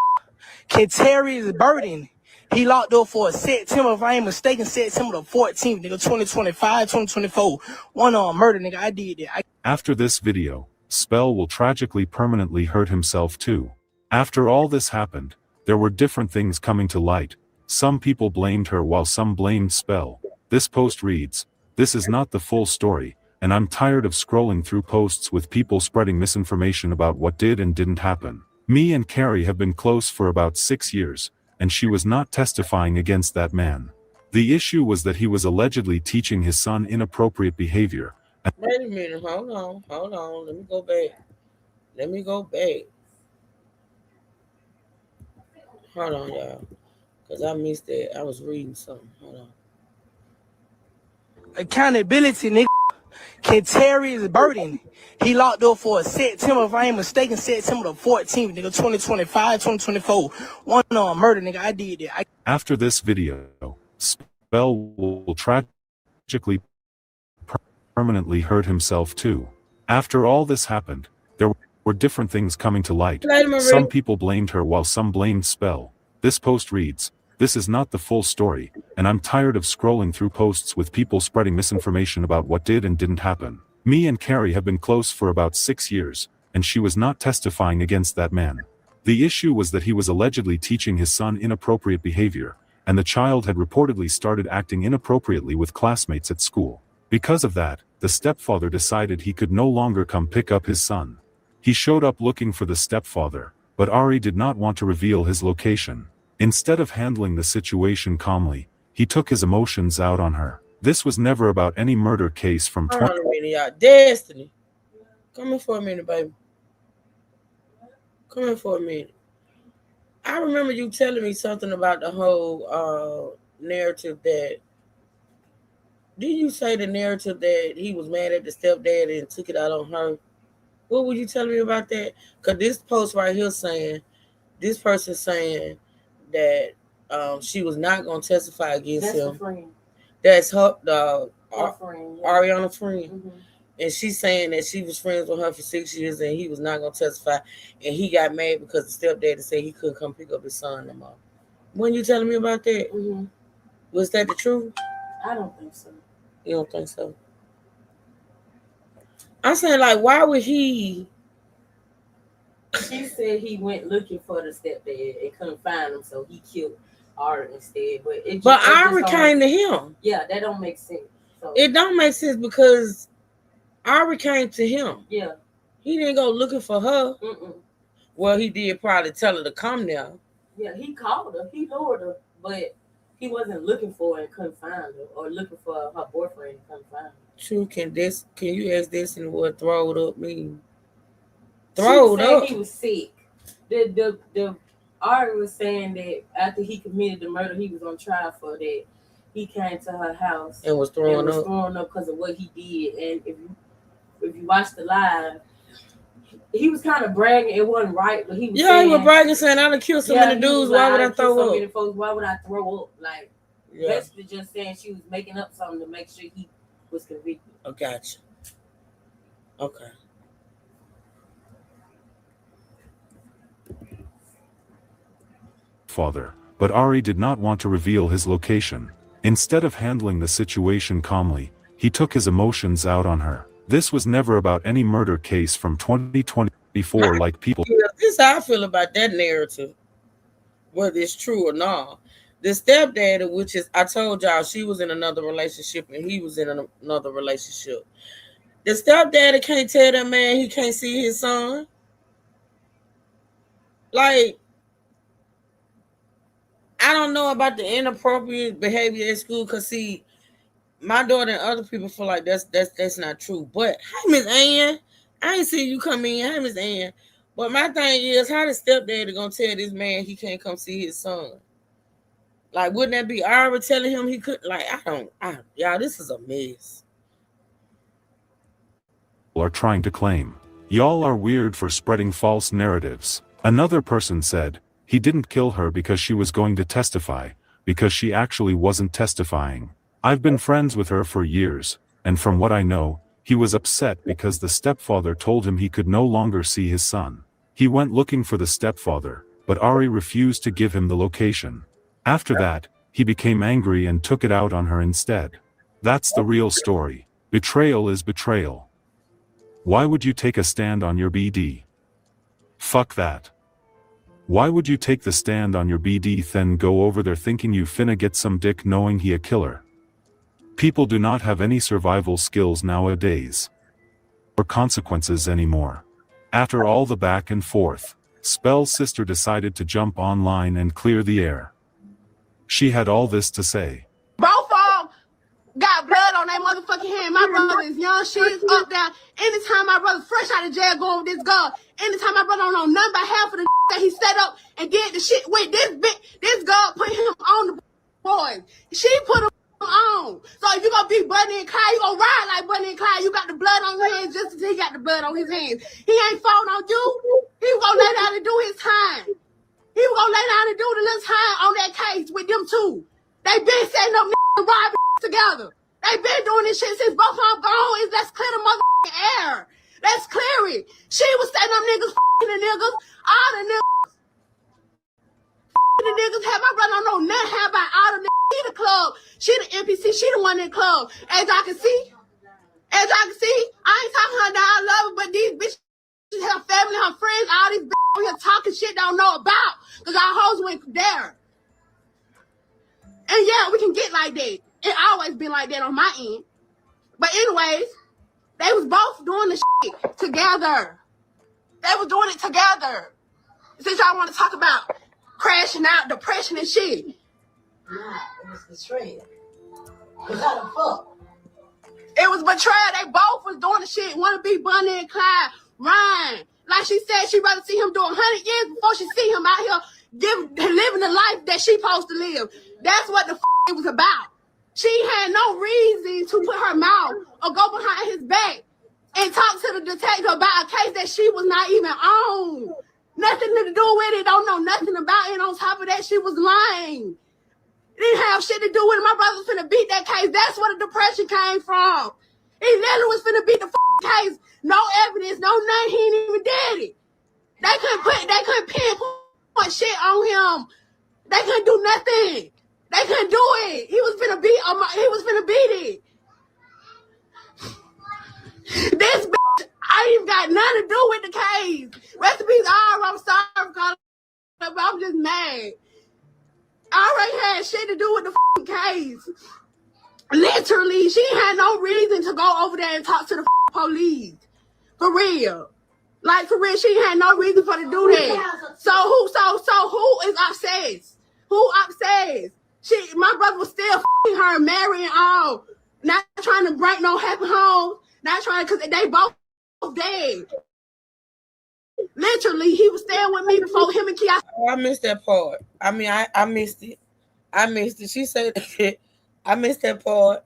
Can carry his burden. He locked up for September, if I ain't mistaken, September the 14th, nigga, 2025, 2024. One on murder, nigga. I did that. After this video, Spell will tragically permanently hurt himself too. After all this happened, there were different things coming to light. Some people blamed her while some blamed Spell. This post reads, "This is not the full story, and I'm tired of scrolling through posts with people spreading misinformation about what did and didn't happen. Me and Carrie have been close for about 6 years, and she was not testifying against that man. The issue was that he was allegedly teaching his son inappropriate behavior." Wait a minute. Hold on. Let me go back. Hold on, y'all. Because I missed that. I was reading something. Hold on. Accountability, nigga. Can carry his burden. He locked up for September, if I ain't mistaken, September the 14th, nigga, 2025, 2024. One on murder, nigga. I did that. After this video, Spell will tragically permanently hurt himself too. After all this happened, there were different things coming to light. Some people blamed her while some blamed Spell. This post reads, "This is not the full story, and I'm tired of scrolling through posts with people spreading misinformation about what did and didn't happen. Me and Carrie have been close for about 6 years, and she was not testifying against that man. The issue was that he was allegedly teaching his son inappropriate behavior, and the child had reportedly started acting inappropriately with classmates at school. Because of that, the stepfather decided he could no longer come pick up his son. He showed up looking for the stepfather, but Ari did not want to reveal his location. Instead of handling the situation calmly, he took his emotions out on her. This was never about any murder case from Hold on a minute, y'all. Destiny. Come in for a minute, baby. Come in for a minute. I remember you telling me something about the whole narrative that. Did you say the narrative that he was mad at the stepdad and took it out on her? What were you telling me about that? Because this post right here saying, this person saying that she was not going to testify against him. That's friend. That's her, Friend, yeah. Ariana's friend. Mm-hmm. And she's saying that she was friends with her for 6 years and he was not going to testify. And he got mad because the stepdad said he couldn't come pick up his son no more. When you telling me about that? Mm-hmm. Was that the truth? I don't think so. You don't think so? I'm saying, like, why would he? She said he went looking for the stepdad and couldn't find him, so he killed Ari instead. But Ari came to him. Yeah, that don't make sense. So. It don't make sense because Ari came to him. Yeah. He didn't go looking for her. Mm-mm. Well, he did probably tell her to come there. Yeah, he called her. He lured her, but he wasn't looking for her and couldn't find her, or looking for her boyfriend and couldn't find her. True. Can you ask this and what throwed up mean? Throwed up. He was sick. The Ari was saying that after he committed the murder, he was on trial for that. He came to her house and was throwing up because of what he did. And if you watch the live, he was kind of bragging. It wasn't right, but he was he was bragging, saying, "I done killed so many dudes. Why would I throw up? Many folks, why would I throw up?" Like basically just saying she was making up something to make sure he was convicted. Oh, gotcha. Okay. Father, but Ari did not want to reveal his location. Instead of handling the situation calmly, he took his emotions out on her. This was never about any murder case from 2024 like people. This is how I feel about that narrative, whether it's true or not. The stepdad, which is, I told y'all, she was in another relationship and he was in another relationship. The stepdad can't tell that man he can't see his son. Like, I don't know about the inappropriate behavior at school, because see, my daughter and other people feel like that's not true. But hey, Miss Ann, I ain't see you come in. Hey, Miss Ann. But my thing is, how the stepdad gonna tell this man he can't come see his son? Like, wouldn't that be Ira telling him he couldn't? Like, y'all, this is a mess. Are trying to claim. Y'all are weird for spreading false narratives. Another person said, he didn't kill her because she was going to testify, because she actually wasn't testifying. I've been friends with her for years, and from what I know, he was upset because the stepfather told him he could no longer see his son. He went looking for the stepfather, but Ari refused to give him the location. After that, he became angry and took it out on her instead. That's the real story. Betrayal is betrayal. Why would you take a stand on your BD? Fuck that. Why would you take the stand on your BD then go over there thinking you finna get some dick knowing he a killer? People do not have any survival skills nowadays. Or consequences anymore. After all the back and forth, Spell's sister decided to jump online and clear the air. She had all this to say. Both of them got blood on their motherfucking hand. My brother is young, shit up there. Anytime my brother's fresh out of jail going with this girl, anytime my brother don't know nothing about half of the that he set up and did the shit with this girl put him on the boys. She put him on. So if you gonna be Bunny and Clyde, you gonna ride like Bunny and Clyde. You got the blood on your hands just as he got the blood on his hands. He ain't falling on you. He was gonna lay down and do his time. He was gonna lay down and do the little time on that case with them two. They been setting up and robbing together. They been doing this shit since both of them gone. Let's clear the motherfucking air. Let's clear it. She was setting up niggas, the niggas, all the niggas. The niggas had my brother don't know nothing about all the niggas. She the club. She the NPC. She the one in the club. As I can see, I ain't talking her down. I love her, but these bitches, her family, her friends, all these bitches here talking shit don't know about. Because our hoes went there. And yeah, we can get like that. It always been like that on my end. But anyways, They was both doing the shit together. They was doing it together. Since y'all want to talk about crashing out, depression and shit. Nah, it was betrayal. Cause how the fuck? It was betrayal. They both was doing the shit. Want to be Bonnie and Clyde. Ryan. Like she said, she'd rather see him do 100 years before she see him out here living the life that she supposed to live. That's what the it was about. She had no reason to put her mouth or go behind his back and talk to the detective about a case that she was not even on. Nothing to do with it. Don't know nothing about it. On top of that, she was lying. Didn't have shit to do with it. My brother was finna beat that case. That's where the depression came from. He literally was finna beat the case. No evidence, no nothing. He ain't even did it. They couldn't pinpoint shit on him. They couldn't do nothing. They couldn't do it. He was finna beat it. This bitch, I ain't even got nothing to do with the case. Rest in peace, I'm sorry for calling, but I'm just mad. I already had shit to do with the case. Literally, she had no reason to go over there and talk to the police. For real. Like, for real, she had no reason for to do that. So who is obsessed? Who obsessed? My brother was still her, marrying all. Not trying to break no happy home. Not trying, because they both dead. Literally, he was staying with me before him and Kia. Oh, I missed that part. I mean, I missed it. I missed it. She said, I missed that part.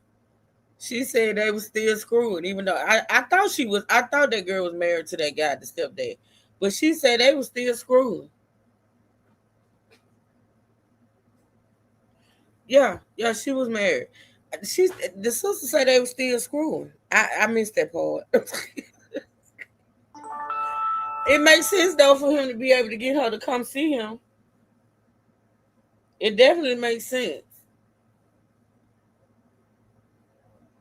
She said they was still screwing, even though I thought that girl was married to that guy, the stepdad. But she said they was still screwing. Yeah, she was married. The sister said they were still screwing. I missed that part. It makes sense though for him to be able to get her to come see him. It definitely makes sense.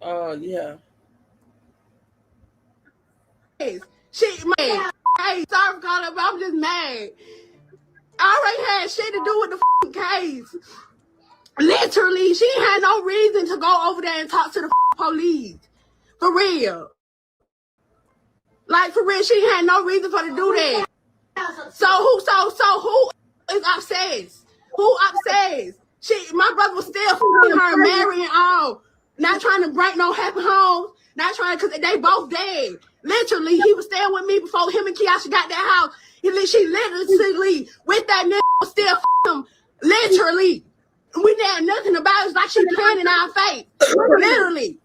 Oh yeah. She mad. Hey, sorry for calling, but I'm just mad. I already had shit to do with the case. Literally, she had no reason to go over there and talk to the police. For real. Like, for real, she had no reason for to do that. So who is obsessed? Who obsessed? My brother was still her, marrying all. Not trying to break no happy homes. Not trying, because they both dead. Literally, he was staying with me before him and Kiasha got that house. She literally, with that nigga, still him. Literally. We didn't have nothing about it. It's like she playing in our face. Literally.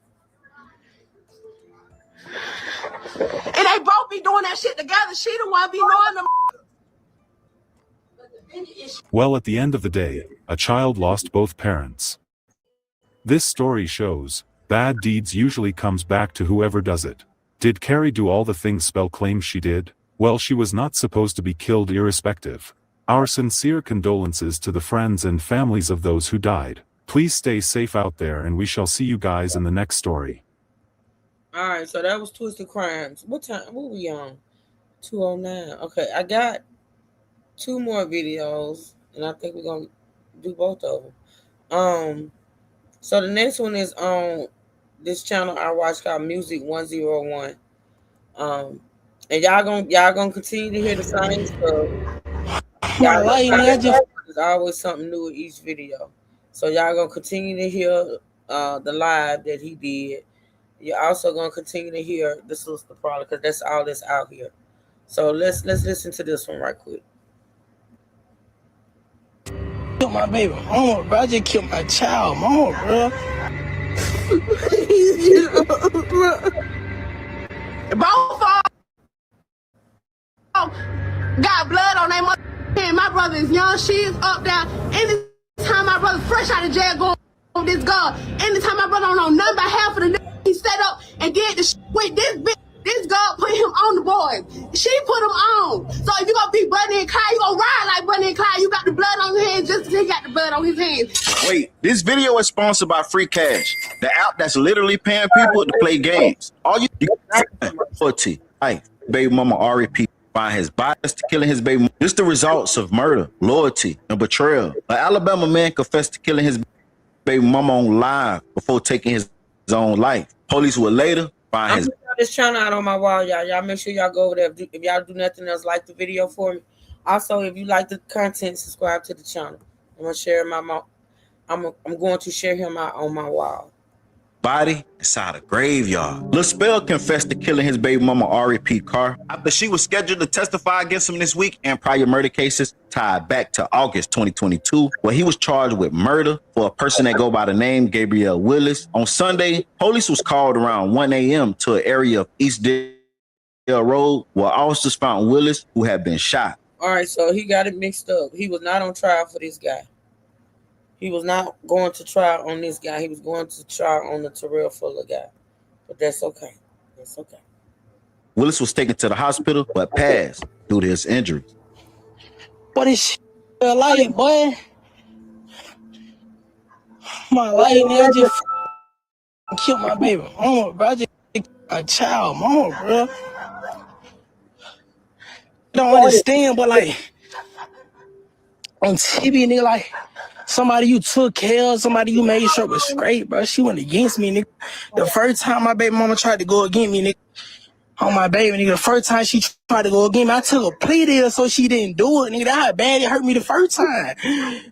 And they both be doing that shit together. She the one be knowing them. Well, at the end of the day, a child lost both parents. This story shows, bad deeds usually comes back to whoever does it. Did Carrie do all the things Spell claims she did? Well, she was not supposed to be killed irrespective. Our sincere condolences to the friends and families of those who died. Please stay safe out there, and we shall see you guys in the next story. All right, so that was Twisted Crimes. What time? What we on? 2:09. Okay, I got 2 more videos, and I think we're gonna do both of them. So the next one is on this channel I watch called Music 101. And y'all gonna continue to hear the same stuff. There's always something new in each video. So y'all gonna continue to hear the live that he did. You're also gonna continue to hear the sister probably, because that's all that's out here. So let's listen to this one right quick. Killed my baby mama, bro. I just killed my child mama, bro. Both got blood on their mother. My brother is young. She is up there. Anytime my brother fresh out of jail going on this girl. Anytime my brother don't know nothing about half of the he set up and did the with this bitch. This girl put him on the boys. She put him on. So if you gonna be Bunny and Clyde, you gonna ride like Bunny and Clyde. You got the blood on your hands just as he got the blood on his hands. Wait, this video is sponsored by Free Cash, the app that's literally paying people to play games. All you loyalty. Hey, baby mama REP find his bias to killing his baby. This the results of murder, loyalty, and betrayal. An Alabama man confessed to killing his baby mama on live before taking his own life. Police would later find his this channel out on my wall, y'all. Y'all make sure y'all go over there. If y'all do nothing else, like the video for me. Also, if you like the content, subscribe to the channel. I'm gonna share I'm going to share him out on my wall. Body inside a graveyard. Lil Spell confessed to killing his baby mama Ari P. Carr after she was scheduled to testify against him this week, and prior murder cases tied back to August 2022, where he was charged with murder for a person that go by the name Gabrielle Willis. On Sunday, police was called around 1 a.m. to an area of East Dale Road where officers found Willis, who had been shot. All right, so he got it mixed up. He was not on trial for this guy. He was not going to trial on this guy. He was going to trial on the Terrell Fuller guy. But that's okay. That's okay. Willis was taken to the hospital, but passed due to his injuries. But it's like, boy. My life, nigga, I just killed my baby mama, bro. I just a child mama, bro. Don't understand, but like on TV, nigga, like somebody you took care of, somebody you made sure was straight, bro. She went against me, nigga. The first time my baby mama tried to go against me, nigga, on my baby, nigga, the first time she tried to go against me, I took a plea deal so she didn't do it, nigga. That's how bad it hurt me the first time.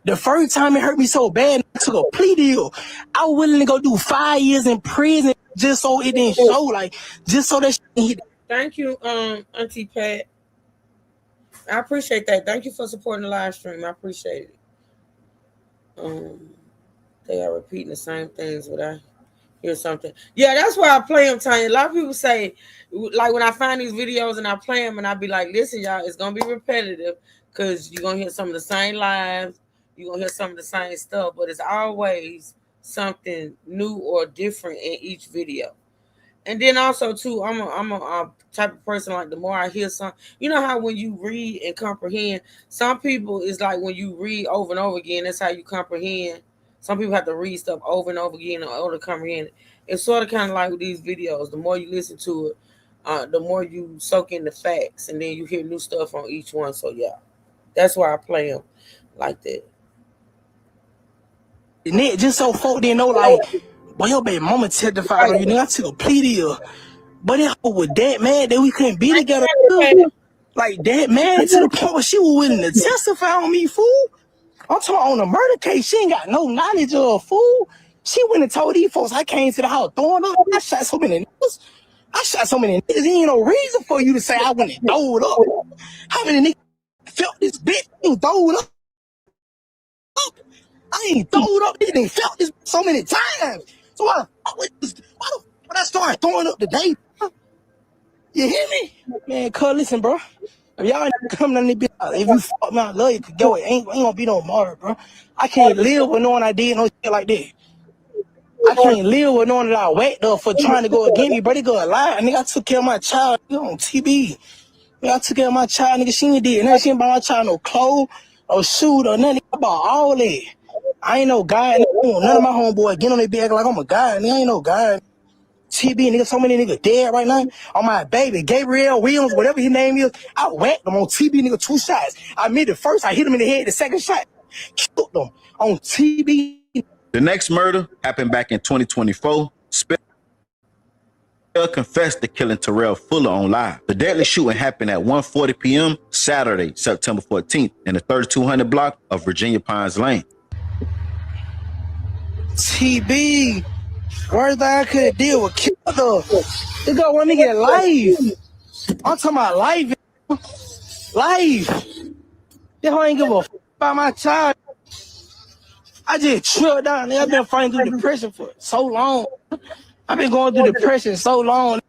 The first time it hurt me so bad, I took a plea deal. I was willing to go do 5 years in prison just so it didn't show, like, just so that she. Thank you, Auntie Pat. I appreciate that. Thank you for supporting the live stream. I appreciate it. They are repeating the same things when I hear something. Yeah, that's why I play them, Tanya. A lot of people say, like, when I find these videos and I play them and I be like, listen, y'all, it's going to be repetitive because you're going to hear some of the same lives. You're going to hear some of the same stuff, but it's always something new or different in each video. And then also, too, I'm a type of person, like, the more I hear something, you know how when you read and comprehend, some people, it's like when you read over and over again, that's how you comprehend. Some people have to read stuff over and over again in order to comprehend it. It's sort of kind of like with these videos. The more you listen to it, the more you soak in the facts, and then you hear new stuff on each one. So, yeah, that's why I play them like that. Nick, just so folk didn't know, like, boy, your baby mama testified on you, nigga. I took a plea deal. But that hoe was that mad that we couldn't be together. Like, that mad to the point where she was willing to testify on me, fool. I'm talking on a murder case. She ain't got no knowledge of, fool. She went and told these folks I came to the house throwing up. I shot so many niggas. There ain't no reason for you to say I went and throwed up. How many niggas felt this bitch and throwed up? I ain't throwed up. Niggas ain't felt this so many times. So why the fuck I started throwing up today? You hear me? Man, cuz, listen, bro. If y'all ain't coming on this bitch, if you fuck me, I love you. Go, it ain't gonna be no more, bro. I can't live with knowing I did no shit like that. I can't live with knowing that I whacked up for trying to go against me, bro. They go a lie. Nigga, I took care of my child, nigga, on TV. Nigga, I took care of my child, nigga. She ain't did nothing. She ain't buy my child no clothes, no shoes, or nothing. I bought all that. I ain't no guy. None of my homeboys get on their bed like I'm a guy. Nigga, I ain't no guy. TB, nigga, so many niggas dead right now. On my baby, Gabriel Williams, whatever his name is, I whacked them on TB, nigga, 2 shots. I made the first, I hit him in the head, the second shot, killed them on TB. The next murder happened back in 2024. Spell confessed to killing Terrell Fuller on live. The deadly shooting happened at 1:40 p.m. Saturday, September 14th, in the 3200 block of Virginia Pines Lane. TB, worst thing I could deal with killer. They go want me to get life. I'm talking about life. Life. They don't ain't give a fuck about my child. I just trilled down. Nigga, I've been fighting through depression for so long. I've been going through depression so long.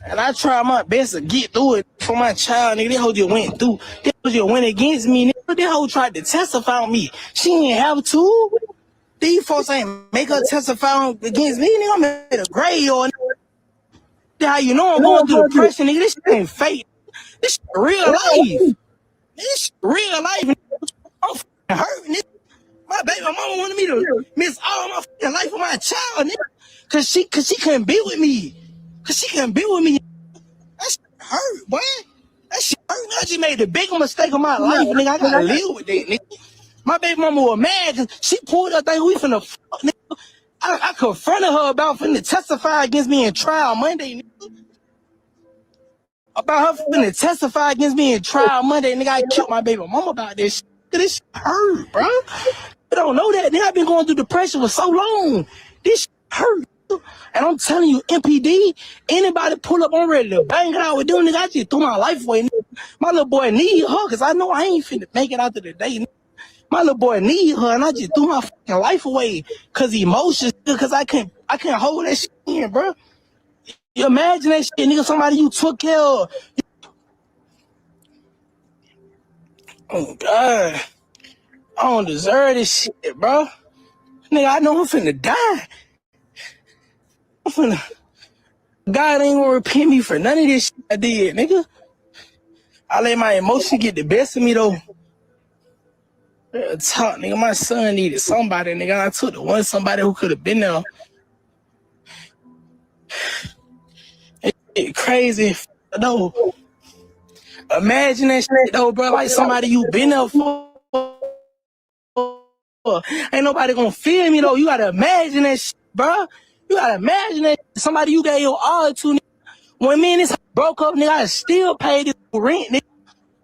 And I tried my best to get through it for my child, nigga. That hoe just went through. That hoe just went against me, nigga. That hoe tried to testify on me. She didn't have to. These folks ain't make her testify against me, nigga. I'm in a graveyard. That's how you know I'm going through depression, nigga. This shit ain't fake. This shit real life. This shit real life. I'm fucking hurting, nigga. My baby mama wanted me to miss all my fucking life with my child, nigga. Cause she couldn't be with me. Cause she couldn't be with me. That shit hurt, boy. That shit hurt. I just made the biggest mistake of my life, nigga. I gotta live with that, nigga. My baby mama was mad cause she pulled up thing we finna fuck, nigga. I confronted her about finna testify against me in trial Monday. About her finna testify against me in trial Monday. Nigga, I killed my baby mama about this shit. This shit hurt, bro. You don't know that. Nigga, I've been going through depression for so long. This shit hurt. And I'm telling you, MPD, anybody pull up, I'm ready to bang it out with them. Nigga, I just threw my life away. Nigga. My little boy need her, because I know I ain't finna make it out to the day. Nigga. My little boy need her, and I just threw my fucking life away because emotions, because I can't hold that shit in, bro. You imagine that shit, nigga, somebody you took care of. Oh, God. I don't deserve this shit, bro. Nigga, I know I'm finna die. God ain't gonna repent me for none of this shit I did, nigga. I let my emotions get the best of me, though. Real talk, nigga. My son needed somebody, nigga. I took the one somebody who could have been there. It's crazy, though. Imagine that shit, though, bro. Like somebody you been there for. Ain't nobody gonna feel me, though. You gotta imagine that shit, bro. You gotta imagine that shit. Somebody you gave your all to, nigga. When me and this broke up, nigga, I still paid this rent, nigga.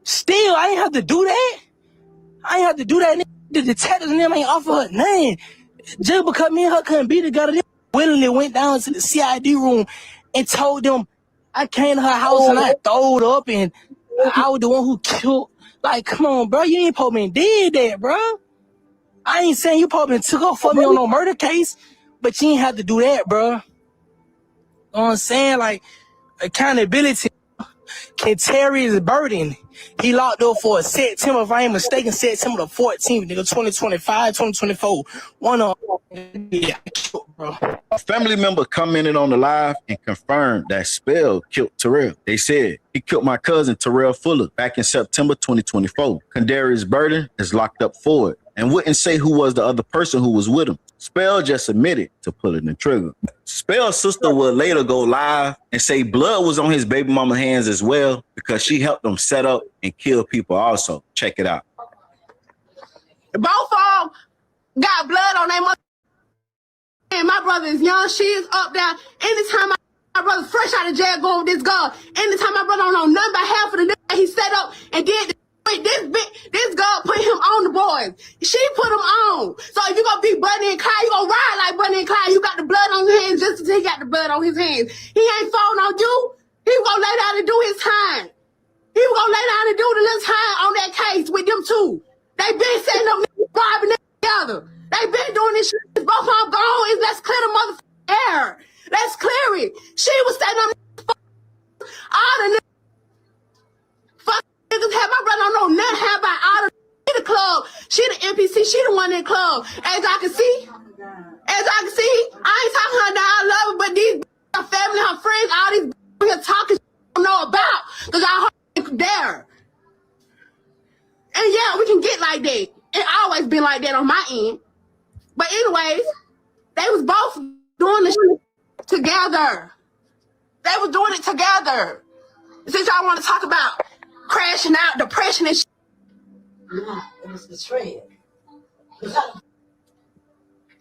Still, I ain't have to do that. I ain't have to do that, nigga. The detectives and them ain't offer her nothing. Just because me and her couldn't be together, they willingly went down to the CID room and told them I came to her house and I throwed up and I was the one who killed. Like, come on, bro. You ain't supposed to did that, bro. I ain't saying you probably took up for me on no murder case, but you ain't have to do that, bro. You know what I'm saying? Like, accountability. Terry's burden. He locked up for September, if I ain't mistaken, September the 14th, nigga, 2025, 2024. Yeah, bro. A family member commented on the live and confirmed that Spell killed Terrell. They said, he killed my cousin Terrell Fuller back in September 2024. Condarius Burden is locked up for it and wouldn't say who was the other person who was with him. Spell just admitted to pulling the trigger. Spell's sister would later go live and say blood was on his baby mama's hands as well because she helped them set up and kill people also. Check it out. Both of them got blood on their mother. And my brother is young. She is up there. Anytime my brother fresh out of jail going with this girl. Anytime my brother don't know nothing about half of the nigga he set up and did this girl put him on the boys. She put him on. So if you gonna be Bunny and Clyde, you gonna ride like Bunny and Clyde. You got the blood on your hands just as he got the blood on his hands. He ain't falling on you. He was gonna lay down and do his time. He was gonna lay down and do the little time on that case with them two. They been setting up robbing them together. They been doing this shit. Both of them gone. Let's clear the motherfucking air. Let's clear it. She was setting up all the niggas have my brother don't know nothing have about all the club. She the NPC. She the one in the club. As I can see, I ain't talking her down. I love her, but these her family, her friends, all these here talking I don't know about because I heard there. And yeah, we can get like that. It always been like that on my end. But anyways, they was both doing the shit together. They was doing it together. Since y'all want to talk about crashing out, depression and shit. No, it was betrayal.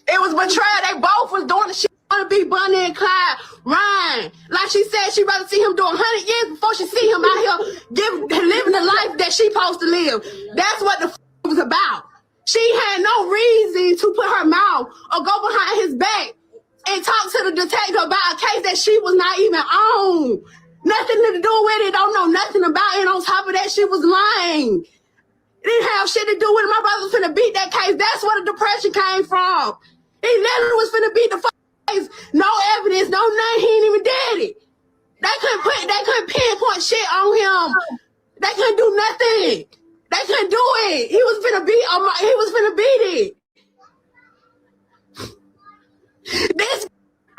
It was betrayal. They both was doing the shit. Want to be Bunny and Clyde. Ryan, like she said, she'd rather see him do 100 years before she see him out here living the life that she supposed to live. That's what the was about. She had no reason to put her mouth or go behind his back and talk to the detective about a case that she was not even on. Nothing to do with it. Don't know nothing about it. On top of that, she was lying. It didn't have shit to do with it. My brother was finna beat that case. That's where the depression came from. He literally was finna beat the case. No evidence, no nothing. He ain't even did it. They couldn't pinpoint shit on him. They couldn't do nothing. They couldn't do it. He was finna beat it. This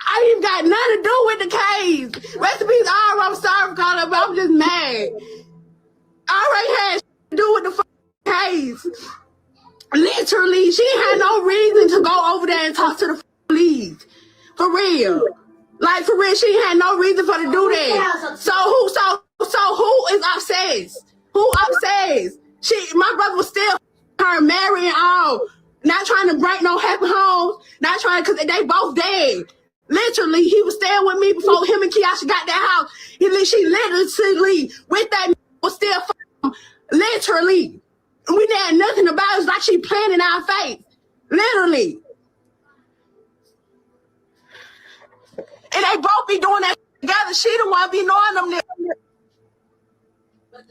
I ain't got nothing to do with the case. Recipes are, I'm sorry for calling, but I'm just mad. I already had shit to do with the case. Literally, she had no reason to go over there and talk to the police. For real. Like, for real, she had no reason for to do that. So who is obsessed? Who obsessed? My brother was still her marrying all. Not trying to break no happy homes. Not trying, because they both dead. Literally, he was staying with me before him and Kiasha got that house. She literally, with that was still literally. And we didn't have nothing about it. It's like she playing in our face. Literally. And they both be doing that together. She the one be knowing them.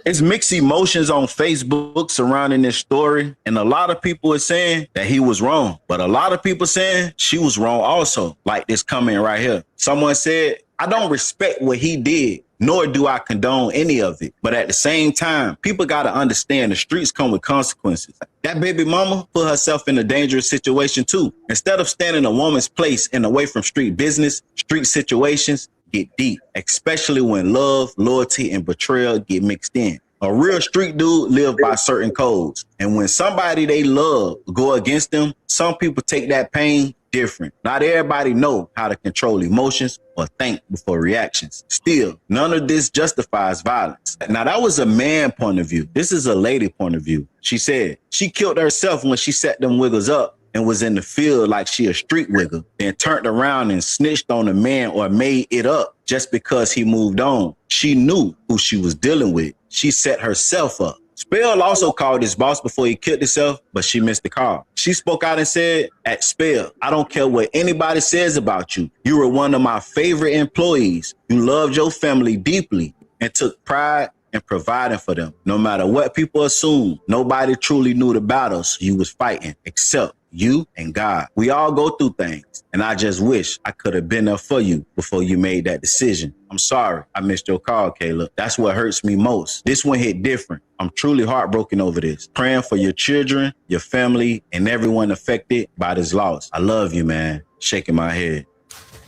It's mixed emotions on Facebook surrounding this story. And a lot of people are saying that he was wrong. But a lot of people saying she was wrong also. Like this comment right here. Someone said, I don't respect what he did, nor do I condone any of it. But at the same time, people got to understand the streets come with consequences. That baby mama put herself in a dangerous situation too. Instead of standing a woman's place and away from street business, street situations get deep, especially when love, loyalty, and betrayal get mixed in. A real street dude live by certain codes. And when somebody they love go against them, some people take that pain different. Not everybody know how to control emotions or think before reactions. Still, none of this justifies violence. Now, that was a man point of view. This is a lady point of view. She said she killed herself when she set them wiggles up and was in the field like she a street wigger, then turned around and snitched on a man or made it up just because he moved on. She knew who she was dealing with. She set herself up. Spell also called his boss before he killed himself, but she missed the call. She spoke out and said, at Spell, I don't care what anybody says about you. You were one of my favorite employees. You loved your family deeply and took pride in providing for them. No matter what people assume, nobody truly knew the battles you was fighting except you and God. We all go through things, and I just wish I could have been there for you before you made that decision. I'm sorry I missed your call, Caleb. That's what hurts me most. This one hit different. I'm truly heartbroken over this. Praying for your children, your family, and everyone affected by this loss. I love you, man. Shaking my head.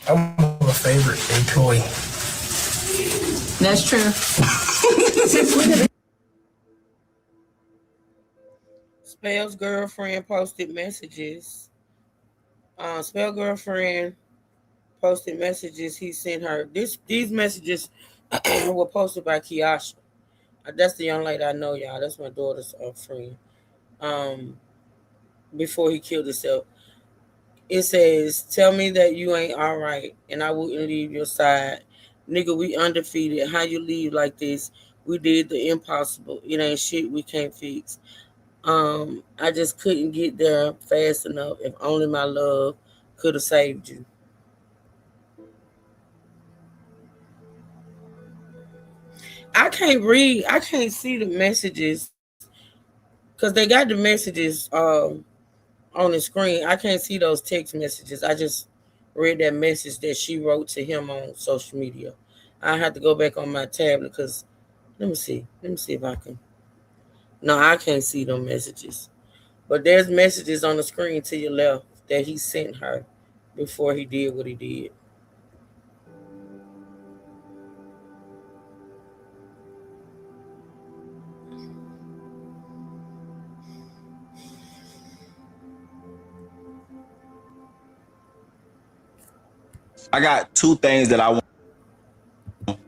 I'm a favorite employee. That's true. Spell's girlfriend posted messages. Spell girlfriend posted messages he sent her. These messages were posted by Kiasha. That's the young lady I know, y'all. That's my daughter's friend. Before he killed himself. It says, tell me that you ain't all right and I wouldn't leave your side. Nigga, we undefeated. How you leave like this? We did the impossible. It ain't shit we can't fix. I just couldn't get there fast enough. If only my love could have saved you. I can't see the messages because they got the messages on the screen. I can't see those text messages. I just read that message that she wrote to him on social media. I have to go back on my tablet because let me see if I can. No, I can't see them messages. But there's messages on the screen to your left that he sent her before he did what he did. I got two things that I want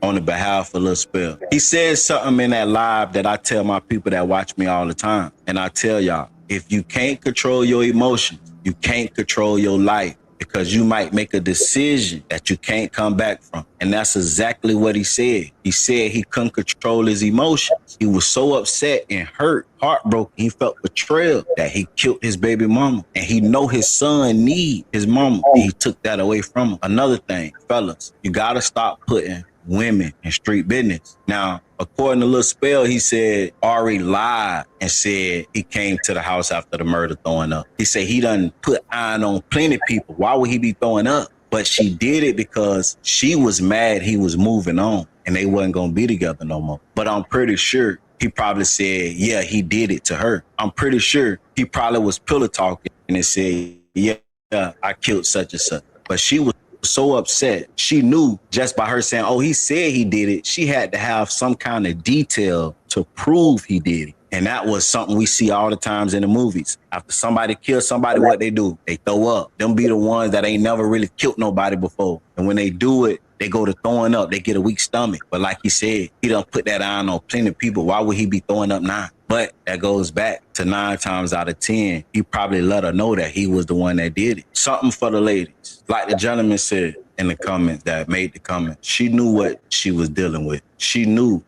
on the behalf of Lil Spell. He said something in that live that I tell my people that watch me all the time. And I tell y'all, if you can't control your emotions, you can't control your life because you might make a decision that you can't come back from. And that's exactly what he said. He said he couldn't control his emotions. He was so upset and hurt, heartbroken. He felt betrayal that he killed his baby mama. And he know his son need his mama. And he took that away from him. Another thing, fellas, you gotta stop putting women in street business. Now, according to Lil Spell, he said Ari lied and said he came to the house after the murder throwing up. He said he done put iron on plenty of people. Why would he be throwing up? But she did it because she was mad he was moving on and they wasn't going to be together no more. But I'm pretty sure he probably said, yeah, he did it to her. I'm pretty sure he probably was pillow talking and said, yeah, I killed such and such. But she was so upset. She knew just by her saying, oh, he said he did it. She had to have some kind of detail to prove he did it. And that was something we see all the times in the movies. After somebody kills somebody, what they do? They throw up. Them be the ones that ain't never really killed nobody before. And when they do it, they go to throwing up. They get a weak stomach. But like he said, he done put that iron on plenty of people. Why would he be throwing up now? But that goes back to 9 times out of 10, he probably let her know that he was the one that did it. Something for the ladies. Like the gentleman said in the comments that made the comment, she knew what she was dealing with. She knew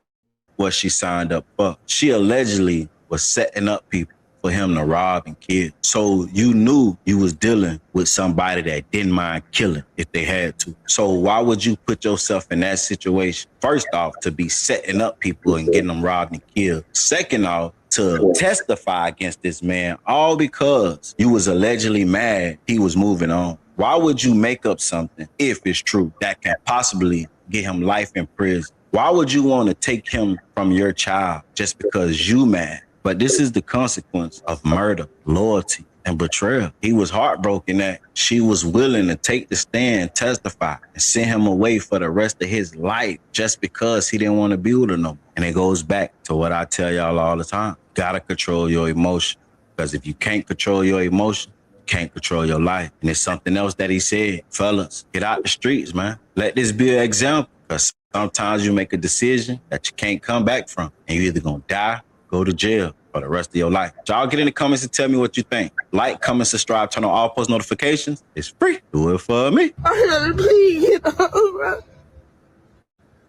what she signed up for. She allegedly was setting up people for him to rob and kill. So you knew you was dealing with somebody that didn't mind killing if they had to. So why would you put yourself in that situation? First off, to be setting up people and getting them robbed and killed. Second off, to testify against this man, all because you was allegedly mad he was moving on. Why would you make up something, if it's true, that can possibly get him life in prison? Why would you want to take him from your child just because you mad? But this is the consequence of murder, loyalty, and betrayal. He was heartbroken that she was willing to take the stand, testify, and send him away for the rest of his life just because he didn't want to be with her no more. And it goes back to what I tell y'all all the time. Gotta control your emotion. Because if you can't control your emotion, you can't control your life. And it's something else that he said. Fellas, get out the streets, man. Let this be an example. Because sometimes you make a decision that you can't come back from. And you're either going to die, go to jail for the rest of your life. Y'all get in the comments and tell me what you think. Like, comment, subscribe, turn on all post notifications. It's free. Do it for me. I gotta please get up, bro.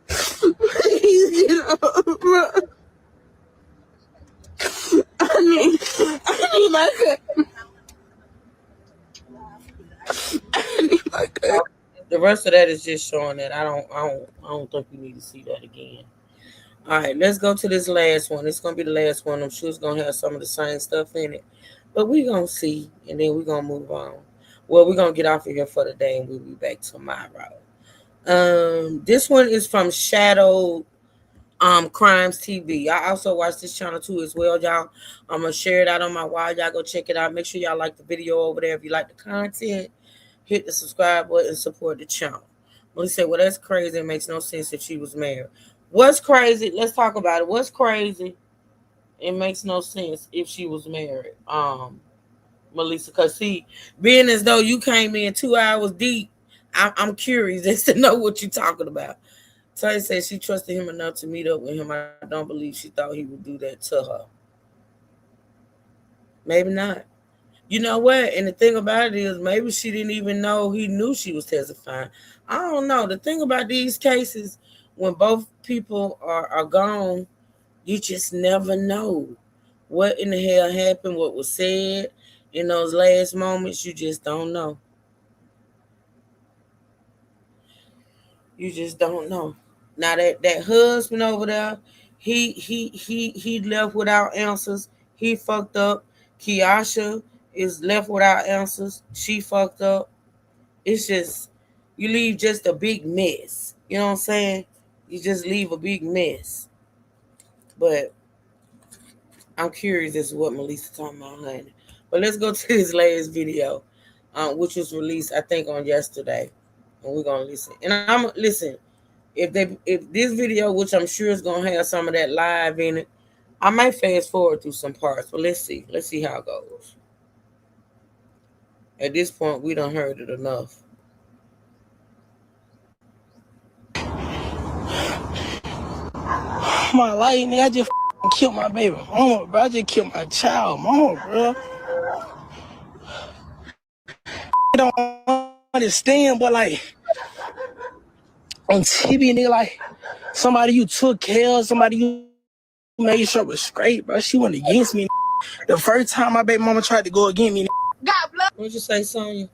Please get up, bro. I need my cut. I need my cut. The rest of that is just showing that I don't think you need to see that again. All right, let's go to this last one. It's gonna be the last one. I'm sure it's gonna have some of the same stuff in it, but we're gonna see, and then we're gonna move on. Well, we're gonna get off of here for the day, and we'll be back tomorrow. This one is from Shadow Crimes TV. I also watch this channel too as well, y'all. I'm gonna share it out on my wall. Y'all go check it out. Make sure y'all like the video over there. If you like the content, hit the subscribe button and support the channel. When you say, well, that's crazy, it makes no sense if she was married. What's crazy? Let's talk about it. What's crazy? It makes no sense if she was married. Melissa, because see, being as though you came in 2 hours deep, I'm curious as to know what you're talking about. Tay said she trusted him enough to meet up with him. I don't believe she thought he would do that to her. Maybe not. You know what? And the thing about it is, maybe she didn't even know he knew she was testifying. I don't know. The thing about these cases, when both people are gone, you just never know what in the hell happened, what was said in those last moments. You just don't know. You just don't know. Now that husband over there, he left without answers. He fucked up. Kiasha is left without answers. She fucked up. It's just, you leave just a big mess. You know what I'm saying? You just leave a big mess. But I'm curious as to what Melissa talking about, honey. But let's go to this last video, which was released, I think, on yesterday. And we're gonna listen. And I'm listen. If this video, which I'm sure is gonna have some of that live in it, I might fast forward through some parts. But let's see. Let's see how it goes. At this point, we done heard it enough. My life, nigga, I just killed my baby mama, bro. I just killed my child mama, bro. I don't understand, but like, on TV, nigga, like, somebody you took care of, somebody you made sure was straight, bro. She went against me. The first time my baby mama tried to go against me, God bless. What'd you say, Sonya?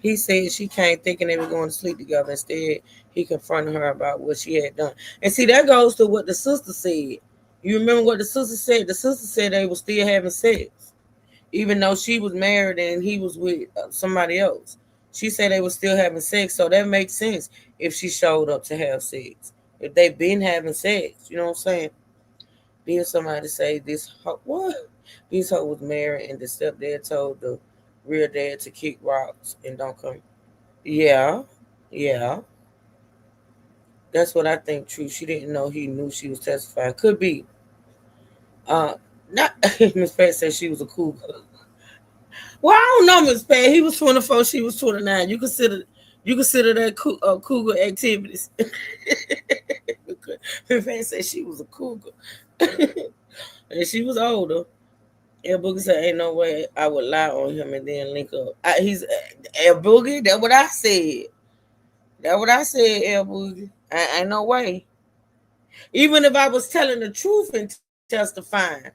He said she came thinking they were going to sleep together. Instead, he confronted her about what she had done. And see, that goes to what the sister said. You remember what the sister said? The sister said they were still having sex, even though she was married and he was with somebody else. She said they were still having sex, so that makes sense if she showed up to have sex. If they've been having sex, you know what I'm saying? Then somebody say this hoe was married and the stepdad told the real dad to kick rocks and don't come. Yeah. That's what I think, true. She didn't know he knew she was testifying. Could be. Not Miss Pat said she was a cougar. Well, I don't know, Miss Pat. He was 24, she was 29. You consider that cougar activities. Miss Pat said she was a cougar. And she was older. El Boogie said, "Ain't no way I would lie on him and then link up." He's El Boogie. That's what I said. That's what I said, El Boogie. Ain't no way. Even if I was telling the truth and testifying,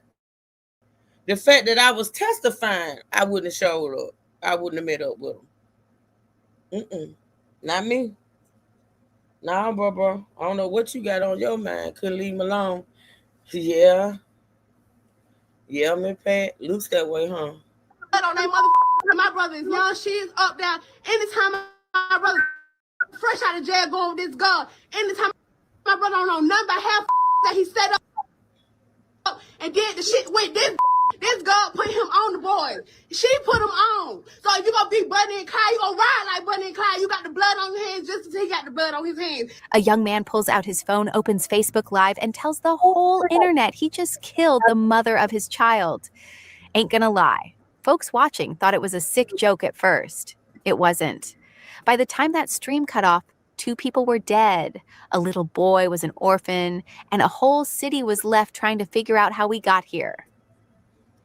the fact that I was testifying, I wouldn't have showed up. I wouldn't have met up with him. Not me. Nah, bro. I don't know what you got on your mind. Couldn't leave him alone. Yeah, Miss Pat. Looks that way, huh? On that my brother is young. She is up there. Anytime my brother fresh out of jail going with this girl. Anytime my brother don't know nothing about half that he set up and did the shit with this girl put him on the boys. She put him on. So if you gonna be Bunny and Clyde, you gonna ride like Bunny and Clyde. You got the blood on your hands just as he got the blood on his hands. A young man pulls out his phone, opens Facebook Live, and tells the whole internet he just killed the mother of his child. Ain't gonna lie. Folks watching thought it was a sick joke at first. It wasn't. By the time that stream cut off, 2 people were dead, a little boy was an orphan, and a whole city was left trying to figure out how we got here.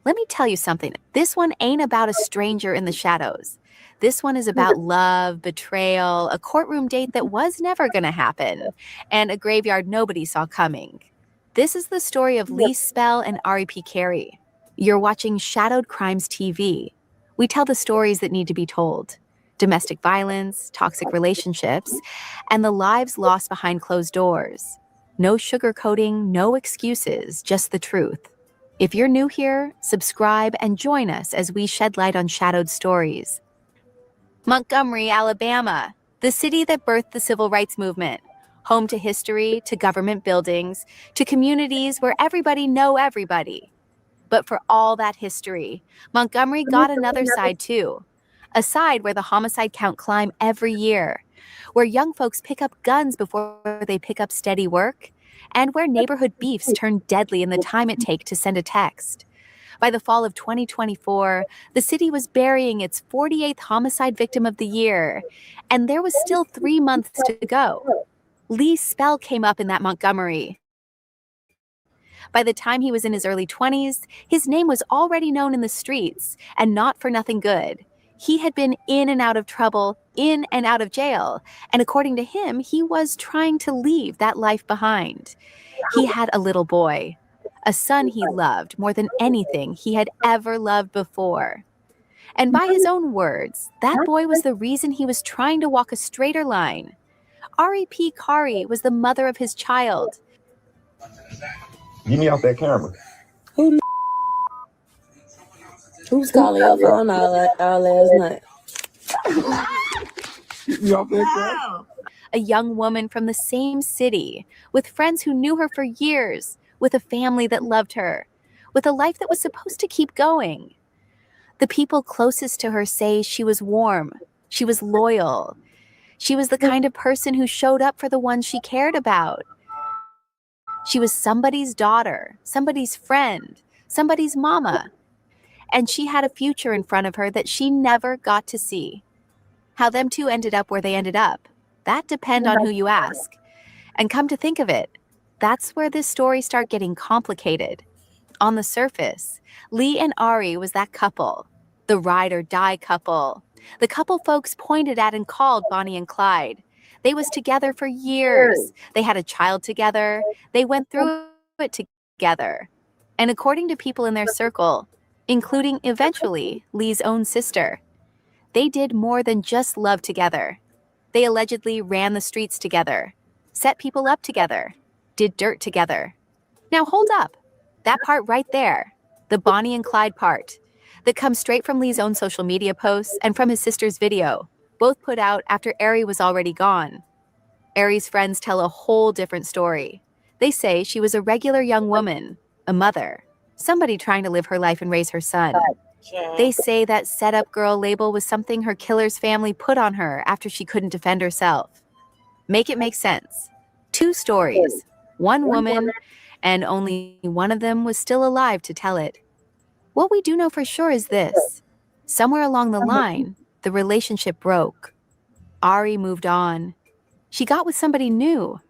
Let me tell you something. This one ain't about a stranger in the shadows. This one is about love, betrayal, a courtroom date that was never going to happen, and a graveyard nobody saw coming. This is the story of Lee Spell and R.E.P. Carey. You're watching Shadowed Crimes TV. We tell the stories that need to be told. Domestic violence, toxic relationships, and the lives lost behind closed doors. No sugarcoating, no excuses, just the truth. If you're new here, subscribe and join us as we shed light on shadowed stories. Montgomery, Alabama, the city that birthed the civil rights movement. Home to history, to government buildings, to communities where everybody know everybody. But for all that history, Montgomery got another side too. A side where the homicide count climb every year, where young folks pick up guns before they pick up steady work, and where neighborhood beefs turn deadly in the time it takes to send a text. By the fall of 2024, the city was burying its 48th homicide victim of the year, and there was still 3 months to go. Lee Spell came up in that Montgomery. By the time he was in his early 20s, his name was already known in the streets, and not for nothing good. He had been in and out of trouble, in and out of jail, and according to him, he was trying to leave that life behind. He had a little boy, a son he loved more than anything he had ever loved before. And by his own words, that boy was the reason he was trying to walk a straighter line. R.E.P. Carey was the mother of his child. Get me off that camera. Who's calling your phone all last night? Get me off that camera. A young woman from the same city, with friends who knew her for years, with a family that loved her, with a life that was supposed to keep going. The people closest to her say she was warm, she was loyal. She was the kind of person who showed up for the ones she cared about. She was somebody's daughter, somebody's friend, somebody's mama. And she had a future in front of her that she never got to see. How them two ended up where they ended up, that depends on who you ask. And come to think of it, that's where this story starts getting complicated. On the surface, Lee and Ari was that couple, the ride or die couple, the couple folks pointed at and called Bonnie and Clyde. They was together for years. They had a child together. They went through it together. And according to people in their circle, including eventually Lee's own sister, they did more than just love together. They allegedly ran the streets together, set people up together, did dirt together. Now hold up. That part right there, the Bonnie and Clyde part, that comes straight from Lee's own social media posts and from his sister's video, both put out after Ari was already gone. Ari's friends tell a whole different story. They say she was a regular young woman, a mother, somebody trying to live her life and raise her son. They say that setup girl label was something her killer's family put on her after she couldn't defend herself. Make it make sense. 2 stories, 1 woman, and only one of them was still alive to tell it. What we do know for sure is this. Somewhere along the line, the relationship broke. Ari moved on. She got with somebody new.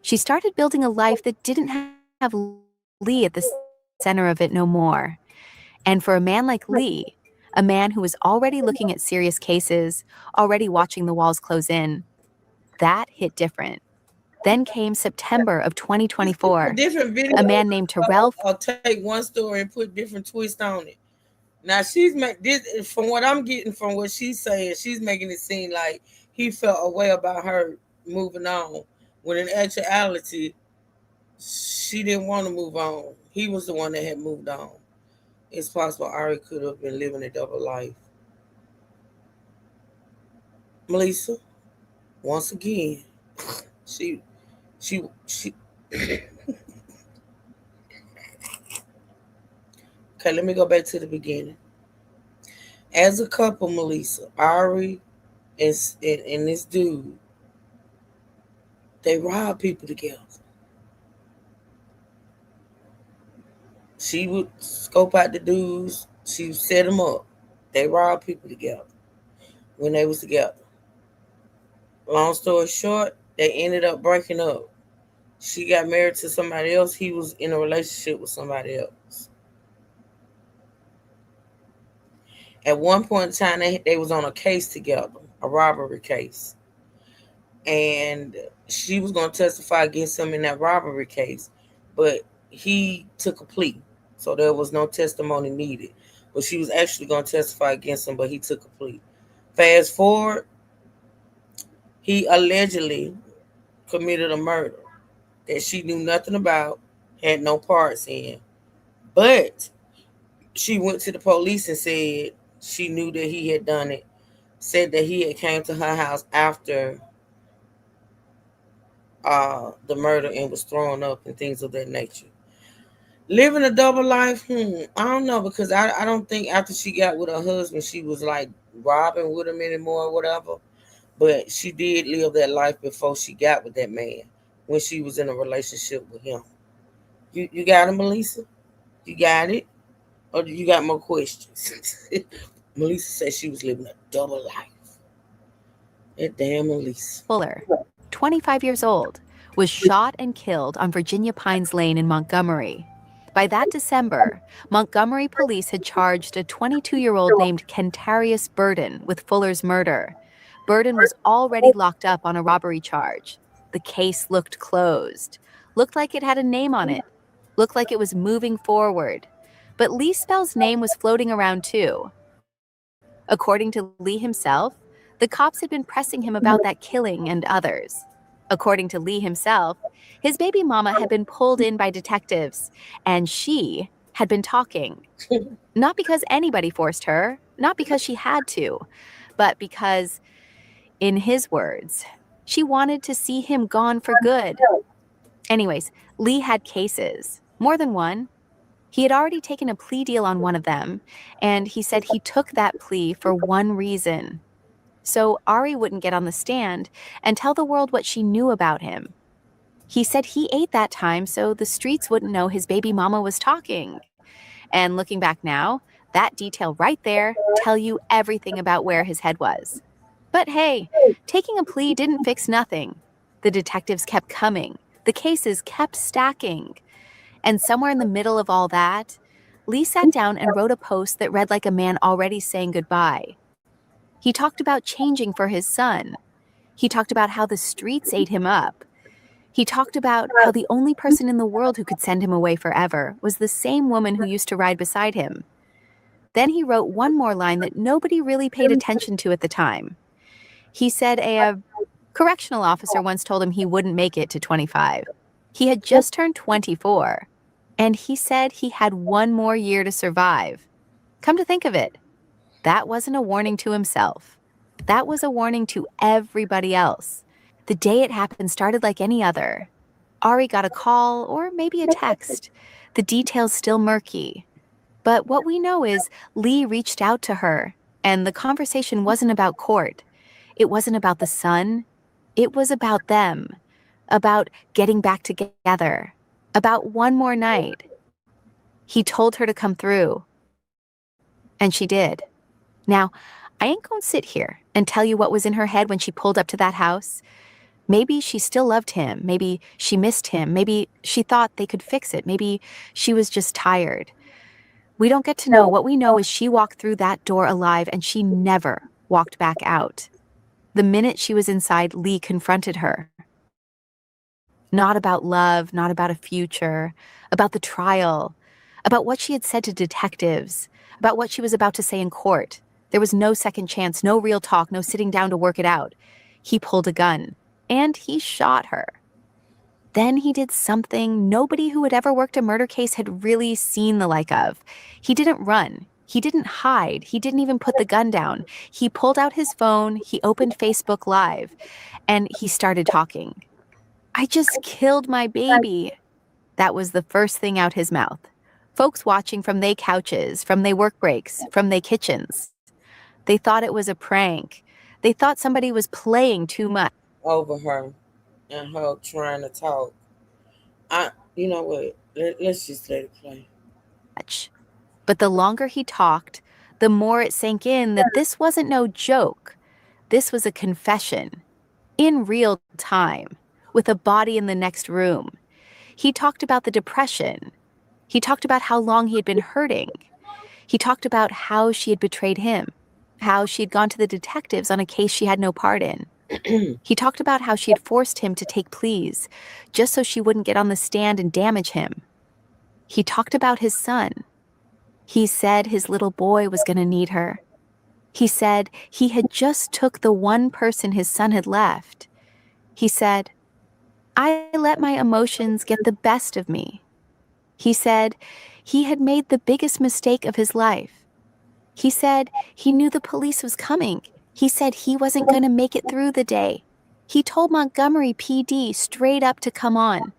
She started building a life that didn't have Lee at the center of it no more. And for a man like Lee, a man who was already looking at serious cases, already watching the walls close in, that hit different. Then came September of 2024. Different videos. A man named Terrell. I'll take one story and put different twists on it. Now she's this from what I'm getting from what she's saying. She's making it seem like he felt a way about her moving on, when in actuality, she didn't want to move on. He was the one that had moved on. It's possible Ari could have been living a double life. Melissa, once again, she. Okay, let me go back to the beginning. As a couple, Melissa, Ari and this dude, they rob people together. She would scope out the dudes. She would set them up. They rob people together when they was together. Long story short, they ended up breaking up. She got married to somebody else. He was in a relationship with somebody else. At one point in time, they was on a case together, a robbery case. And she was going to testify against him in that robbery case. But he took a plea. So there was no testimony needed. But she was actually going to testify against him, but he took a plea. Fast forward, he allegedly committed a murder that she knew nothing about, had no parts in. But she went to the police and said she knew that he had done it, said that he had came to her house after the murder and was thrown up and things of that nature. Living a double life, I don't know, because I don't think after she got with her husband, she was like robbing with him anymore or whatever. But she did live that life before she got with that man, when she was in a relationship with him. You got it, Melissa? You got it? Or do you got more questions? Melissa said she was living a double life. That damn Melissa. Fuller, 25 years old, was shot and killed on Virginia Pines Lane in Montgomery. By that December, Montgomery police had charged a 22-year-old named Kentarius Burden with Fuller's murder. Burden was already locked up on a robbery charge. The case looked closed. Looked like it had a name on it. Looked like it was moving forward. But Lee Spell's name was floating around too. According to Lee himself, the cops had been pressing him about that killing and others. According to Lee himself, his baby mama had been pulled in by detectives, and she had been talking. Not because anybody forced her, not because she had to, but because, in his words, she wanted to see him gone for good. Anyways, Lee had cases, more than one. He had already taken a plea deal on one of them, and he said he took that plea for one reason. So Ari wouldn't get on the stand and tell the world what she knew about him. He said he ate that time so the streets wouldn't know his baby mama was talking. And looking back now, that detail right there tell you everything about where his head was. But hey, taking a plea didn't fix nothing. The detectives kept coming. The cases kept stacking. And somewhere in the middle of all that, Lee sat down and wrote a post that read like a man already saying goodbye. He talked about changing for his son. He talked about how the streets ate him up. He talked about how the only person in the world who could send him away forever was the same woman who used to ride beside him. Then he wrote one more line that nobody really paid attention to at the time. He said a correctional officer once told him he wouldn't make it to 25. He had just turned 24, and he said he had one more year to survive. Come to think of it, that wasn't a warning to himself. That was a warning to everybody else. The day it happened started like any other. Ari got a call or maybe a text. The details still murky. But what we know is Lee reached out to her, and the conversation wasn't about court. It wasn't about the son. It was about them, about getting back together, about one more night. He told her to come through, and she did. Now, I ain't gonna sit here and tell you what was in her head when she pulled up to that house, Maybe she still loved him. Maybe she missed him. Maybe she thought they could fix it. Maybe she was just tired. We don't get to know. What we know is she walked through that door alive and she never walked back out. The minute she was inside, Lee confronted her. Not about love, not about a future, about the trial, about what she had said to detectives, about what she was about to say in court. There was no second chance, no real talk, no sitting down to work it out. He pulled a gun, and he shot her. Then he did something nobody who had ever worked a murder case had really seen the like of. He didn't run. He didn't hide. He didn't even put the gun down. He pulled out his phone, he opened Facebook Live, and he started talking. I just killed my baby. That was the first thing out his mouth. Folks watching from their couches, from their work breaks, from their kitchens. They thought it was a prank. They thought somebody was playing too much over her and her trying to talk. You know what? Let's just let it play. But the longer he talked, the more it sank in that this wasn't no joke. This was a confession. In real time. With a body in the next room. He talked about the depression. He talked about how long he had been hurting. He talked about how she had betrayed him, how she had gone to the detectives on a case she had no part in. He talked about how she had forced him to take pleas, just so she wouldn't get on the stand and damage him. He talked about his son. He said his little boy was going to need her. He said he had just took the one person his son had left. He said, I let my emotions get the best of me. He said he had made the biggest mistake of his life. He said he knew the police was coming. He said he wasn't going to make it through the day. He told Montgomery PD straight up to come on,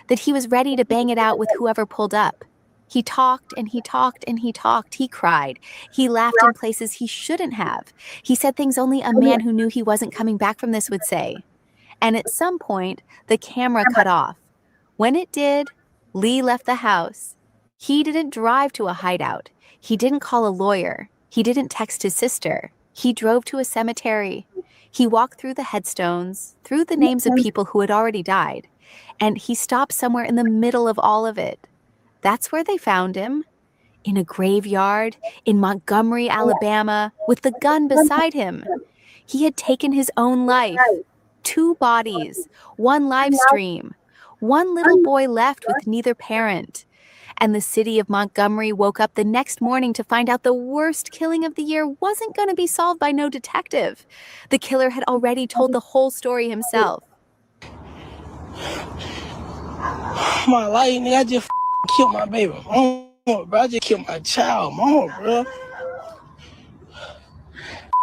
that he was ready to bang it out with whoever pulled up. He talked and he talked and he talked. He cried. He laughed in places he shouldn't have. He said things only a man who knew he wasn't coming back from this would say. And at some point, the camera cut off. When it did, Lee left the house. He didn't drive to a hideout. He didn't call a lawyer. He didn't text his sister. He drove to a cemetery. He walked through the headstones, through the names of people who had already died, and he stopped somewhere in the middle of all of it. That's where they found him, in a graveyard in Montgomery, Alabama, with the gun beside him. He had taken his own life. 2 bodies, 1 live stream, 1 little boy left with neither parent. And the city of Montgomery woke up the next morning to find out the worst killing of the year wasn't going to be solved by no detective. The killer had already told the whole story himself. My life, nigga, I just killed my baby mama, bro. I just killed my child mama, bro.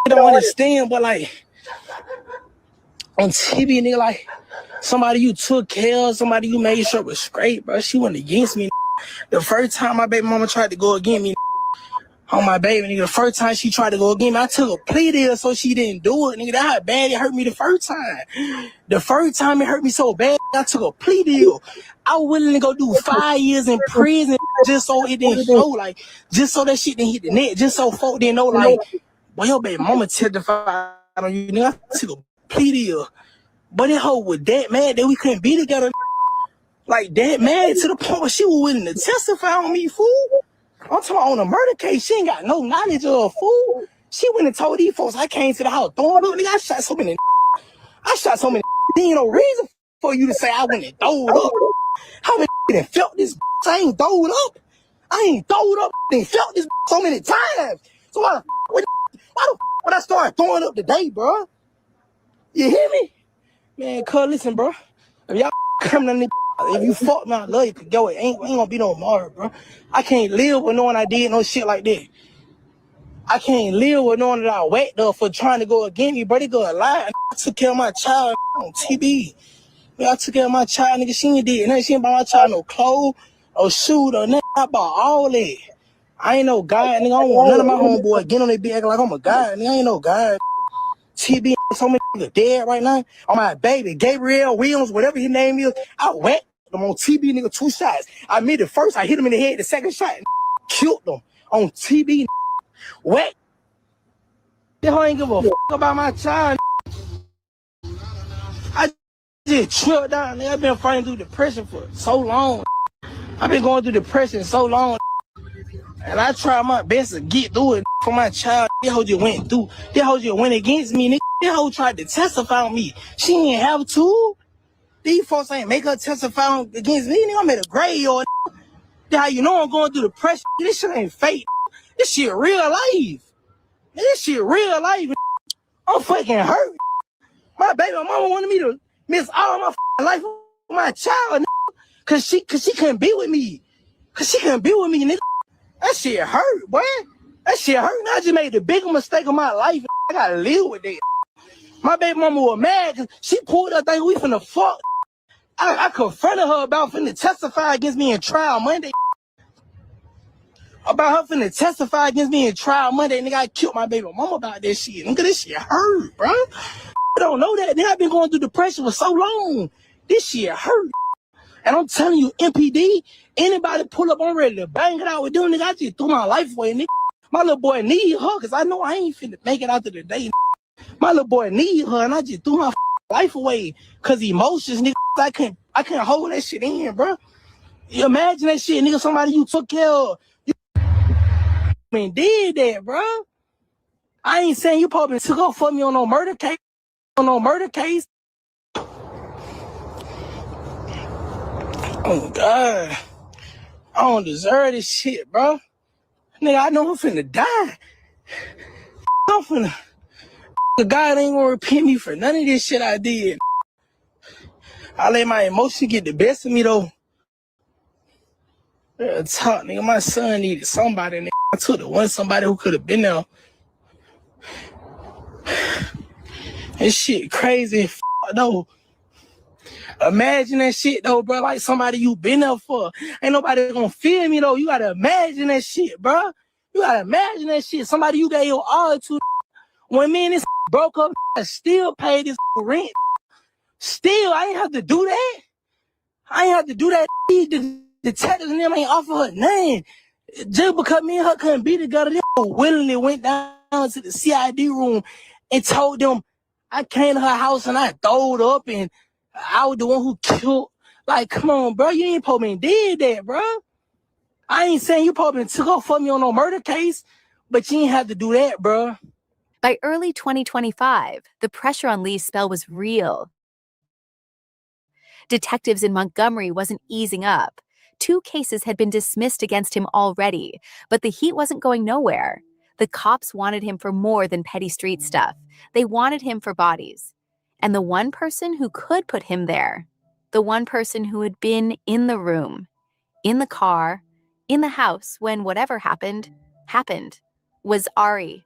I don't understand, but like, on TV, nigga, like, somebody you took care of, somebody you made sure was straight, bro. She went against me. The first time my baby mama tried to go against me on my baby, nigga, the first time she tried to go against me, I took a plea deal so she didn't do it, nigga. That's how bad it hurt me the first time. The first time it hurt me so bad, I took a plea deal. I was willing to go do 5 years in prison just so it didn't show, like, just so that shit didn't hit the net, just so folk didn't know, like, boy, your baby mama testified on you, nigga. I took a plea deal. But that hoe was that mad that we couldn't be together. Like, that mad to the point where she was willing to testify on me, fool. I'm talking about on a murder case. She ain't got no knowledge of a fool. She went and told these folks I came to the house throwing up. Nigga, I shot so many. There ain't no reason for you to say I went and throwed up. How many done felt this? I ain't throwed up. I ain't throwed up and felt this so many times. So why the when I started throwing up today, bro? You hear me? Man, cuz, listen, bro. If y'all come to me, if you fuck me, I love you. Yo, ain't gonna be no more, bro. I can't live with knowing I did no shit like that. I can't live with knowing that I whacked up for trying to go against me, bro. They go lie. I took care of my child on TV. Man, I took care of my child, nigga. She ain't did nothing. She ain't buy my child no clothes or shoes or nothing. I bought all that. I ain't no guy, nigga. I don't want none of my homeboys getting on their bed acting like I'm a guy, nigga. I ain't no guy. TB, so many niggas dead right now. On my baby, Gabriel Williams, whatever his name is, I whacked them on TB, nigga, 2 shots. I made it first, I hit him in the head, the second shot, killed them on TB. Whack. They ain't give a fuck about my child. I just tripped down. Nigga, I've been fighting through depression for so long. I've been going through depression so long. And I try my best to get through it for my child. That hoe just went through. That hoe just went against me, nigga. That hoe tried to testify on me. She didn't have to. These folks ain't make her testify against me. Nigga, I'm at a graveyard. That's how you know I'm going through depression. This shit ain't fake. This shit real life. This shit real life. I'm fucking hurt. My baby mama wanted me to miss all my life with my child, nigga. Cause she couldn't be with me. Nigga. That shit hurt, boy. That shit hurt. Now I just made the biggest mistake of my life. I gotta live with it. My baby mama was mad because she pulled up thing we finna fuck. I confronted her about finna testify against me in trial Monday. About her finna testify against me in trial Monday. Nigga, I killed my baby mama about that shit. Nigga, this shit hurt, bro. I don't know that. Nigga, I've been going through depression for so long. This shit hurt. And I'm telling you, MPD, anybody pull up, I'm ready to bang it out with them, nigga. I just threw my life away, nigga. My little boy need her, because I know I ain't finna make it out to the day. My little boy need her, and I just threw my life away. Because emotions, nigga, I couldn't hold that shit in, bro. You imagine that shit, nigga, somebody you took care of. You did that, bro. I ain't saying you probably took off for me on no murder case. Oh, God. I don't deserve this shit, bro. Nigga, I know I'm finna die. God ain't gonna repent me for none of this shit I did. I let my emotions get the best of me, though. Real talk, nigga. My son needed somebody, nigga. I took the one somebody who could have been there. This shit crazy, though. Imagine that shit, though, bro. Like somebody you been there for. Ain't nobody gonna feel me, though. You gotta imagine that shit, bro. You gotta imagine that shit. Somebody you gave your all to. When me and this broke up, I still paid this rent. Still, I ain't have to do that. The detectives and them ain't offer her nothing. Just because me and her couldn't be together, they willingly went down to the CID room and told them I came to her house and I throwed up and I was the one who killed. Like, come on, bro. You ain't probably did that, bro. I ain't saying you probably took off for me on no murder case, but you ain't have to do that, bro. By early 2025, the pressure on Lee's spell was real. Detectives in Montgomery wasn't easing up. 2 cases had been dismissed against him already, but the heat wasn't going nowhere. The cops wanted him for more than petty street stuff. They wanted him for bodies. And the one person who could put him there, the one person who had been in the room, in the car, in the house when whatever happened, was Ari.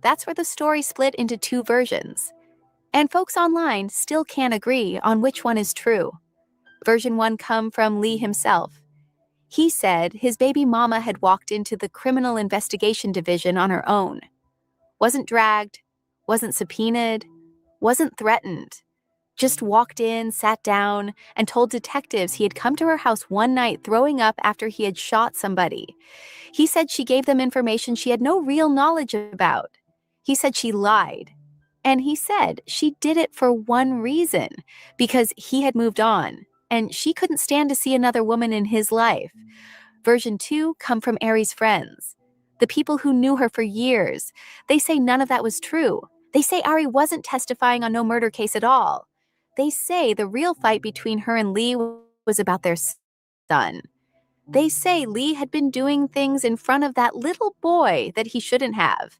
That's where the story split into 2 versions. And folks online still can't agree on which one is true. Version 1 come from Lee himself. He said his baby mama had walked into the Criminal Investigation Division on her own. Wasn't dragged, wasn't subpoenaed, wasn't threatened. Just walked in, sat down, and told detectives he had come to her house one night throwing up after he had shot somebody. He said she gave them information she had no real knowledge about. He said she lied. And he said she did it for one reason, because he had moved on, and she couldn't stand to see another woman in his life. Version 2 come from Ari's friends, the people who knew her for years. They say none of that was true. They say Ari wasn't testifying on no murder case at all. They say the real fight between her and Lee was about their son. They say Lee had been doing things in front of that little boy that he shouldn't have,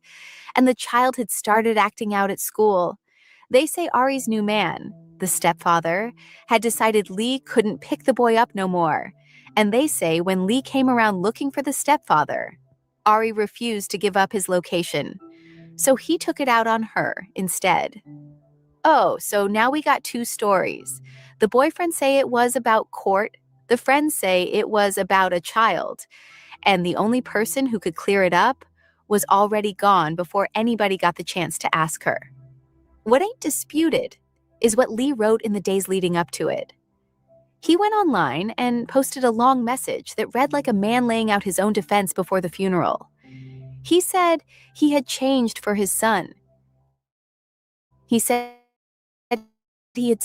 and the child had started acting out at school. They say Ari's new man, the stepfather, had decided Lee couldn't pick the boy up no more. And they say when Lee came around looking for the stepfather, Ari refused to give up his location. So he took it out on her instead. Oh, so now we got 2 stories. The boyfriends say it was about court. The friends say it was about a child. And the only person who could clear it up was already gone before anybody got the chance to ask her. What ain't disputed is what Lee wrote in the days leading up to it. He went online and posted a long message that read like a man laying out his own defense before the funeral. He said he had changed for his son. He said he had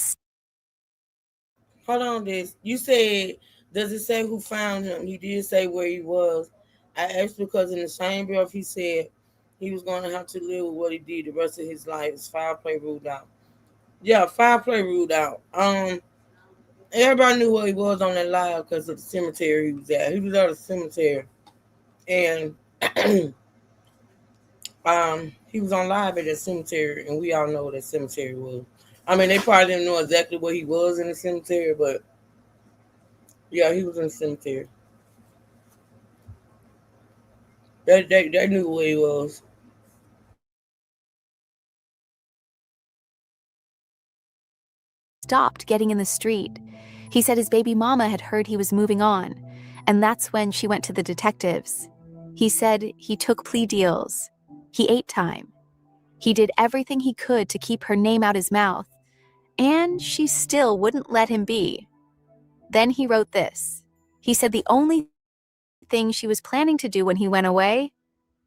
Hold on, this. You said, does it say who found him? He did say where he was. I asked because in the same breath he said he was going to have to live with what he did the rest of his life. It's foul play ruled out. Yeah, foul play ruled out. Everybody knew where he was on that live because of the cemetery he was at. He was at a cemetery, and he was on live at that cemetery, and we all know what that cemetery was. I mean, they probably didn't know exactly where he was in the cemetery, but yeah, he was in the cemetery. They knew where he was. Stopped getting in the street. He said his baby mama had heard he was moving on, and that's when she went to the detectives. He said he took plea deals. He ate time. He did everything he could to keep her name out his mouth, and she still wouldn't let him be. Then he wrote this. He said the only thing she was planning to do when he went away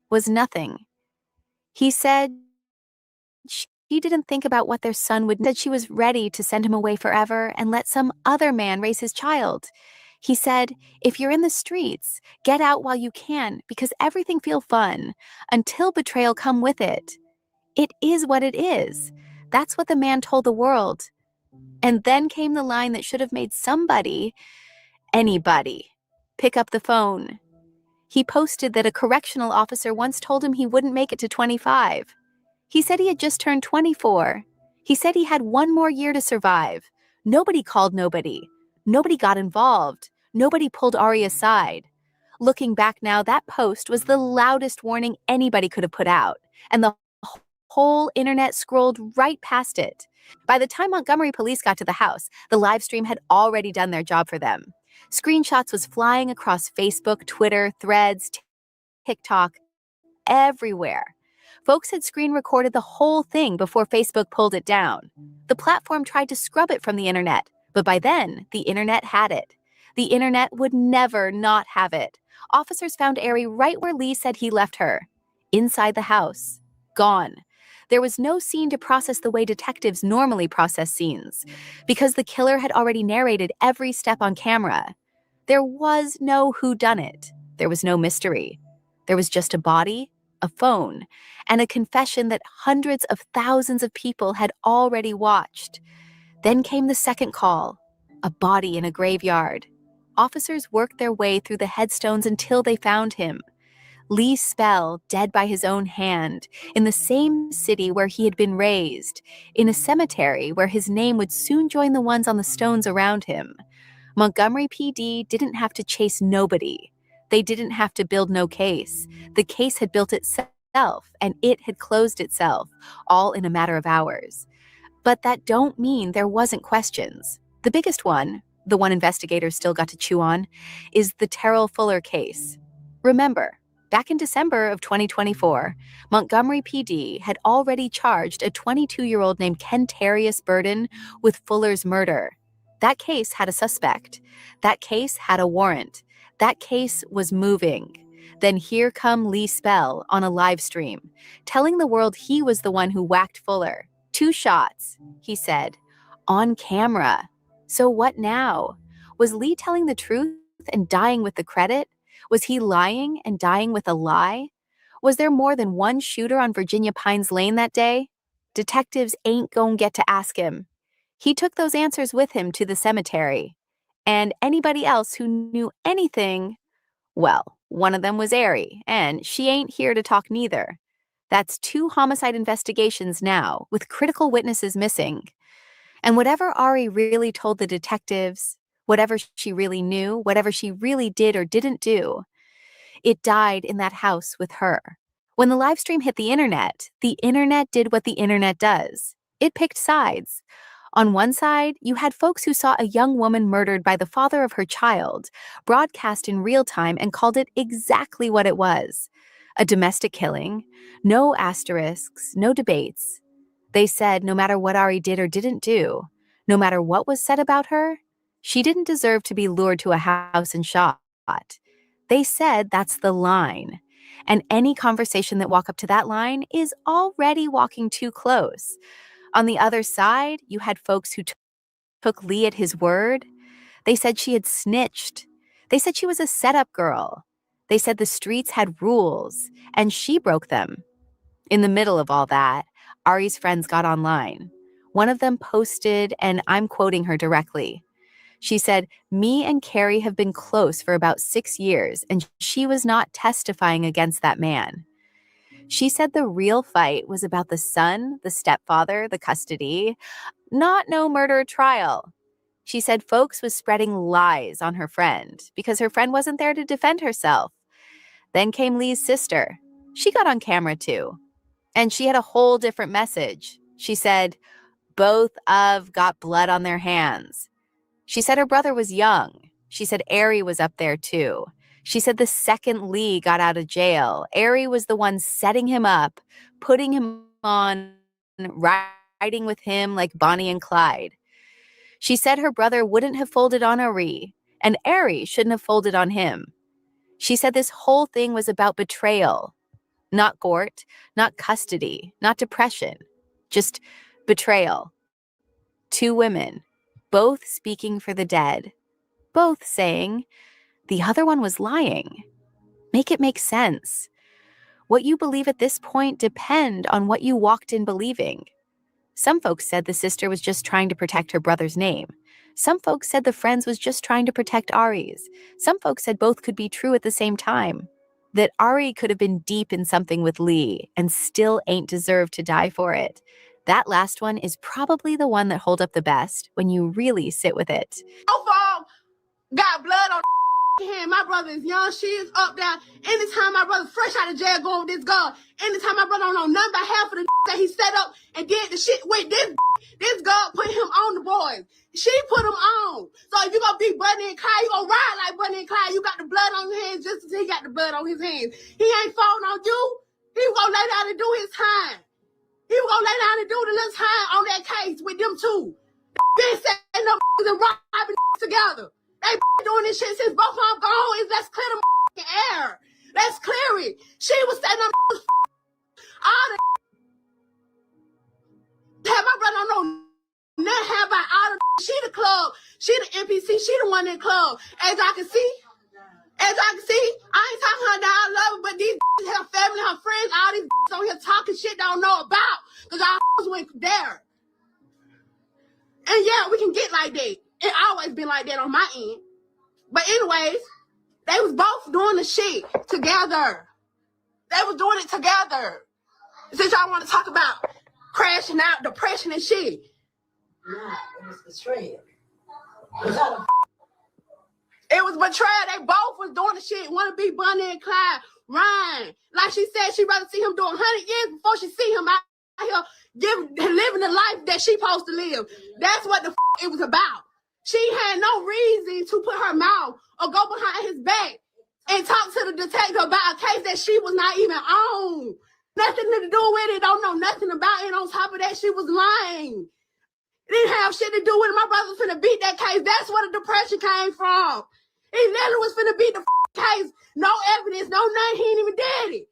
was nothing. He said she didn't think about what their son would do. Said she was ready to send him away forever and let some other man raise his child. He said, if you're in the streets, get out while you can because everything feels fun until betrayal come with it. It is what it is. That's what the man told the world. And then came the line that should have made somebody, anybody, pick up the phone. He posted that a correctional officer once told him he wouldn't make it to 25. He said he had just turned 24. He said he had one more year to survive. Nobody called nobody. Nobody got involved. Nobody pulled Ari aside. Looking back now, that post was the loudest warning anybody could have put out, and the whole internet scrolled right past it. By the time Montgomery police got to the house, the live stream had already done their job for them. Screenshots was flying across Facebook, Twitter, Threads, TikTok, everywhere. Folks had screen recorded the whole thing before Facebook pulled it down. The platform tried to scrub it from the internet, but by then, the internet had it. The internet would never not have it. Officers found Ari right where Lee said he left her, inside the house, gone. There was no scene to process the way detectives normally process scenes, because the killer had already narrated every step on camera. There was no whodunit. There was no mystery. There was just a body, a phone, and a confession that hundreds of thousands of people had already watched. Then came the second call, a body in a graveyard. Officers worked their way through the headstones until they found him. Lee Spell, dead by his own hand, in the same city where he had been raised, in a cemetery where his name would soon join the ones on the stones around him. Montgomery PD didn't have to chase nobody. They didn't have to build no case. The case had built itself, and it had closed itself, all in a matter of hours. But that don't mean there wasn't questions. The biggest one, the one investigators still got to chew on, is the Terrell Fuller case. Remember, back in December of 2024, Montgomery PD had already charged a 22-year-old named Kentarius Burden with Fuller's murder. That case had a suspect. That case had a warrant. That case was moving. Then here come Lee Spell on a live stream, telling the world he was the one who whacked Fuller. 2 shots, he said, on camera. So what now? Was Lee telling the truth and dying with the credit? Was he lying and dying with a lie? Was there more than one shooter on Virginia Pines Lane that day? Detectives ain't gonna get to ask him. He took those answers with him to the cemetery. And anybody else who knew anything, well, one of them was Ari, and she ain't here to talk neither. That's 2 homicide investigations now, with critical witnesses missing. And whatever Ari really told the detectives, whatever she really knew, whatever she really did or didn't do, it died in that house with her. When the live stream hit the internet did what the internet does. It picked sides. On one side, you had folks who saw a young woman murdered by the father of her child, broadcast in real time and called it exactly what it was. A domestic killing, no asterisks, no debates. They said no matter what Ari did or didn't do, no matter what was said about her, she didn't deserve to be lured to a house and shot. They said that's the line. And any conversation that walk up to that line is already walking too close. On the other side, you had folks who took Lee at his word, They said she had snitched. They said she was a setup girl. They said the streets had rules, and she broke them. In the middle of all that, Ari's friends got online. One of them posted, and I'm quoting her directly. She said, "Me and Carrie have been close for about 6 years, and she was not testifying against that man." She said the real fight was about the son, the stepfather, the custody, not no murder trial. She said folks was spreading lies on her friend because her friend wasn't there to defend herself. Then came Lee's sister. She got on camera too. And she had a whole different message. She said, both of got blood on their hands. She said her brother was young. She said Ari was up there too. She said the second Lee got out of jail, Ari was the one setting him up, putting him on, riding with him like Bonnie and Clyde. She said her brother wouldn't have folded on Ari, and Ari shouldn't have folded on him. She said this whole thing was about betrayal. Not court, not custody, not depression, just betrayal. 2 women, both speaking for the dead, both saying the other one was lying. Make it make sense. What you believe at this point depend on what you walked in believing. Some folks said the sister was just trying to protect her brother's name. Some folks said the friends was just trying to protect Ari's. Some folks said both could be true at the same time. That Ari could have been deep in something with Lee and still ain't deserved to die for it. That last one is probably the one that hold up the best when you really sit with it. Both got blood on hand. My brother is young. She is up there. Anytime my brother fresh out of jail going with this girl, anytime my brother don't know nothing about half of the that he set up and did the shit with this girl put him on the boys. She put him on. So if you gonna be Bunny and Clyde, you gonna ride like Bunny and Clyde. You got the blood on your hands just as he got the blood on his hands. He ain't falling on you. He was gonna lay down and do his time. He was gonna lay down and do the little time on that case with them two. Been setting up and robbing together. They doing this shit since both of them gone. Let's clear the air. Let's clear it. She was setting up all the have my brother don't know nothing about all the she the club. She the NPC. She the one in the club. As I can see, I ain't talking her down. I love her, but these her family, her friends, all these on here talking shit don't know about because I went there. And yeah, we can get like that. It always been like that on my end. But anyways, they was both doing the shit together. They was doing it together. Since y'all want to talk about crashing out, depression and shit. Nah, it was betrayal. It was betrayal. They both was doing the shit. Want to be Bonnie and Clyde. Ryan. Like she said, she'd rather see him do 100 years before she see him out here living the life that she supposed to live. That's what the it was about. She had no reason to put her mouth or go behind his back and talk to the detective about a case that she was not even on. Nothing to do with it. Don't know nothing about it. On top of that, she was lying. It didn't have shit to do with it. My brother was finna beat that case. That's where the depression came from. He literally was finna beat the case. No evidence, no nothing. He ain't even did it.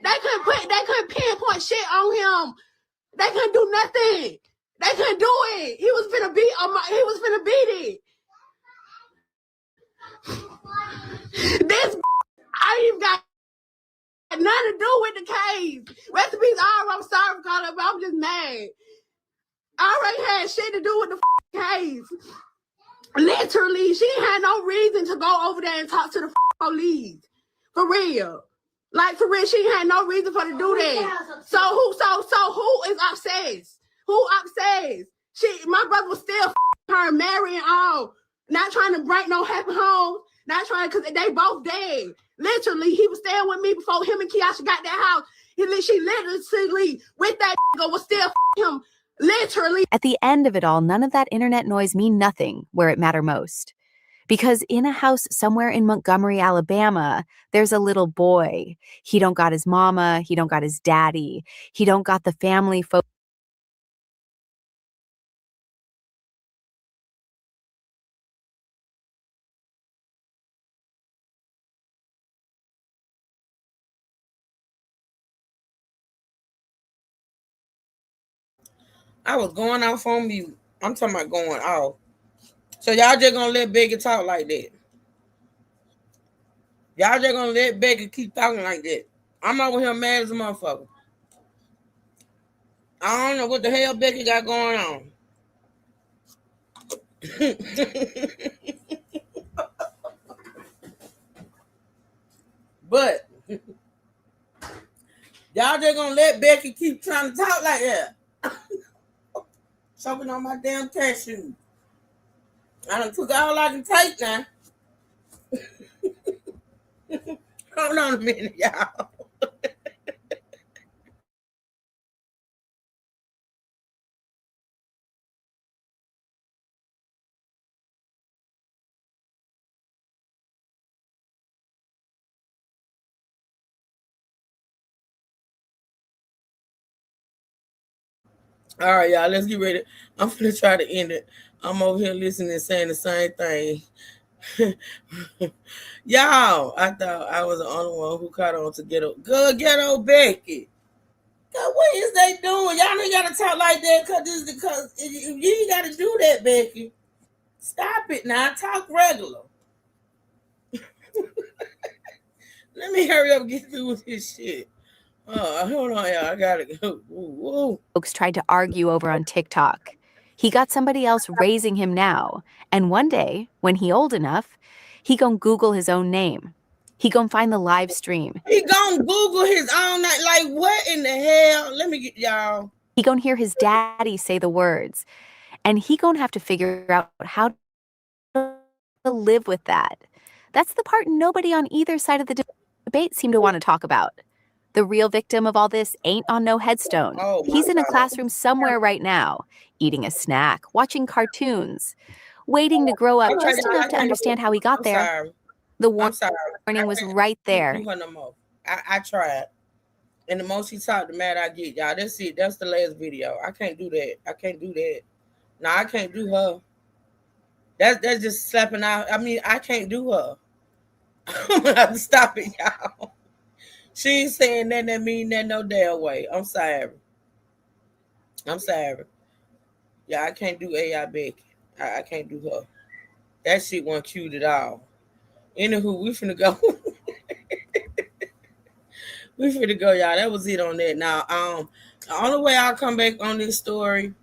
They couldn't pinpoint shit on him. They couldn't do nothing. They couldn't do it. He was finna beat it. This I ain't even got nothing to do with the case. Rest in peace, I'm sorry for calling, but I'm just mad. I already had shit to do with the case. Literally, she had no reason to go over there and talk to the police. For real. Like, for real, she had no reason for her to do that. So who is obsessed? Who obsessed? My brother was still her, marrying all. Not trying to break no happy home. Not trying, because they both dead. Literally, he was staying with me before him and Kiasha got that house. She literally, with that was still him. Literally. At the end of it all, none of that internet noise mean nothing where it matter most. Because in a house somewhere in Montgomery, Alabama, there's a little boy. He don't got his mama. He don't got his daddy. He don't got the family folks. I was going off on mute. I'm talking about going off. So y'all just gonna let Becky talk like that? Y'all just gonna let Becky keep talking like that? I'm over here mad as a motherfucker. I don't know what the hell Becky got going on. But y'all just gonna let Becky keep trying to talk like that? Choking on my damn cashew. I done took all I can take now. Hold on a minute, y'all. All right, y'all, let's get ready. I'm gonna try to end it. I'm over here listening and saying the same thing. Y'all, I thought I was the only one who caught on to ghetto Becky. God, what is they doing? Y'all ain't gotta talk like that because you ain't gotta do that, Becky. Stop it now. Talk regular. Let me hurry up and get through with this shit. Hold on, y'all. I gotta go. Woo. Folks tried to argue over on TikTok. He got somebody else raising him now, and one day, when he old enough, he gon' Google his own name. He gon' find the live stream. He gon' Google his own name. Like, what in the hell? Let me get y'all. He gon' hear his daddy say the words, and he gon' have to figure out how to live with that. That's the part nobody on either side of the debate seemed to want to talk about. The real victim of all this ain't on no headstone. He's in a classroom somewhere right now, eating a snack, watching cartoons, waiting to grow up just enough to understand how he got there. Sorry. The warning was right there. No more. I tried. And the most he talked, the mad I get, y'all. That's it. That's the last video. I can't do that. I can't do that. No, I can't do her. That's just slapping out. I mean, I can't do her. I'm gonna have to stop it, y'all. She ain't saying that mean that no damn way. I'm sorry. Yeah, I can't do AI Becky. I can't do her. That shit wasn't cute at all. Anywho, we finna go. Y'all. That was it on that. Now, the only way I'll come back on this story,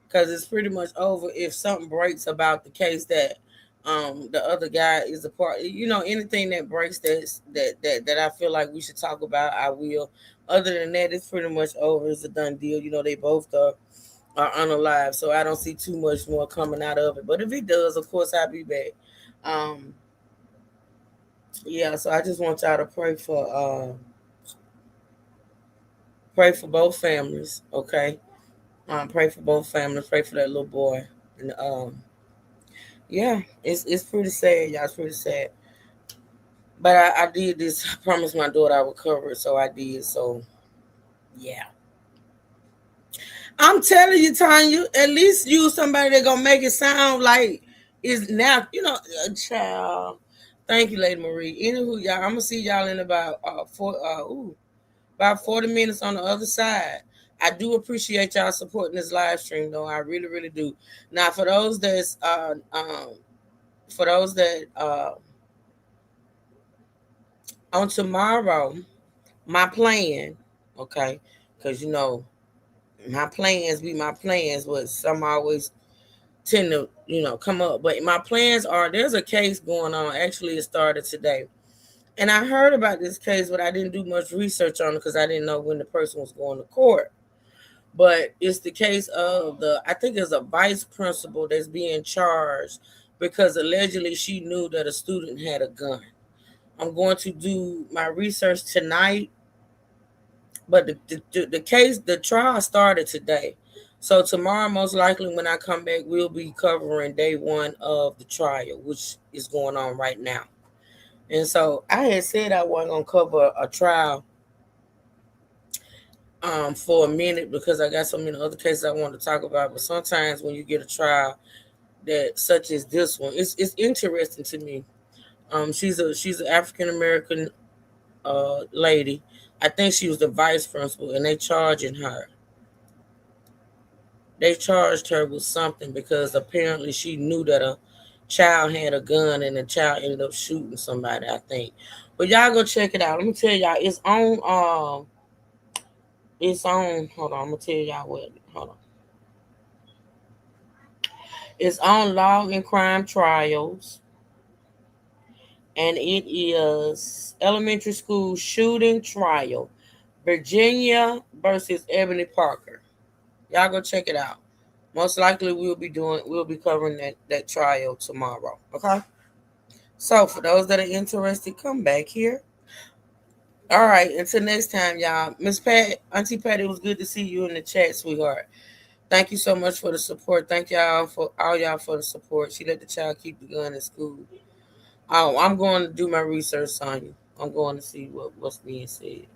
because it's pretty much over, if something breaks about the case that the other guy is a part. You know, anything that breaks that I feel like we should talk about, I will. Other than that, it's pretty much over. It's a done deal. You know, they both are unalive, so I don't see too much more coming out of it. But if it does, of course, I'll be back. Yeah, so I just want y'all to pray for both families, okay? Pray for both families. Pray for that little boy, and yeah, it's pretty sad, y'all. It's pretty sad. But I did this. I promised my daughter I would cover it, so I did. So, yeah. I'm telling you, Tanya, at least use somebody that gonna make it sound like it's now. You know, child. Thank you, Lady Marie. Anywho, y'all, I'm gonna see y'all in about 40 minutes on the other side. I do appreciate y'all supporting this live stream, though. I really, really do. Now, for those that on tomorrow, my plan, okay, because you know my plans be my plans, but some always tend to come up. But my plans are, there's a case going on. Actually, it started today, and I heard about this case, but I didn't do much research on it because I didn't know when the person was going to court. But it's the case of I think it's a vice principal that's being charged because allegedly she knew that a student had a gun. I'm going to do my research tonight, but the trial started today. So tomorrow, most likely when I come back, we'll be covering day one of the trial, which is going on right now. And so I had said I wasn't going to cover a trial for a minute because I got so many other cases I want to talk about. But sometimes when you get a trial that such as this one, it's interesting to me. She's an African American lady. I think she was the vice principal, and they charging her. They charged her with something because apparently she knew that a child had a gun and the child ended up shooting somebody, I think. But y'all go check it out. Let me tell y'all, hold on, I'm gonna tell y'all what. Hold on. It's on Law and Crime Trials. And it is elementary school shooting trial. Virginia versus Ebony Parker. Y'all go check it out. Most likely we'll be covering that trial tomorrow. Okay. So for those that are interested, come back here. All right. Until next time, y'all. Miss Pat, Auntie Pat, it was good to see you in the chat, sweetheart. Thank you so much for the support. Thank y'all for the support. She let the child keep the gun in school. Oh, I'm going to do my research on you. I'm going to see what's being said.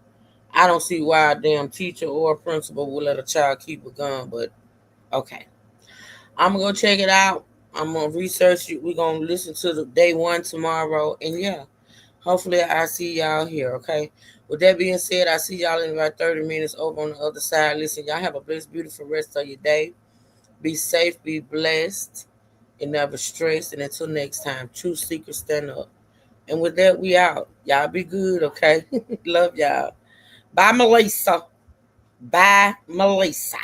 I don't see why a damn teacher or a principal will let a child keep a gun, but okay. I'm going to go check it out. I'm going to research it. We're going to listen to the day one tomorrow. And yeah, hopefully I see y'all here, okay? With that being said, I see y'all in about 30 minutes over on the other side. Listen, y'all have a blessed, beautiful rest of your day. Be safe, be blessed, and never stress. And until next time, true seekers stand up. And with that, we out. Y'all be good, okay? Love y'all. Bye, Melissa. Bye, Melissa.